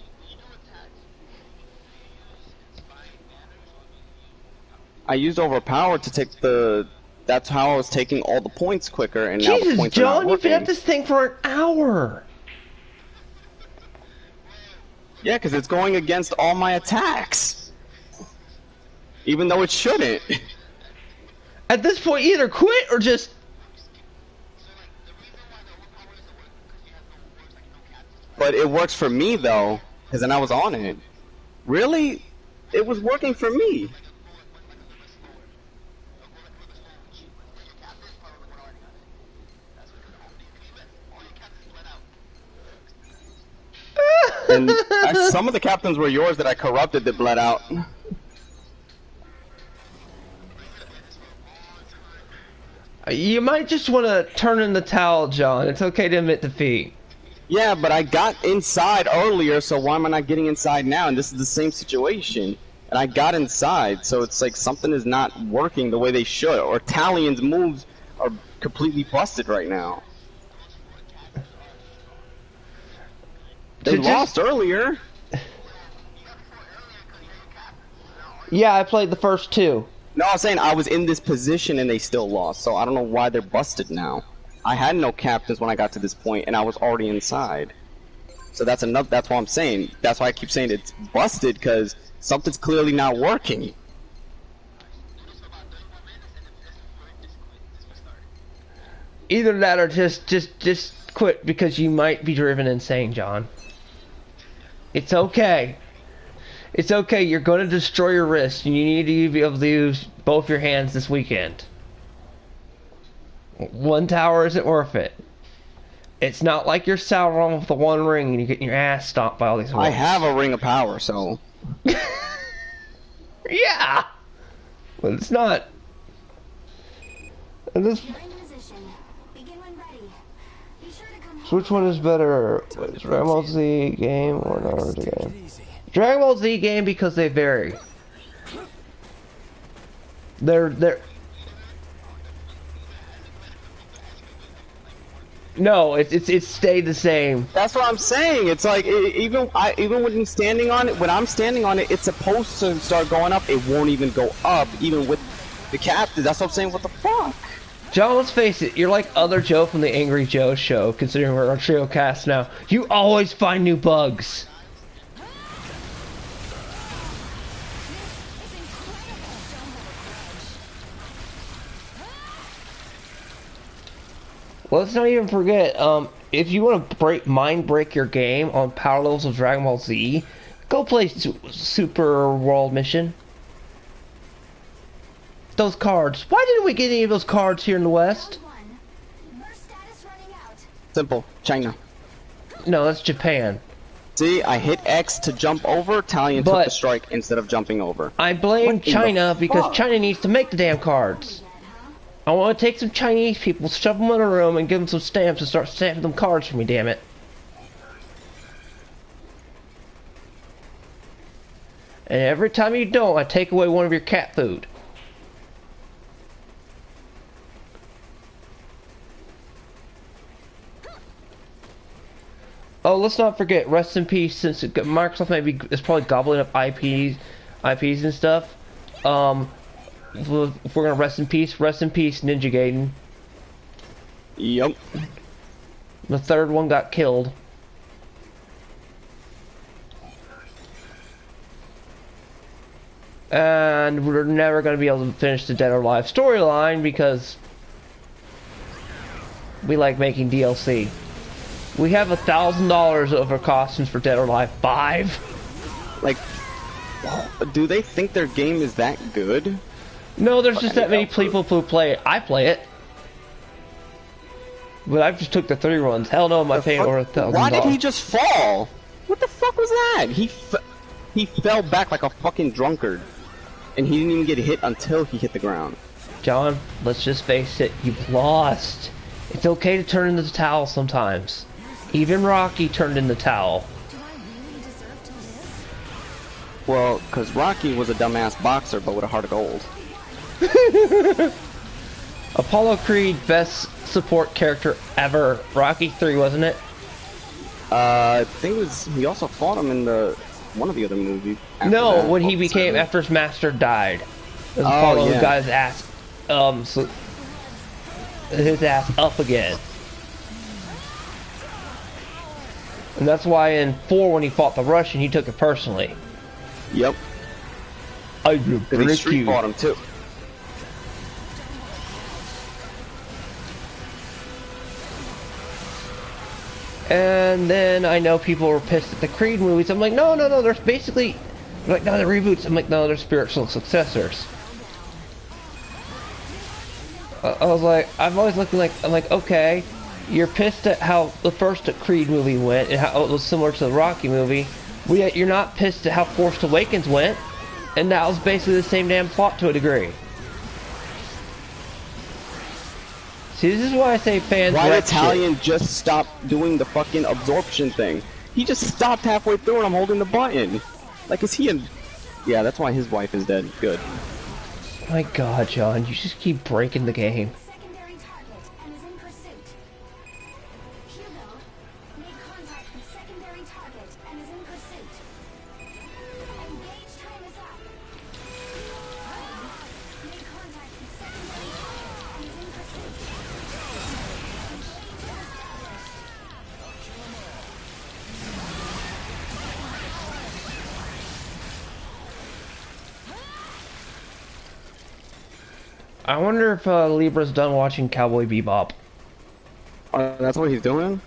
Speaker 2: I used overpower to take the. That's how I was taking all the points quicker, and now the
Speaker 1: Jesus,
Speaker 2: points are
Speaker 1: John,
Speaker 2: not
Speaker 1: you've been
Speaker 2: working.
Speaker 1: at this thing for an hour.
Speaker 2: Yeah, because it's going against all my attacks, even though it shouldn't.
Speaker 1: At this point, either quit or just.
Speaker 2: But it works for me though, because then I was on it. Really, it was working for me. And some of the captains were yours that I corrupted that bled out.
Speaker 1: You might just want to turn in the towel, John. It's okay to admit defeat.
Speaker 2: Yeah, but I got inside earlier, so why am I not getting inside now? And this is the same situation. And I got inside, so it's like something is not working the way they should. Or Talion's moves are completely busted right now. They lost earlier.
Speaker 1: Yeah, I played the first two.
Speaker 2: No, I'm saying I was in this position and they still lost, so I don't know why they're busted now. I had no captains when I got to this point, and I was already inside. So that's enough. That's what I'm saying. That's why I keep saying it's busted, because something's clearly not working.
Speaker 1: Either that or just quit, because you might be driven insane, John. It's okay. It's okay. You're going to destroy your wrist, and you need to be able to use both your hands this weekend. One tower isn't worth it. It's not like you're Sauron with the one ring and you're getting your ass stomped by all these
Speaker 2: I
Speaker 1: ones.
Speaker 2: have a ring of power, so...
Speaker 1: Yeah! But it's not... And this...
Speaker 3: You're in position. Begin when ready. Be sure to come
Speaker 1: So which one is better? Dragon Ball Z game or Naruto game? Dragon Ball Z game, because they vary. They're... No, it's stayed the same.
Speaker 2: That's what I'm saying. It's like even when he's standing on it, when I'm standing on it, it's supposed to start going up. It won't even go up, even with the captain. That's what I'm saying. What the fuck?
Speaker 1: John, let's face it. You're like other Joe from the Angry Joe show. Considering we're on trio cast now, you always find new bugs. Let's not even forget, if you want to mind break your game on power levels of Dragon Ball Z, go play Super World Mission. Those cards. Why didn't we get any of those cards here in the West?
Speaker 3: Burst status running out.
Speaker 2: Simple. China.
Speaker 1: No, that's Japan.
Speaker 2: See, I hit X to jump over. Talion took
Speaker 1: But-
Speaker 2: the strike instead of jumping over.
Speaker 1: I blame
Speaker 2: What in the
Speaker 1: China because
Speaker 2: fuck?
Speaker 1: China needs to make the damn cards. I want to take some Chinese people, shove them in a room, and give them some stamps and start stamping them cards for me, damn it. And every time you don't, I take away one of your cat food. Oh, let's not forget, rest in peace, since Microsoft is probably gobbling up IPs and stuff. If we're gonna rest in peace, Ninja Gaiden.
Speaker 2: Yup.
Speaker 1: The third one got killed. And we're never gonna be able to finish the Dead or Alive storyline because we like making DLC. We have $1,000 over costumes for Dead or Alive 5.
Speaker 2: Like, do they think their game is that good?
Speaker 1: No, there's just that many people who play it. I play it. But I just took the 3 runs. Hell no, am I paying over $1,000.
Speaker 2: Why did he just fall? What the fuck was that? He fell back like a fucking drunkard. And he didn't even get hit until he hit the ground.
Speaker 1: John, let's just face it. You've lost. It's okay to turn in the towel sometimes. Even Rocky turned in the towel.
Speaker 3: Do I really deserve to live?
Speaker 2: Well, because Rocky was a dumbass boxer, but with a heart of gold.
Speaker 1: Apollo Creed, best support character ever. Rocky 3, wasn't it?
Speaker 2: I think it was. He also fought him in the one of the other movies.
Speaker 1: No,
Speaker 2: that.
Speaker 1: when he
Speaker 2: Oh,
Speaker 1: became
Speaker 2: sorry.
Speaker 1: after his master died. It was
Speaker 2: Oh,
Speaker 1: Apollo who
Speaker 2: yeah.
Speaker 1: got his ass, his ass up again. And that's why in 4, when he fought the Russian, he took it personally.
Speaker 2: Yep.
Speaker 1: I will
Speaker 2: Because he
Speaker 1: break
Speaker 2: street
Speaker 1: you.
Speaker 2: fought him too.
Speaker 1: And then I know people were pissed at the Creed movies. I'm like, no, there's basically, they're like, no, they're reboots. I'm like, no, they're spiritual successors. I was like, I've always looked like, I'm like, okay, you're pissed at how the first Creed movie went and how it was similar to the Rocky movie, but yet you're not pissed at how Force Awakens went, and that was basically the same damn plot to a degree. See, this is why I say fans
Speaker 2: Why
Speaker 1: wreck
Speaker 2: Italian
Speaker 1: shit.
Speaker 2: just stopped doing the fucking absorption thing? He just stopped halfway through and I'm holding the button. Like, is he in... Yeah, that's why his wife is dead. Good.
Speaker 1: My god, John, you just keep breaking the game.
Speaker 3: Secondary target and is in pursuit. Hugo, make contact with secondary target and is in pursuit. Engage time is up. Make contact with secondary target and is in pursuit.
Speaker 1: I wonder if Libra's done watching Cowboy Bebop.
Speaker 2: That's what he's doing?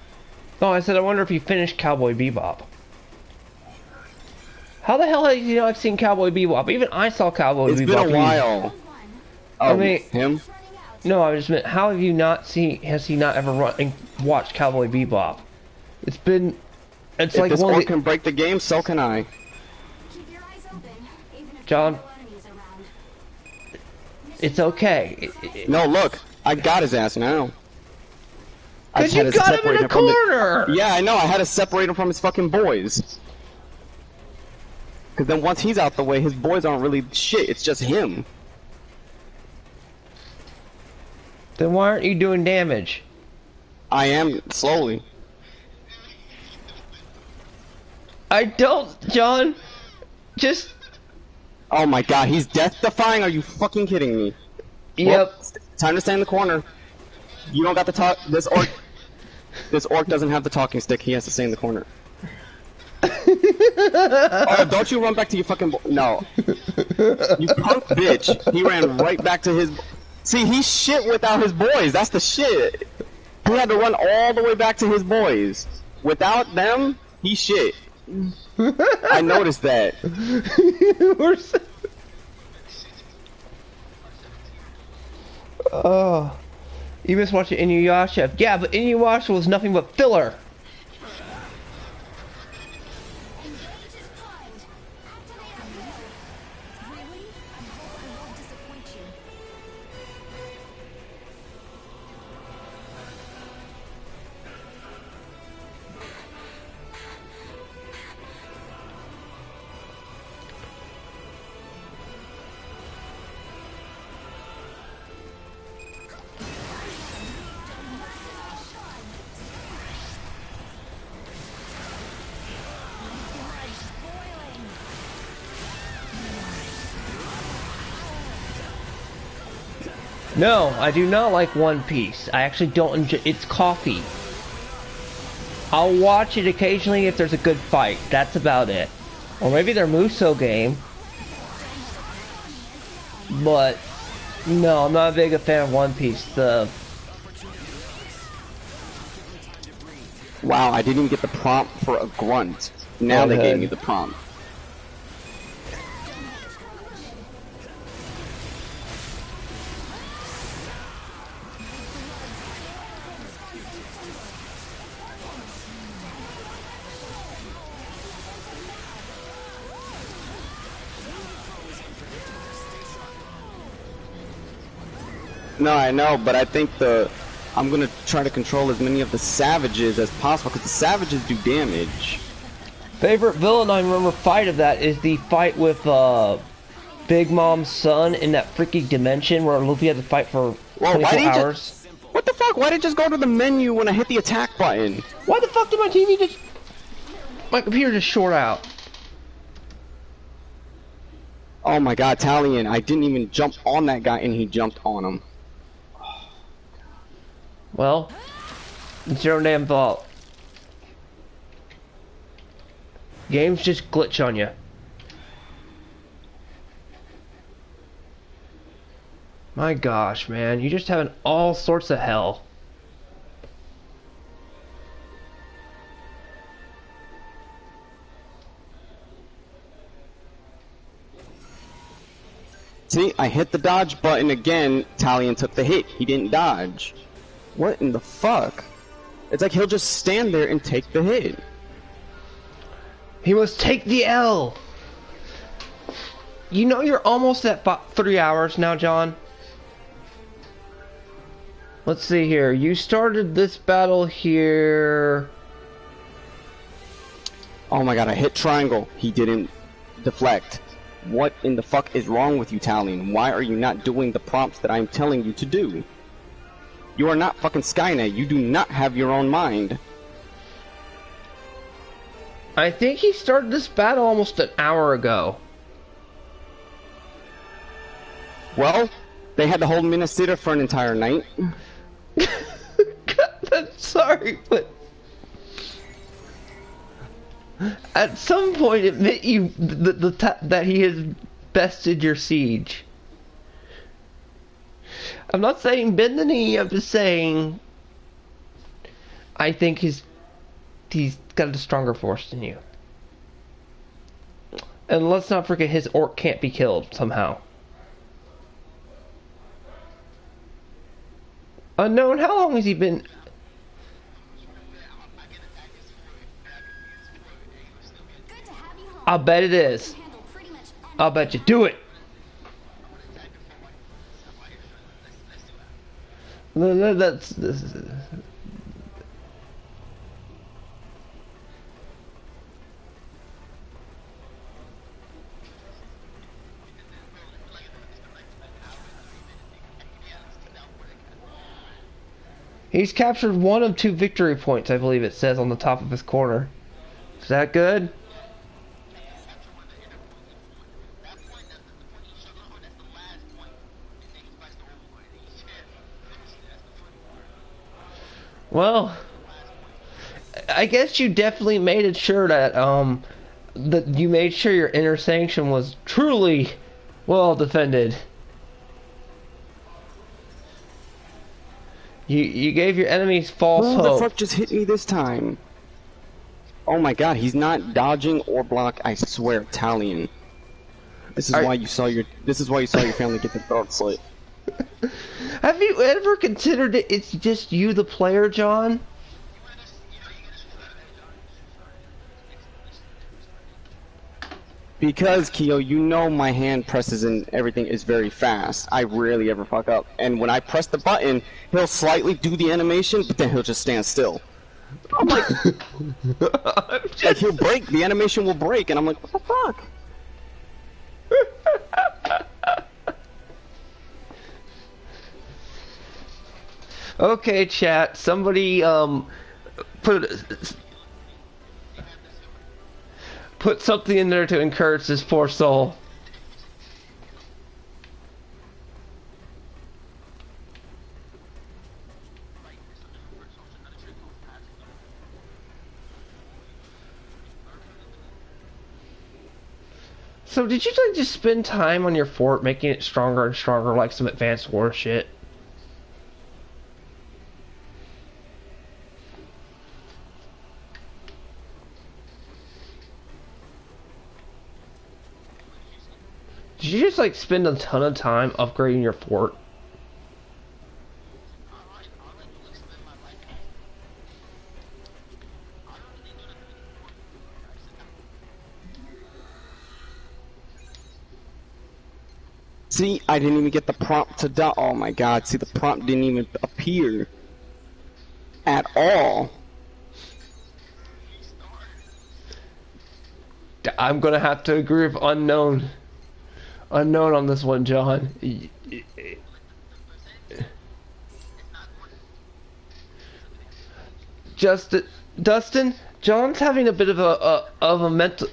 Speaker 1: No, I said I wonder if he finished Cowboy Bebop. How the hell have you not seen Cowboy Bebop? Even I saw Cowboy
Speaker 2: It's
Speaker 1: Bebop.
Speaker 2: been a while.
Speaker 1: I
Speaker 2: Oh,
Speaker 1: mean-
Speaker 2: him?
Speaker 1: No, I just meant, how have you not seen, has he not ever watched Cowboy Bebop? It's been, it's
Speaker 2: If
Speaker 1: like
Speaker 2: this
Speaker 1: one
Speaker 2: orc
Speaker 1: of the,
Speaker 2: can break the game, so can I.
Speaker 3: Keep your eyes open, even if
Speaker 1: John.
Speaker 3: there are no enemies around.
Speaker 1: it's okay.
Speaker 2: No, look. I got his ass now. I
Speaker 1: Cause
Speaker 2: just had
Speaker 1: you
Speaker 2: to
Speaker 1: got him
Speaker 2: separate
Speaker 1: in a
Speaker 2: from the-
Speaker 1: corner!
Speaker 2: Yeah, I know. I had to separate him from his fucking boys. Because then once he's out the way, his boys aren't really shit. It's just him.
Speaker 1: Then why aren't you doing damage?
Speaker 2: I am slowly.
Speaker 1: I don't, John. Just,
Speaker 2: Oh my god, he's death-defying? Are you fucking kidding me?
Speaker 1: yep.
Speaker 2: Well, time to stay in the corner. You don't got the talk. This orc doesn't have the talking stick. He has to stay in the corner. Oh, don't you run back to your fucking no. You punk bitch. He ran right back to his... See, he's shit without his boys. That's the shit. He had to run all the way back to his boys. Without them, he's shit. I noticed that.
Speaker 1: We're so- Oh, you missed watching Inuyasha. Yeah, but Inuyasha was nothing but filler.
Speaker 3: Engage is primed. Activate ability. Really? I hope I won't disappoint you.
Speaker 1: No, I do not like One Piece. I actually don't enjoy. It's coffee. I'll watch it occasionally if there's a good fight. That's about it. Or maybe their Muso game. But no, I'm not a big fan of One Piece.
Speaker 2: Wow, I didn't even get the prompt for a grunt. Now
Speaker 1: Go
Speaker 2: they
Speaker 1: ahead.
Speaker 2: gave me the prompt. No, I know, but I think I'm gonna try to control as many of the savages as possible, because the savages do damage.
Speaker 1: Favorite villain I remember fight of that is the fight with Big Mom's son in that freaky dimension where Luffy had to fight for 24 hours.
Speaker 2: What the fuck? Why did it just go to the menu when I hit the attack button?
Speaker 1: Why the fuck did my TV just... My computer just short out?
Speaker 2: Oh my god, Talion, I didn't even jump on that guy and he jumped on him.
Speaker 1: Well, it's your own damn fault. Games just glitch on you. My gosh, man, you're just having all sorts of hell.
Speaker 2: See, I hit the dodge button again, Talion took the hit, he didn't dodge. What in the fuck? It's like he'll just stand there and take the hit.
Speaker 1: He must take the L! You know you're almost at 3 hours now, John? Let's see here. You started this battle here...
Speaker 2: Oh my god, I hit triangle. He didn't deflect. What in the fuck is wrong with you, Talion? Why are you not doing the prompts that I'm telling you to do? You are not fucking Skynet. You do not have your own mind.
Speaker 1: I think he started this battle almost an hour ago.
Speaker 2: Well, they had to hold him in a sitter for an entire night.
Speaker 1: God, I'm sorry, but... At some point, admit you that he has bested your siege. I'm not saying bend the knee. I'm just saying I think he's got a stronger force than you. And let's not forget his orc can't be killed somehow. Unknown, how long has he been? I'll bet it is. I'll bet you. Do it. That's... He's captured 1 of 2 victory points, I believe it says on the top of his corner. Is that good? Well, I guess you definitely made it sure that that you made sure your inner sanction was truly well defended. You gave your enemies false hope.
Speaker 2: Who the fuck just hit me this time? Oh my god, he's not dodging or block. I swear, Talion. This is why you saw your family get their throat slit.
Speaker 1: Have you ever considered it's just you, the player, John?
Speaker 2: Because, Kyo, you know my hand presses and everything is very fast. I rarely ever fuck up. And when I press the button, he'll slightly do the animation, but then he'll just stand still. I'm like... like he'll break, the animation will break, and I'm like, what the fuck?
Speaker 1: Okay, chat, somebody, put something in there to encourage this poor soul. So did you like just spend time on your fort making it stronger and stronger like some advanced war shit? Did you just like spend a ton of time upgrading your fort?
Speaker 2: See, I didn't even get the prompt to die. Oh my god, see, the prompt didn't even appear. at all.
Speaker 1: I'm gonna have to agree with unknown. Unknown on this one, John. Just Dustin, John's having a bit of a mental.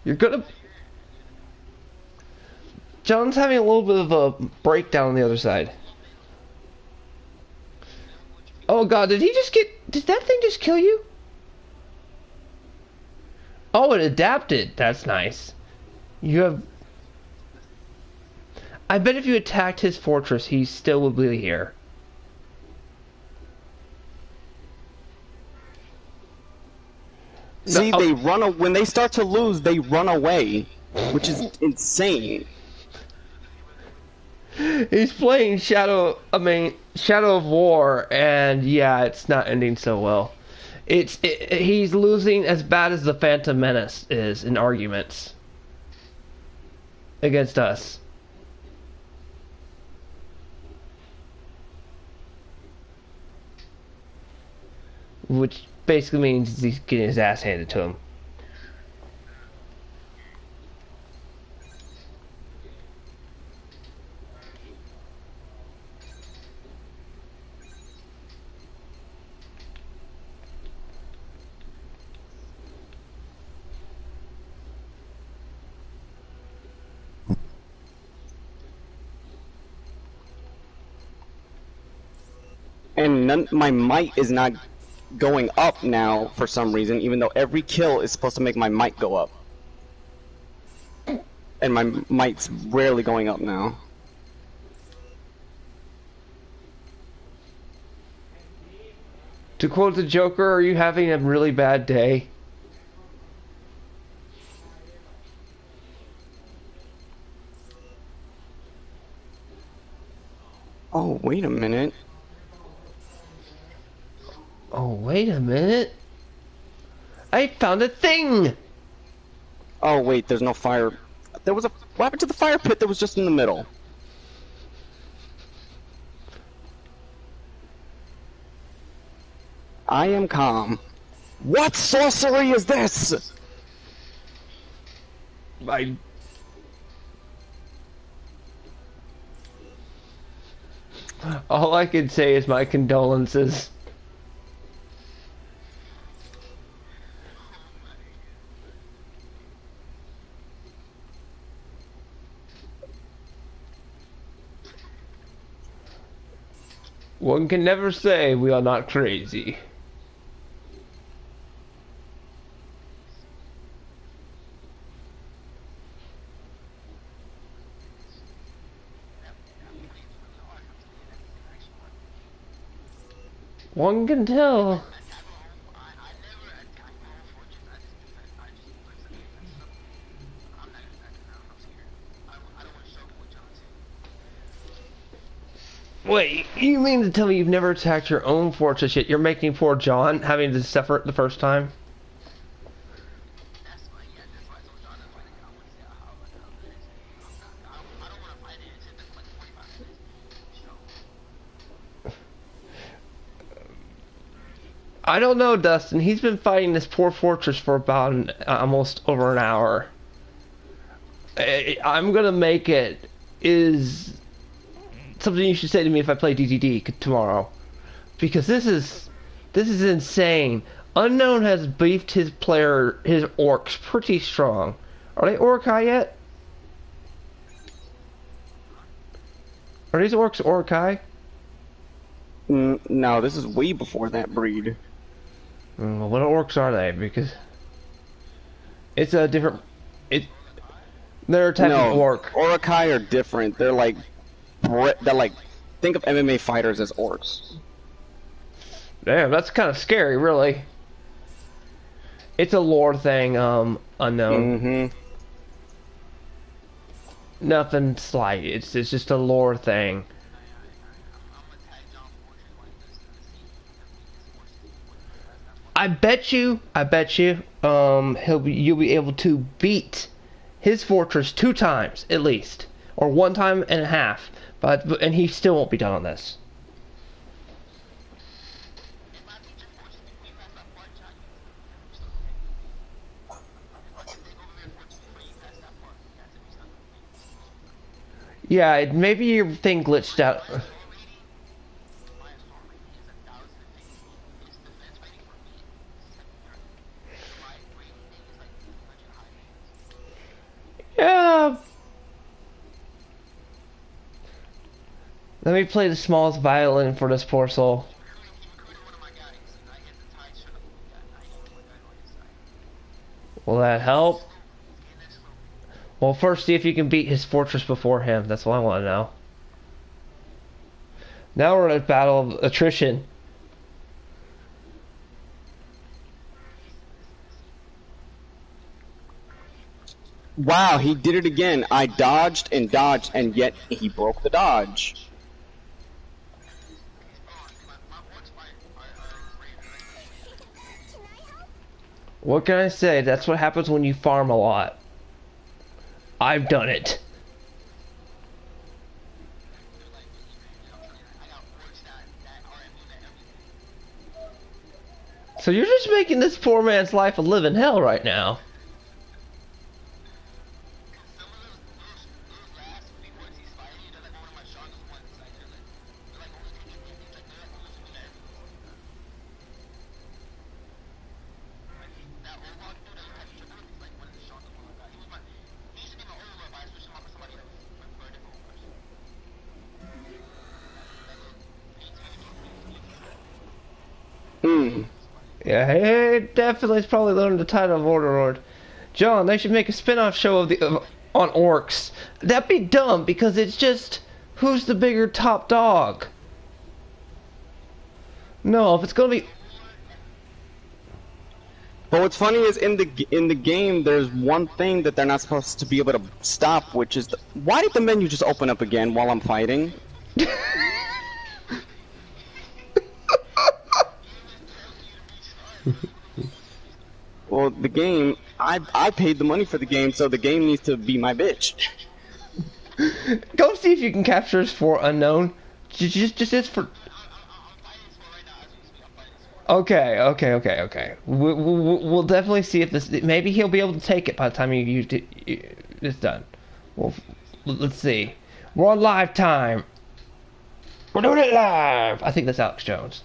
Speaker 1: You're gonna. John's having a little bit of a breakdown on the other side. Oh God, did he just get? Did that thing just kill you? Oh, it adapted. That's nice. You have. I bet if you attacked his fortress, he still would be here.
Speaker 2: See,
Speaker 1: No,
Speaker 2: they when they start to lose, they run away, which is insane.
Speaker 1: He's playing Shadow of War, and yeah, it's not ending so well. He's losing as bad as the Phantom Menace is in arguments against us. Which basically means he's getting his ass handed to him.
Speaker 2: And my might is not going up now for some reason, even though every kill is supposed to make my might go up. And my might's rarely going up now.
Speaker 1: To quote the Joker, are you having a really bad day?
Speaker 2: Oh, wait a minute.
Speaker 1: Oh, wait a minute. I found a thing!
Speaker 2: Oh, wait, there's no fire. There was a... What happened to the fire pit that was just in the middle? I am calm. What sorcery is this?
Speaker 1: All I can say is my condolences. One can never say we are not crazy. One can tell. Wait, you mean to tell me you've never attacked your own fortress yet? You're making poor John having to suffer it the first time? I don't know, Dustin. He's been fighting this poor fortress for about almost over an hour. I'm gonna make it is something you should say to me if I play DTD tomorrow, because this is insane. Unknown has beefed his orcs pretty strong. Are they Orkai yet? Are these orcs Orkai?
Speaker 2: No, this is way before that breed.
Speaker 1: What orcs are they? Because it's a different. They're a type of orc.
Speaker 2: Orkai are different. They're like think of MMA fighters as orcs.
Speaker 1: Damn, that's kind of scary, really. It's a lore thing, unknown.
Speaker 2: Mm-hmm.
Speaker 1: Nothing slight. It's just a lore thing. I bet you, you'll be able to beat his fortress 2 times at least, or 1 time and a half. And he still won't be done on this. Yeah, maybe your thing glitched out. Yeah. Let me play the smallest violin for this poor soul. Will that help? Well, first see if you can beat his fortress before him. That's what I want to know. Now we're in a battle of attrition.
Speaker 2: Wow, he did it again. I dodged, and yet he broke the dodge.
Speaker 1: What can I say? That's what happens when you farm a lot. I've done it. So you're just making this poor man's life a living hell right now. Yeah, hey, definitely. It's probably learned the title of Overlord. John, they should make a spin-off show of on orcs. That'd be dumb because it's just who's the bigger top dog. No, if it's gonna be.
Speaker 2: But what's funny is in the game, there's one thing that they're not supposed to be able to stop, which is why did the menu just open up again while I'm fighting? Well, the game, I paid the money for the game, so the game needs to be my bitch.
Speaker 1: Go see if you can capture this for unknown. Just for. Okay. We'll definitely see if this. Maybe he'll be able to take it by the time it's done. Well, let's see. We're on live time. We're doing it live. I think that's Alex Jones.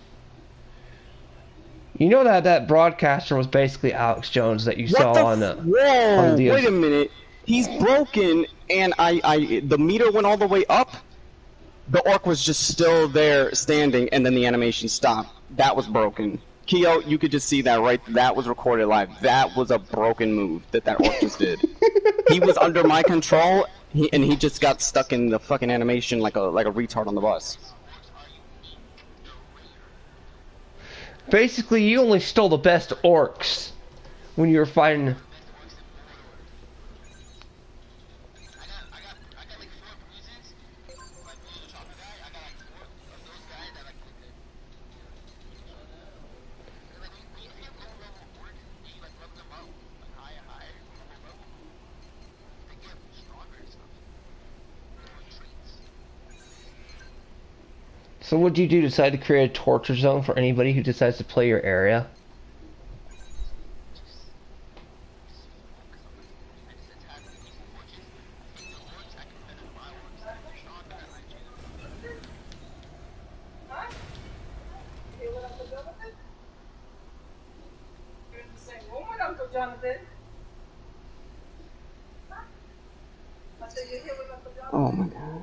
Speaker 1: You know that broadcaster was basically Alex Jones that you saw on the.
Speaker 2: Whoa! Wait a minute. He's broken, and the meter went all the way up. The orc was just still there, standing, and then the animation stopped. That was broken. Keo, you could just see that right. That was recorded live. That was a broken move that orc just did. He was under my control, and he just got stuck in the fucking animation like a retard on the bus.
Speaker 1: Basically, you only stole the best orcs when you were fighting. So what do you do? Decide to create a torture zone for anybody who decides to play your area?
Speaker 7: Jonathan.
Speaker 2: Oh my god.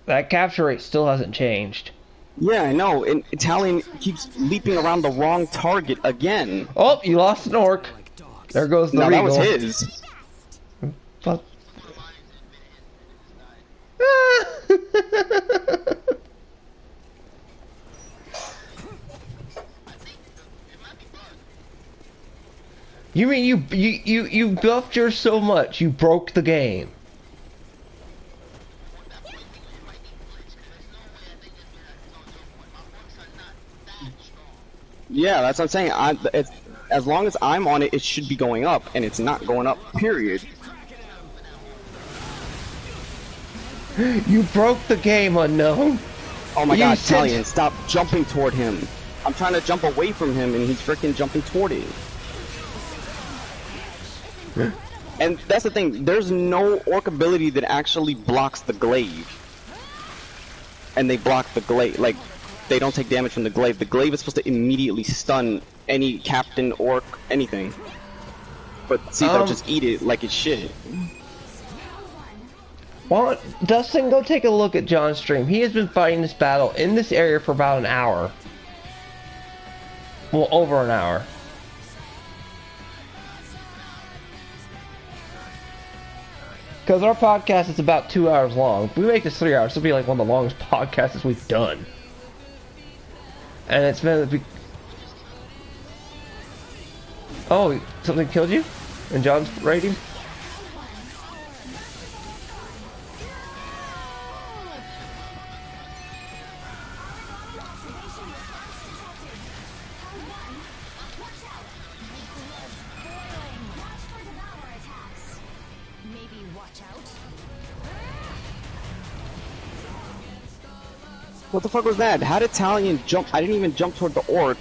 Speaker 1: That capture rate still hasn't changed.
Speaker 2: Yeah, I know. And Italian keeps leaping around the wrong target again.
Speaker 1: Oh, you lost an orc. There goes the regal.
Speaker 2: That was his.
Speaker 1: But... You mean you buffed yours so much you broke the game?
Speaker 2: Yeah, that's what I'm saying. As long as I'm on it, it should be going up, and it's not going up, period.
Speaker 1: You broke the game, unknown.
Speaker 2: Oh my god, Italian, stop jumping toward him. I'm trying to jump away from him, and he's freaking jumping toward it. And that's the thing, there's no orc ability that actually blocks the glaive. And they block the glaive, like, they don't take damage from the glaive. The glaive is supposed to immediately stun any captain, orc, anything. But see, they'll just eat it like it's shit.
Speaker 1: Well, Dustin, go take a look at John's stream. He has been fighting this battle in this area for about an hour. Well, over an hour. Because our podcast is about 2 hours long. If we make this 3 hours, it'll be like one of the longest podcasts we've done. And it's been... Oh, something killed you? In John's rating?
Speaker 2: What the fuck was that? How did Talion jump? I didn't even jump toward the orc.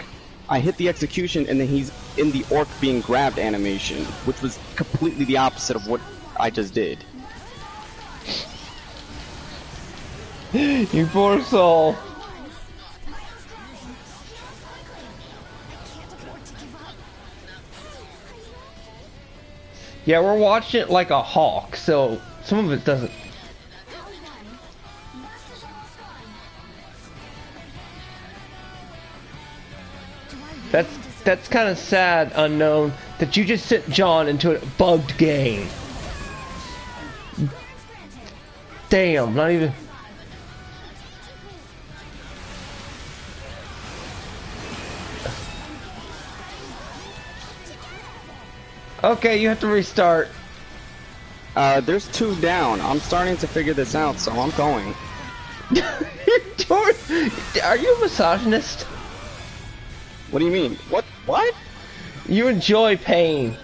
Speaker 2: I hit the execution and then he's in the orc being grabbed animation, which was completely the opposite of what I just did.
Speaker 1: You poor soul. Yeah, we're watching it like a hawk, so some of it doesn't. That's kind of sad, Unknown, that you just sent John into a bugged game. Damn, not even... Okay, you have to restart.
Speaker 2: There's 2 down. I'm starting to figure this out, so I'm going.
Speaker 1: Are you a misogynist?
Speaker 2: What do you mean? What?
Speaker 1: You enjoy pain.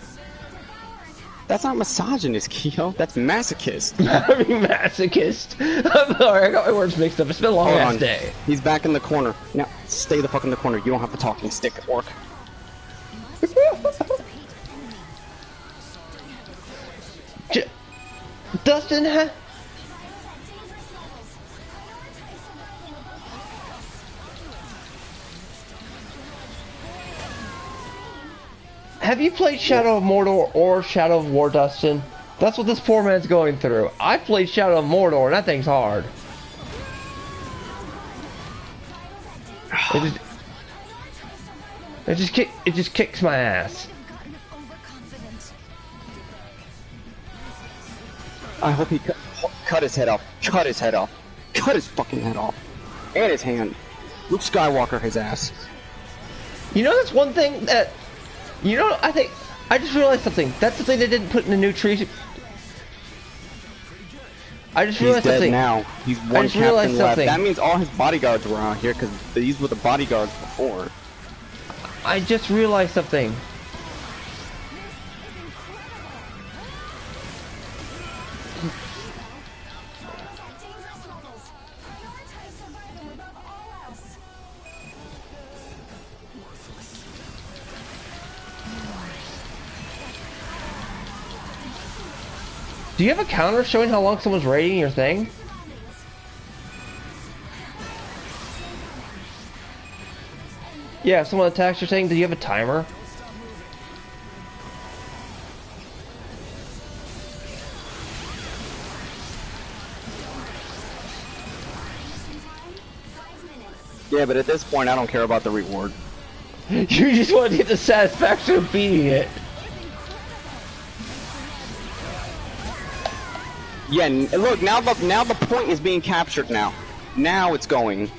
Speaker 2: That's not misogynist, Kyo. That's masochist.
Speaker 1: I mean, masochist. I'm sorry, I got my words mixed up. It's been a long ass day.
Speaker 2: He's back in the corner. Now, stay the fuck in the corner. You don't have the talking stick, orc.
Speaker 1: Dustin, have you played Shadow of Mordor or Shadow of War, Dustin? That's what this poor man's going through. I played Shadow of Mordor, and that thing's hard. It just kicks my ass.
Speaker 2: I hope he cut his head off. Cut his head off. Cut his fucking head off. And his hand. Luke Skywalker his ass.
Speaker 1: You know, that's one thing that... You know, I just realized something. That's the thing they didn't put in the new tree. I just realized something.
Speaker 2: He's dead now. He's one captain left. That means all his bodyguards were out here because these were the bodyguards before.
Speaker 1: I just realized something. Do you have a counter showing how long someone's raiding your thing? Yeah, if someone attacks your thing, do you have a timer?
Speaker 2: Yeah, but at this point, I don't care about the reward.
Speaker 1: You just want to get the satisfaction of beating it.
Speaker 2: Yeah, look, now the point is being captured now. Now it's going.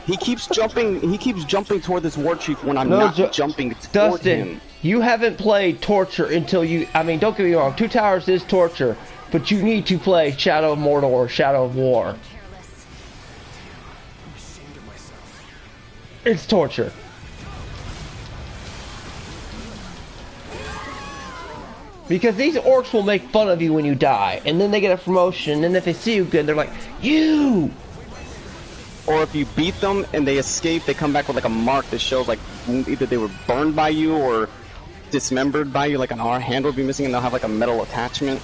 Speaker 2: He keeps jumping toward this war chief when I'm not jumping toward
Speaker 1: Dustin,
Speaker 2: him.
Speaker 1: You haven't played Torture until you... I mean, don't get me wrong, Two Towers is Torture, but you need to play Shadow of Mordor or Shadow of War. It's Torture. Because these orcs will make fun of you when you die, and then they get a promotion, and then if they see you good, they're like, you!
Speaker 2: Or if you beat them and they escape, they come back with like a mark that shows like either they were burned by you or dismembered by you, like an arm hand will be missing and they'll have like a metal attachment.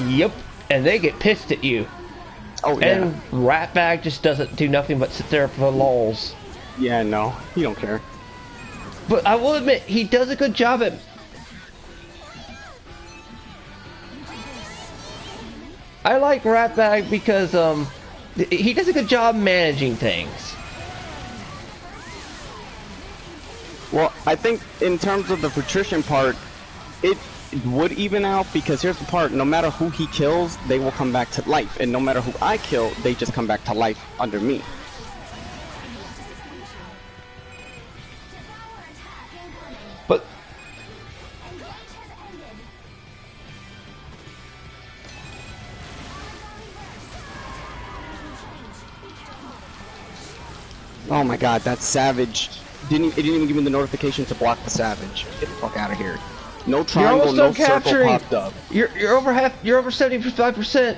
Speaker 1: Yep, and they get pissed at you.
Speaker 2: Oh yeah.
Speaker 1: And Ratbag just doesn't do nothing but sit there for lulz.
Speaker 2: Yeah, no, he don't care.
Speaker 1: But I will admit, he does a good job at... I like Ratbag because, he does a good job managing things.
Speaker 2: Well, I think in terms of the patrician part, it would even out because here's the part, no matter who he kills, they will come back to life. And no matter who I kill, they just come back to life under me.
Speaker 1: But...
Speaker 2: Oh my god, that savage. It didn't even give me the notification to block the savage. Get the fuck out of here. No triangle, no circle popped up.
Speaker 1: You're over 75%.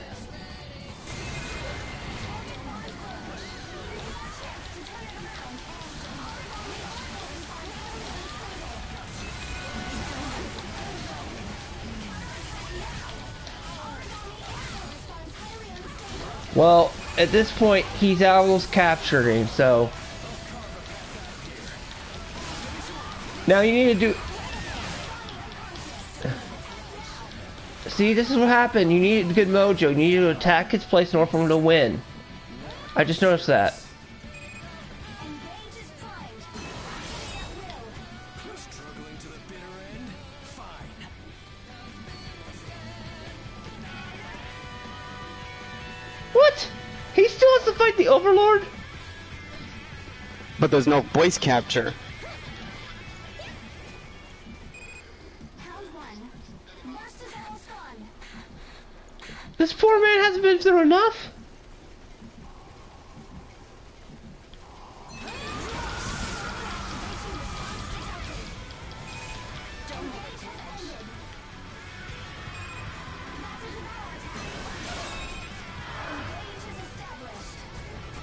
Speaker 1: Well, at this point, he's almost capturing, so... Now you need to do... See, this is what happened. You need good mojo. You need to attack his place in order for him to win. I just noticed that.
Speaker 4: Struggling to the bitter end? Fine.
Speaker 1: What? He still has to fight the Overlord?
Speaker 2: But there's no voice capture.
Speaker 1: This poor man hasn't been through enough.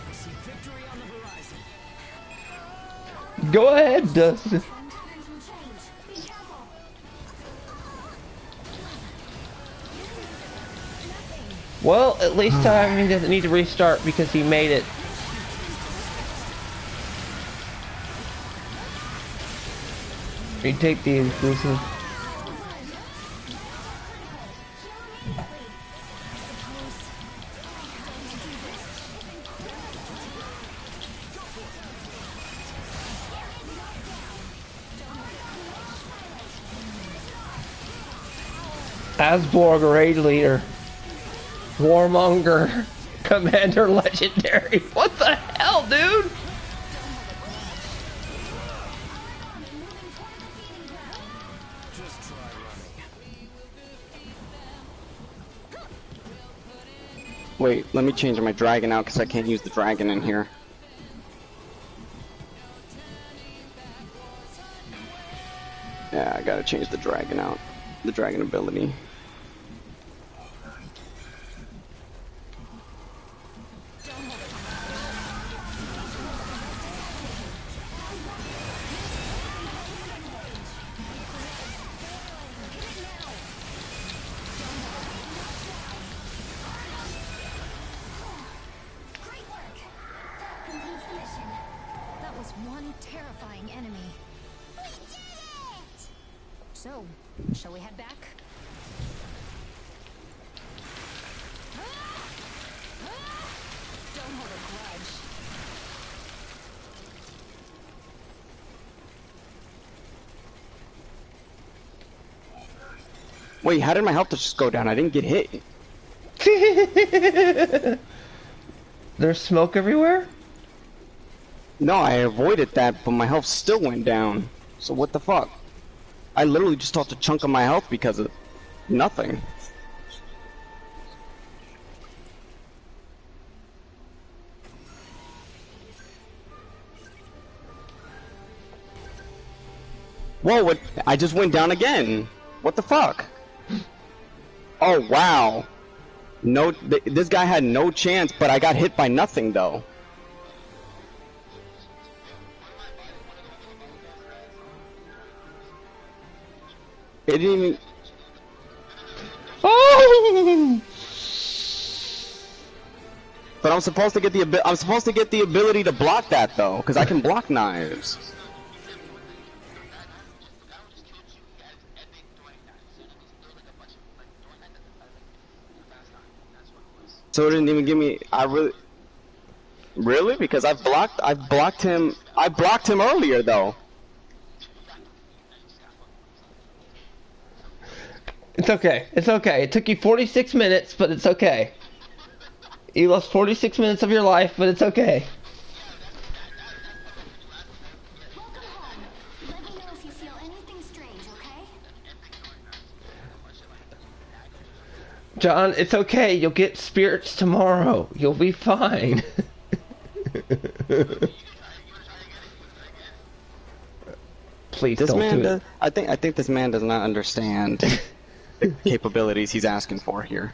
Speaker 4: I see victory on the horizon.
Speaker 1: Go ahead, Dustin. Well, at least he doesn't need to restart because he made it. Retake the exclusive. Asborg Raid Leader. Warmonger. Commander Legendary. What the hell, dude?
Speaker 4: Just try running.
Speaker 2: Wait, let me change my dragon out because I can't use the dragon in here. Yeah, I gotta change the dragon out. The dragon ability.
Speaker 3: That was one terrifying enemy. We did it! So, shall we head back? Don't hold a grudge.
Speaker 2: Wait, how did my health just go down? I didn't get hit.
Speaker 1: There's smoke everywhere?
Speaker 2: No, I avoided that, but my health still went down. So what the fuck? I literally just lost a chunk of my health because of nothing. Whoa, what? I just went down again. What the fuck? Oh, wow. No, this guy had no chance, but I got hit by nothing, though. It didn't even.
Speaker 1: Oh!
Speaker 2: But I'm supposed to get the ability to block that though, because I can block knives. So it didn't even give me. Really? Because I blocked him earlier though.
Speaker 1: It's okay. It's okay. It took you 46 minutes, but it's okay. You lost 46 minutes of your life, but it's okay.
Speaker 3: Welcome home. Let me know if you feel anything strange, okay?
Speaker 1: John, it's okay. You'll get spirits tomorrow. You'll be fine. Please
Speaker 2: This
Speaker 1: don't
Speaker 2: man
Speaker 1: do
Speaker 2: does.
Speaker 1: it.
Speaker 2: I think this man does not understand the capabilities he's asking for here.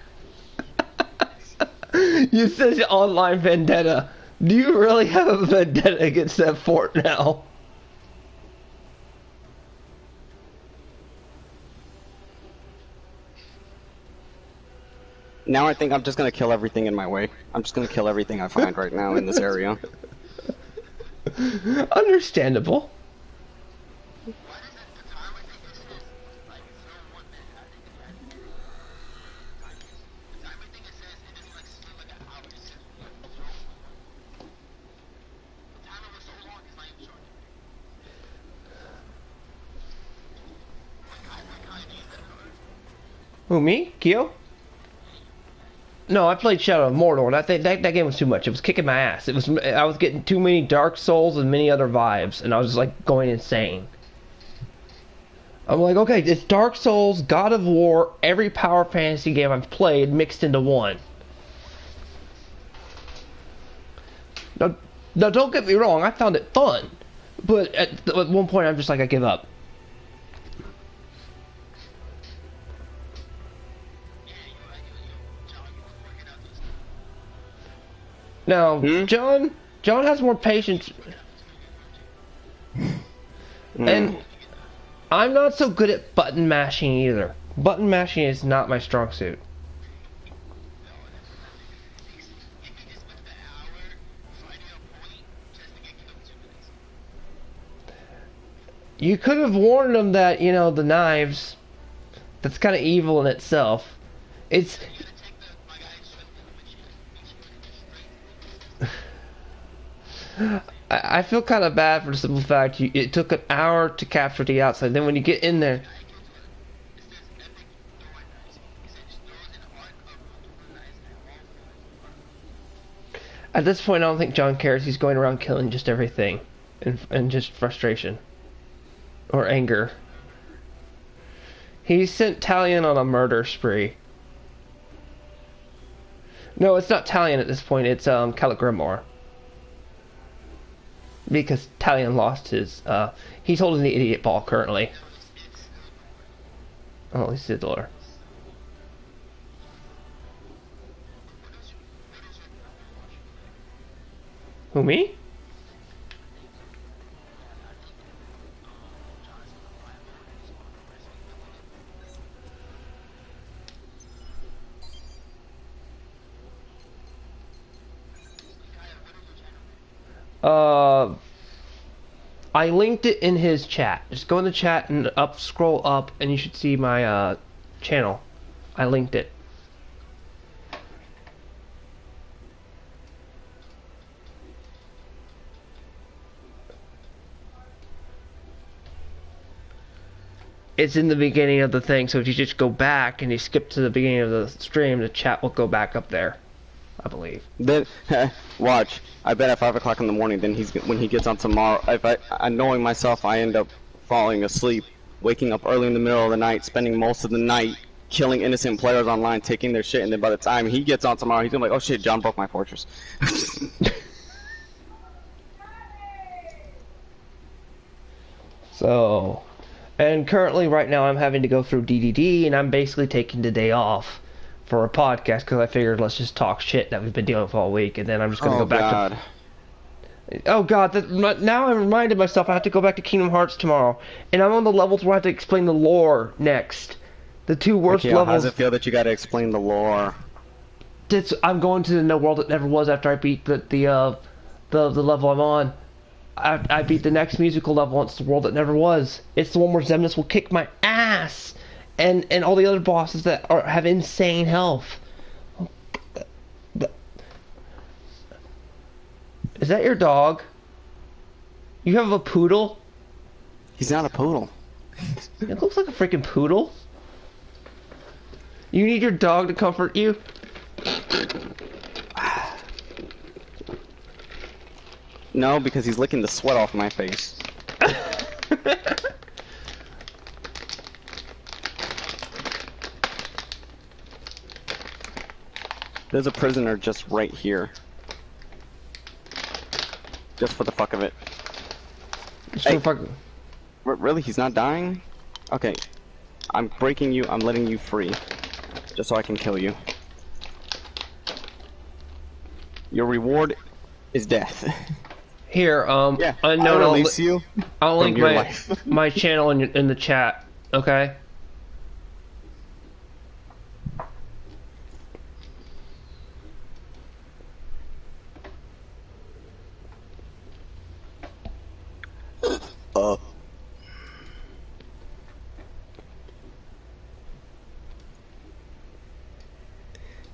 Speaker 1: You said online vendetta. Do you really have a vendetta against that fort now?
Speaker 2: Now I think I'm just gonna kill everything in my way. I'm just gonna kill everything I find right now in this area.
Speaker 1: Understandable. Who, me? Kyo? No, I played Shadow of Mordor. That game was too much. It was kicking my ass. I was getting too many Dark Souls and many other vibes, and I was just like going insane. I'm like, okay, it's Dark Souls, God of War, every Power Fantasy game I've played mixed into one. Now, don't get me wrong, I found it fun, but at one point I'm just like, I give up. Now, John has more patience, and I'm not so good at button mashing either. Button mashing is not my strong suit. You could have warned them that, you know, the knives, that's kind of evil in itself. It's... I feel kind of bad for the simple fact it took an hour to capture the outside. Then when you get in there, at this point, I don't think John cares. He's going around killing just everything, and just frustration or anger. He sent Talion on a murder spree. No, it's not Talion at this point. It's Caligrimor. Because Talion lost his, he's holding the idiot ball currently. Oh, at least Isidore. Who, me? I linked it in his chat. Just go in the chat and scroll up, and you should see my channel. I linked it. It's in the beginning of the thing, so if you just go back and you skip to the beginning of the stream, the chat will go back up there, I believe.
Speaker 2: Then watch. I bet at 5 o'clock in the morning, then when he gets on tomorrow. Knowing myself, I end up falling asleep, waking up early in the middle of the night, spending most of the night killing innocent players online, taking their shit, and then by the time he gets on tomorrow, he's gonna be like, oh shit, John broke my fortress.
Speaker 1: So, and currently right now I'm having to go through DDD, and I'm basically taking the day off for a podcast because I figured let's just talk shit that we've been dealing with all week, and then I'm just gonna go back to. Oh god, now I reminded myself I have to go back to Kingdom Hearts tomorrow. And I'm on the levels where I have to explain the lore next. The two worst
Speaker 2: Akio, how
Speaker 1: levels.
Speaker 2: does it feel that you gotta explain the lore?
Speaker 1: I'm going to the world that never was after I beat the level I'm on. I beat the next musical level, and it's the world that never was. It's the one where Xemnas will kick my ass! And all the other bosses that have insane health. Is that your dog? You have a poodle?
Speaker 2: He's not a poodle.
Speaker 1: It looks like a freaking poodle. You need your dog to comfort you?
Speaker 2: No, because he's licking the sweat off my face. There's a prisoner just right here. Just for the fuck of it. Hey, really? He's not dying? Okay. I'm breaking you. I'm letting you free. Just so I can kill you. Your reward is death.
Speaker 1: Here,
Speaker 2: Yeah,
Speaker 1: unknown,
Speaker 2: I'll release you
Speaker 1: I'll link
Speaker 2: from your
Speaker 1: my
Speaker 2: life.
Speaker 1: my channel in the chat, okay?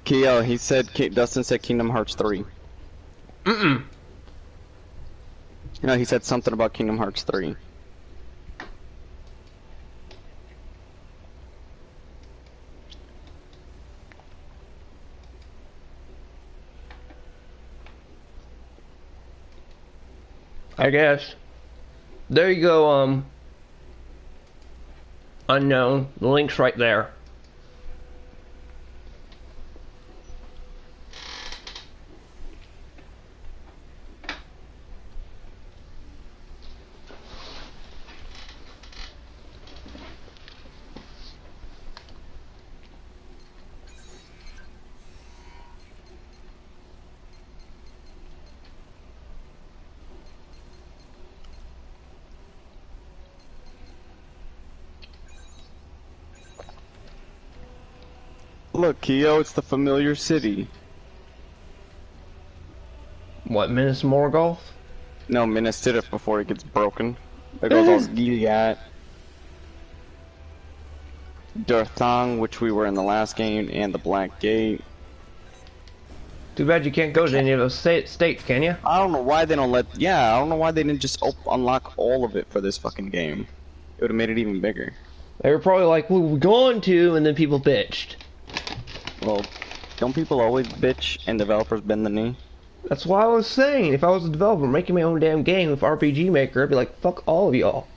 Speaker 2: Keo, he said, Dustin said Kingdom Hearts 3.
Speaker 1: Mm-mm.
Speaker 2: You know, he said something about Kingdom Hearts 3.
Speaker 1: I guess. There you go, unknown. The link's right there.
Speaker 2: Look, Keo, it's the familiar city.
Speaker 1: What, Minas Morgulf?
Speaker 2: No, Minas Tirith before it gets broken. There goes all Gilead. Durthang, which we were in the last game, and the Black Gate.
Speaker 1: Too bad you can't go to any of those states, can you?
Speaker 2: I don't know why they don't let. Yeah, I don't know why they didn't just unlock all of it for this fucking game. It would have made it even bigger.
Speaker 1: They were probably like, well, we're going to, and then people bitched.
Speaker 2: Well, don't people always bitch and developers bend the knee?
Speaker 1: That's why I was saying, if I was a developer making my own damn game with RPG Maker, I'd be like, fuck all of y'all.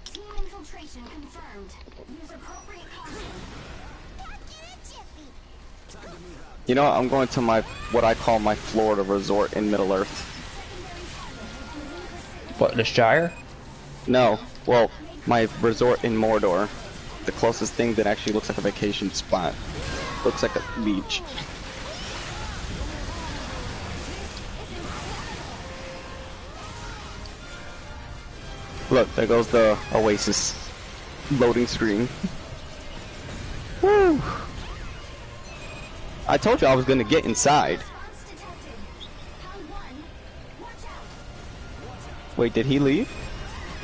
Speaker 3: Team infiltration confirmed. Use appropriate caution.
Speaker 2: You know what, I'm going to what I call my Florida resort in Middle Earth.
Speaker 1: What, the Shire?
Speaker 2: No, well, my resort in Mordor. The closest thing that actually looks like a vacation spot. Looks like a beach. Look, there goes the Oasis loading screen. Woo! I told you I was gonna get inside. Wait, did he leave?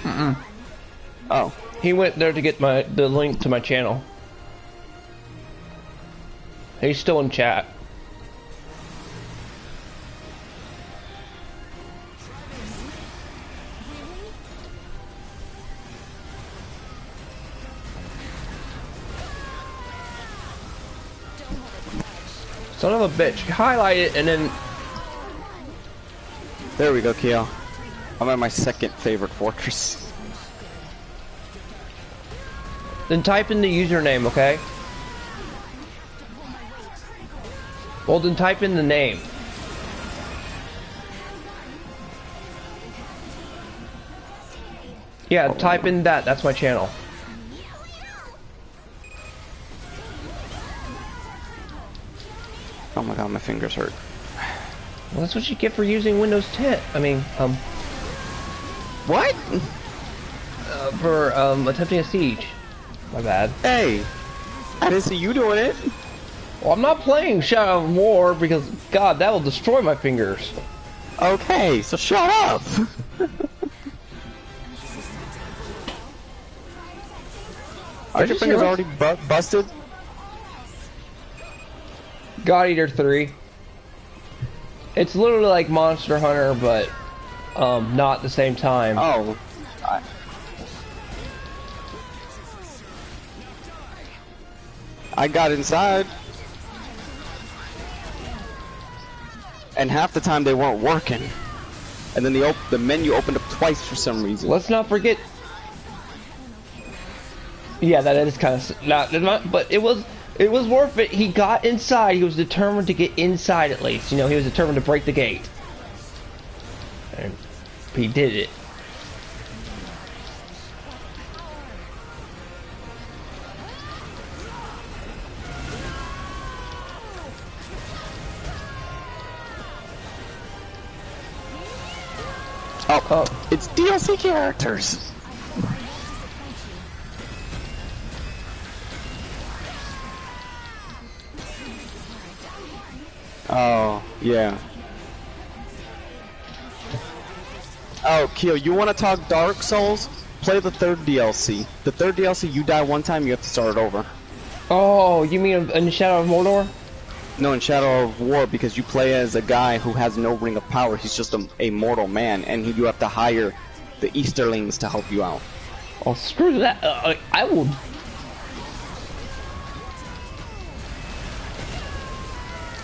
Speaker 1: Mm-mm.
Speaker 2: Oh.
Speaker 1: He went there to get the link to my channel. He's still in chat. Son of a bitch. Highlight it and then...
Speaker 2: There we go, Keo. I'm at my second favorite fortress.
Speaker 1: Then type in the username, okay? Well, then type in the name. Yeah, type in that. That's my channel.
Speaker 2: Oh my god, my fingers hurt.
Speaker 1: Well, that's what you get for using Windows 10. I mean,
Speaker 2: What?
Speaker 1: for attempting a siege. My bad.
Speaker 2: Hey, I didn't see you doing it.
Speaker 1: Well, I'm not playing Shadow of War because, God, that will destroy my fingers.
Speaker 2: Okay, so shut up. Are your fingers already busted?
Speaker 1: God Eater 3. It's literally like Monster Hunter, but not at the same time.
Speaker 2: Oh. I got inside. And half the time they weren't working. And then the menu opened up twice for some reason.
Speaker 1: Let's not forget. Yeah, that is kind of not, but it was worth it. He got inside. He was determined to get inside at least. You know, he was determined to break the gate, and he did it.
Speaker 2: Oh, it's DLC characters. Oh, yeah. Oh, Keo, you want to talk Dark Souls? Play the third DLC. The third DLC, you die one time, you have to start it over.
Speaker 1: Oh, you mean in Shadow of Mordor?
Speaker 2: No, in Shadow of War, because you play as a guy who has no ring of power. He's just a mortal man, and you have to hire the Easterlings to help you out.
Speaker 1: Oh, screw that. I will...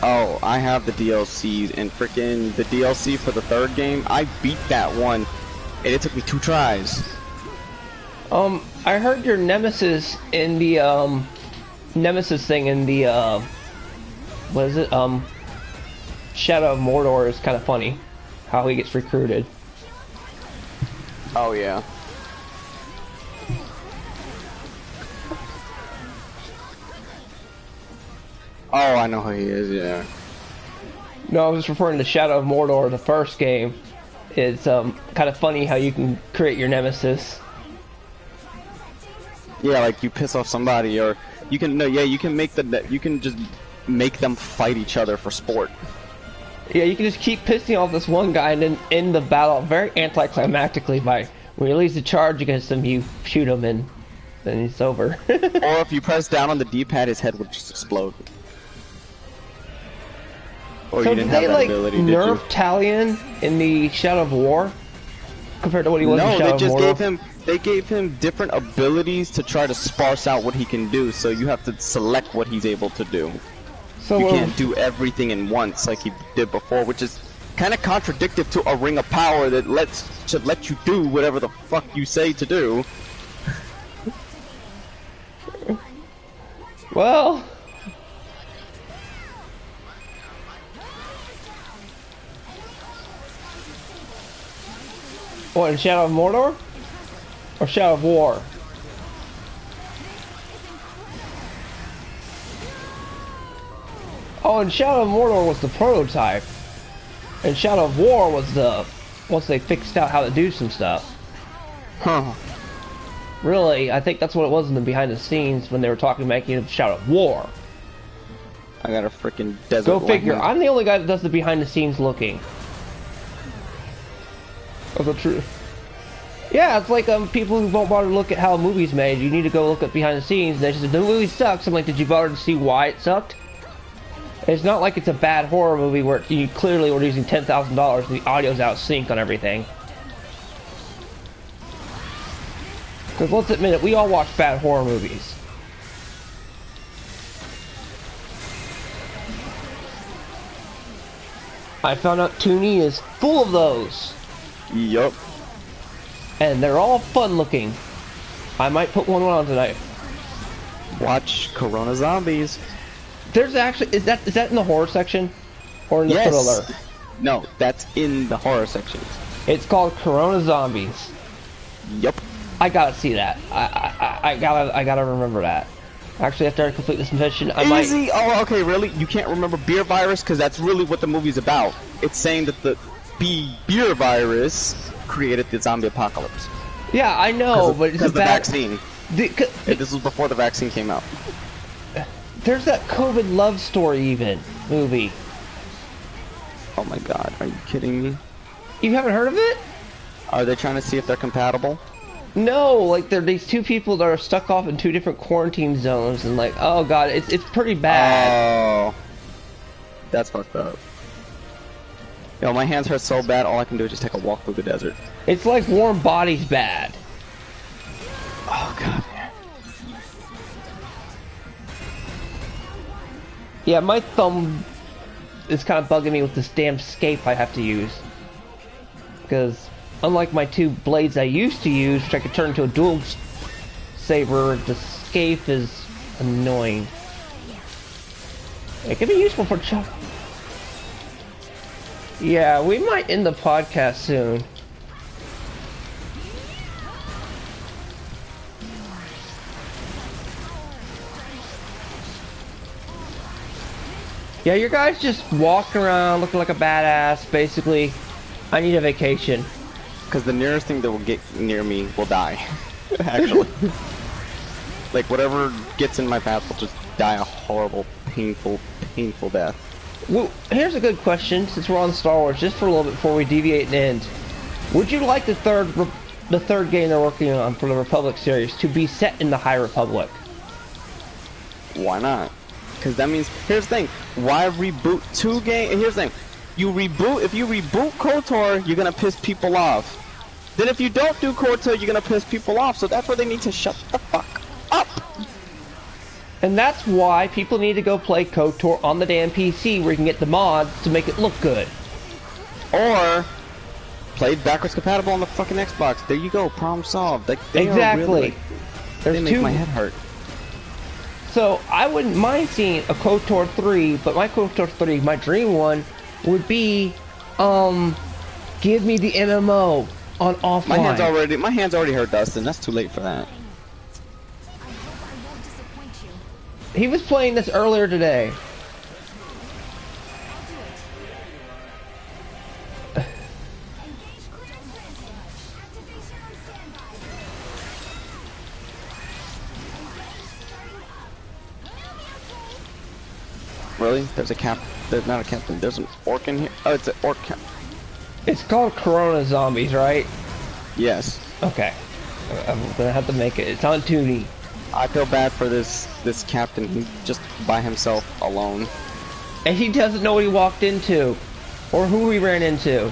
Speaker 2: Oh, I have the DLC, and freaking the DLC for the third game, I beat that one, and it took me 2 tries.
Speaker 1: I heard your nemesis in the, nemesis thing in the, what is it, Shadow of Mordor is kind of funny. How he gets recruited.
Speaker 2: Oh, yeah. Oh, I know who he is, yeah.
Speaker 1: No, I was referring to Shadow of Mordor, the first game. It's kind of funny how you can create your nemesis.
Speaker 2: Yeah, like you piss off somebody, or you can you can just make them fight each other for sport.
Speaker 1: Yeah, you can just keep pissing off this one guy and then end the battle very anticlimactically by when you release the charge against him, you shoot him and then it's over.
Speaker 2: Or if you press down on the D-pad, his head would just explode. Or
Speaker 1: So
Speaker 2: you
Speaker 1: did
Speaker 2: didn't
Speaker 1: they
Speaker 2: have that
Speaker 1: like
Speaker 2: ability, did
Speaker 1: nerf
Speaker 2: you?
Speaker 1: Talion in the Shadow of War compared to what he was in
Speaker 2: No,
Speaker 1: Shadow
Speaker 2: they
Speaker 1: of
Speaker 2: just
Speaker 1: Mordor?
Speaker 2: gave him different abilities to try to sparse out what he can do. So you have to select what he's able to do.
Speaker 1: So
Speaker 2: You can't do everything in once like he did before, which is kind of contradictory to a ring of power that should let you do whatever the fuck you say to do.
Speaker 1: well, what, in Shadow of Mordor or Shadow of War? Oh, and Shadow of Mordor was the prototype. And Shadow of War was the... once they fixed out how to do some stuff.
Speaker 2: Huh.
Speaker 1: Really, I think that's what it was in the behind the scenes when they were talking making Shadow of War.
Speaker 2: I got a freaking desert.
Speaker 1: Go figure.
Speaker 2: lightning.
Speaker 1: I'm the only guy that does the behind the scenes looking. Of the truth. Yeah, it's like people who won't bother to look at how a movie's made. You need to go look at behind the scenes. And they said the movie sucks. I'm like, did you bother to see why it sucked? It's not like it's a bad horror movie where you clearly were using $10,000 and the audio's out of sync on everything. Because let's admit it, we all watch bad horror movies. I found out Toonie is full of those.
Speaker 2: Yup.
Speaker 1: And they're all fun looking. I might put one on tonight.
Speaker 2: Watch Corona Zombies.
Speaker 1: There's actually, is that in the horror section? Or in the thriller?
Speaker 2: No, that's in the horror section.
Speaker 1: It's called Corona Zombies.
Speaker 2: Yup.
Speaker 1: I gotta see that. I gotta remember that. Actually, after I complete this mission, I might...
Speaker 2: Easy. Oh, okay. Really? You can't remember Beer Virus because that's really what the movie's about. it's saying that the beer virus created the zombie apocalypse.
Speaker 1: Yeah, I know, but it's
Speaker 2: because
Speaker 1: a
Speaker 2: the
Speaker 1: bad...
Speaker 2: vaccine.
Speaker 1: The,
Speaker 2: This was before the vaccine came out.
Speaker 1: there's that COVID love story even movie.
Speaker 2: Oh my god, are you kidding me?
Speaker 1: You haven't heard of it?
Speaker 2: Are they trying to see if they're compatible?
Speaker 1: No, like they're these two people that are stuck off in two different quarantine zones, and like, oh god, it's pretty bad.
Speaker 2: Oh, that's fucked up. Yo, my hands hurt so bad. All I can do is just take a walk through the desert.
Speaker 1: It's like Warm Bodies bad.
Speaker 2: Oh god.
Speaker 1: Yeah, my thumb is kind of bugging me with this damn scape I have to use. Because, unlike my two blades I used to use, which I could turn into a dual saber, the scape is annoying. It could be useful for Yeah, we might end the podcast soon. Yeah, your guys just walking around looking like a badass, basically. I need a vacation.
Speaker 2: Because the nearest thing that will get near me will die. Actually. Like, whatever gets in my path will just die a horrible, painful death.
Speaker 1: Well, here's a good question, since we're on Star Wars, just for a little bit before we deviate and end. Would you like the third game they're working on for the Republic series to be set in the High Republic?
Speaker 2: Why not? Because that means, here's the thing, why reboot two games? Here's the thing, if you reboot KOTOR, you're gonna piss people off. Then if you don't do KOTOR, you're gonna piss people off, so that's why they need to shut the fuck up.
Speaker 1: And that's why people need to go play KOTOR on the damn PC where you can get the mods to make it look good.
Speaker 2: Or play backwards compatible on the fucking Xbox. There you go, problem solved. Like, they
Speaker 1: exactly.
Speaker 2: Are really, they make my head hurt.
Speaker 1: So I wouldn't mind seeing a KOTOR 3, but my KOTOR 3, my dream one, would be, give me the MMO on offline.
Speaker 2: My hands already hurt, Dustin. That's too late for that.
Speaker 1: He was playing this earlier today.
Speaker 2: Really? There's not a captain. There's an orc in here. Oh, it's an orc cap.
Speaker 1: It's called Corona Zombies, right?
Speaker 2: Yes.
Speaker 1: Okay. I'm gonna have to make it. It's on Toonie.
Speaker 2: I feel bad for this captain. He's just by himself, alone.
Speaker 1: And he doesn't know what he walked into. Or who he ran into.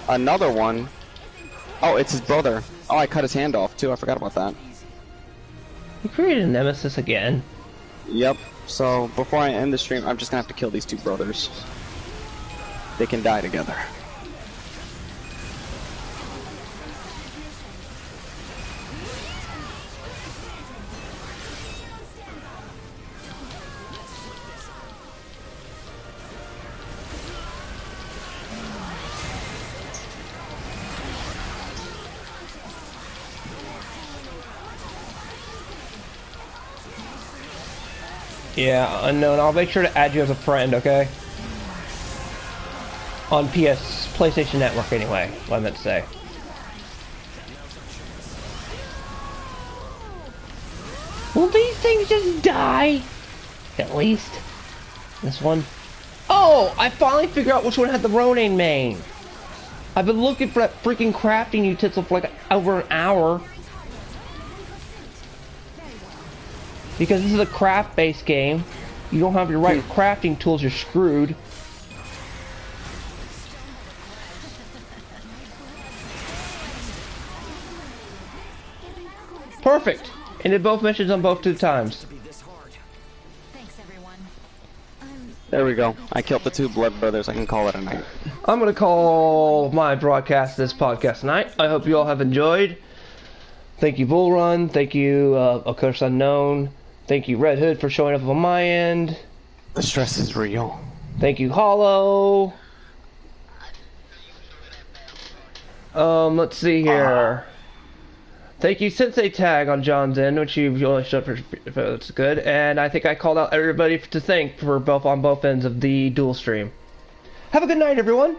Speaker 2: Another one. Oh, it's his brother. Oh, I cut his hand off, too. I forgot about that.
Speaker 1: He created a nemesis again.
Speaker 2: Yep. So, before I end the stream, I'm just gonna have to kill these two brothers. They can die together.
Speaker 1: Yeah, unknown. I'll make sure to add you as a friend, okay? On PlayStation Network anyway, what I meant to say. Will these things just die? At least. This one. Oh! I finally figured out which one had the Ronin main. I've been looking for that freaking crafting utensil for like over an hour. Because this is a craft-based game. You don't have your right crafting tools, you're screwed. Perfect! And did both missions on both 2 times.
Speaker 3: Thanks, everyone.
Speaker 2: There we go. I killed the two blood brothers. I can call it a night.
Speaker 1: I'm gonna call my broadcast this podcast tonight. I hope you all have enjoyed. Thank you, Bull Run. Thank you, of course, Unknown. Thank you, Red Hood, for showing up on my end.
Speaker 2: The stress is real.
Speaker 1: Thank you, Hollow. Let's see here. Thank you, Sensei Tag on John's end, which you've only showed for that's good. And I think I called out everybody to thank for on both ends of the dual stream. Have a good night, everyone.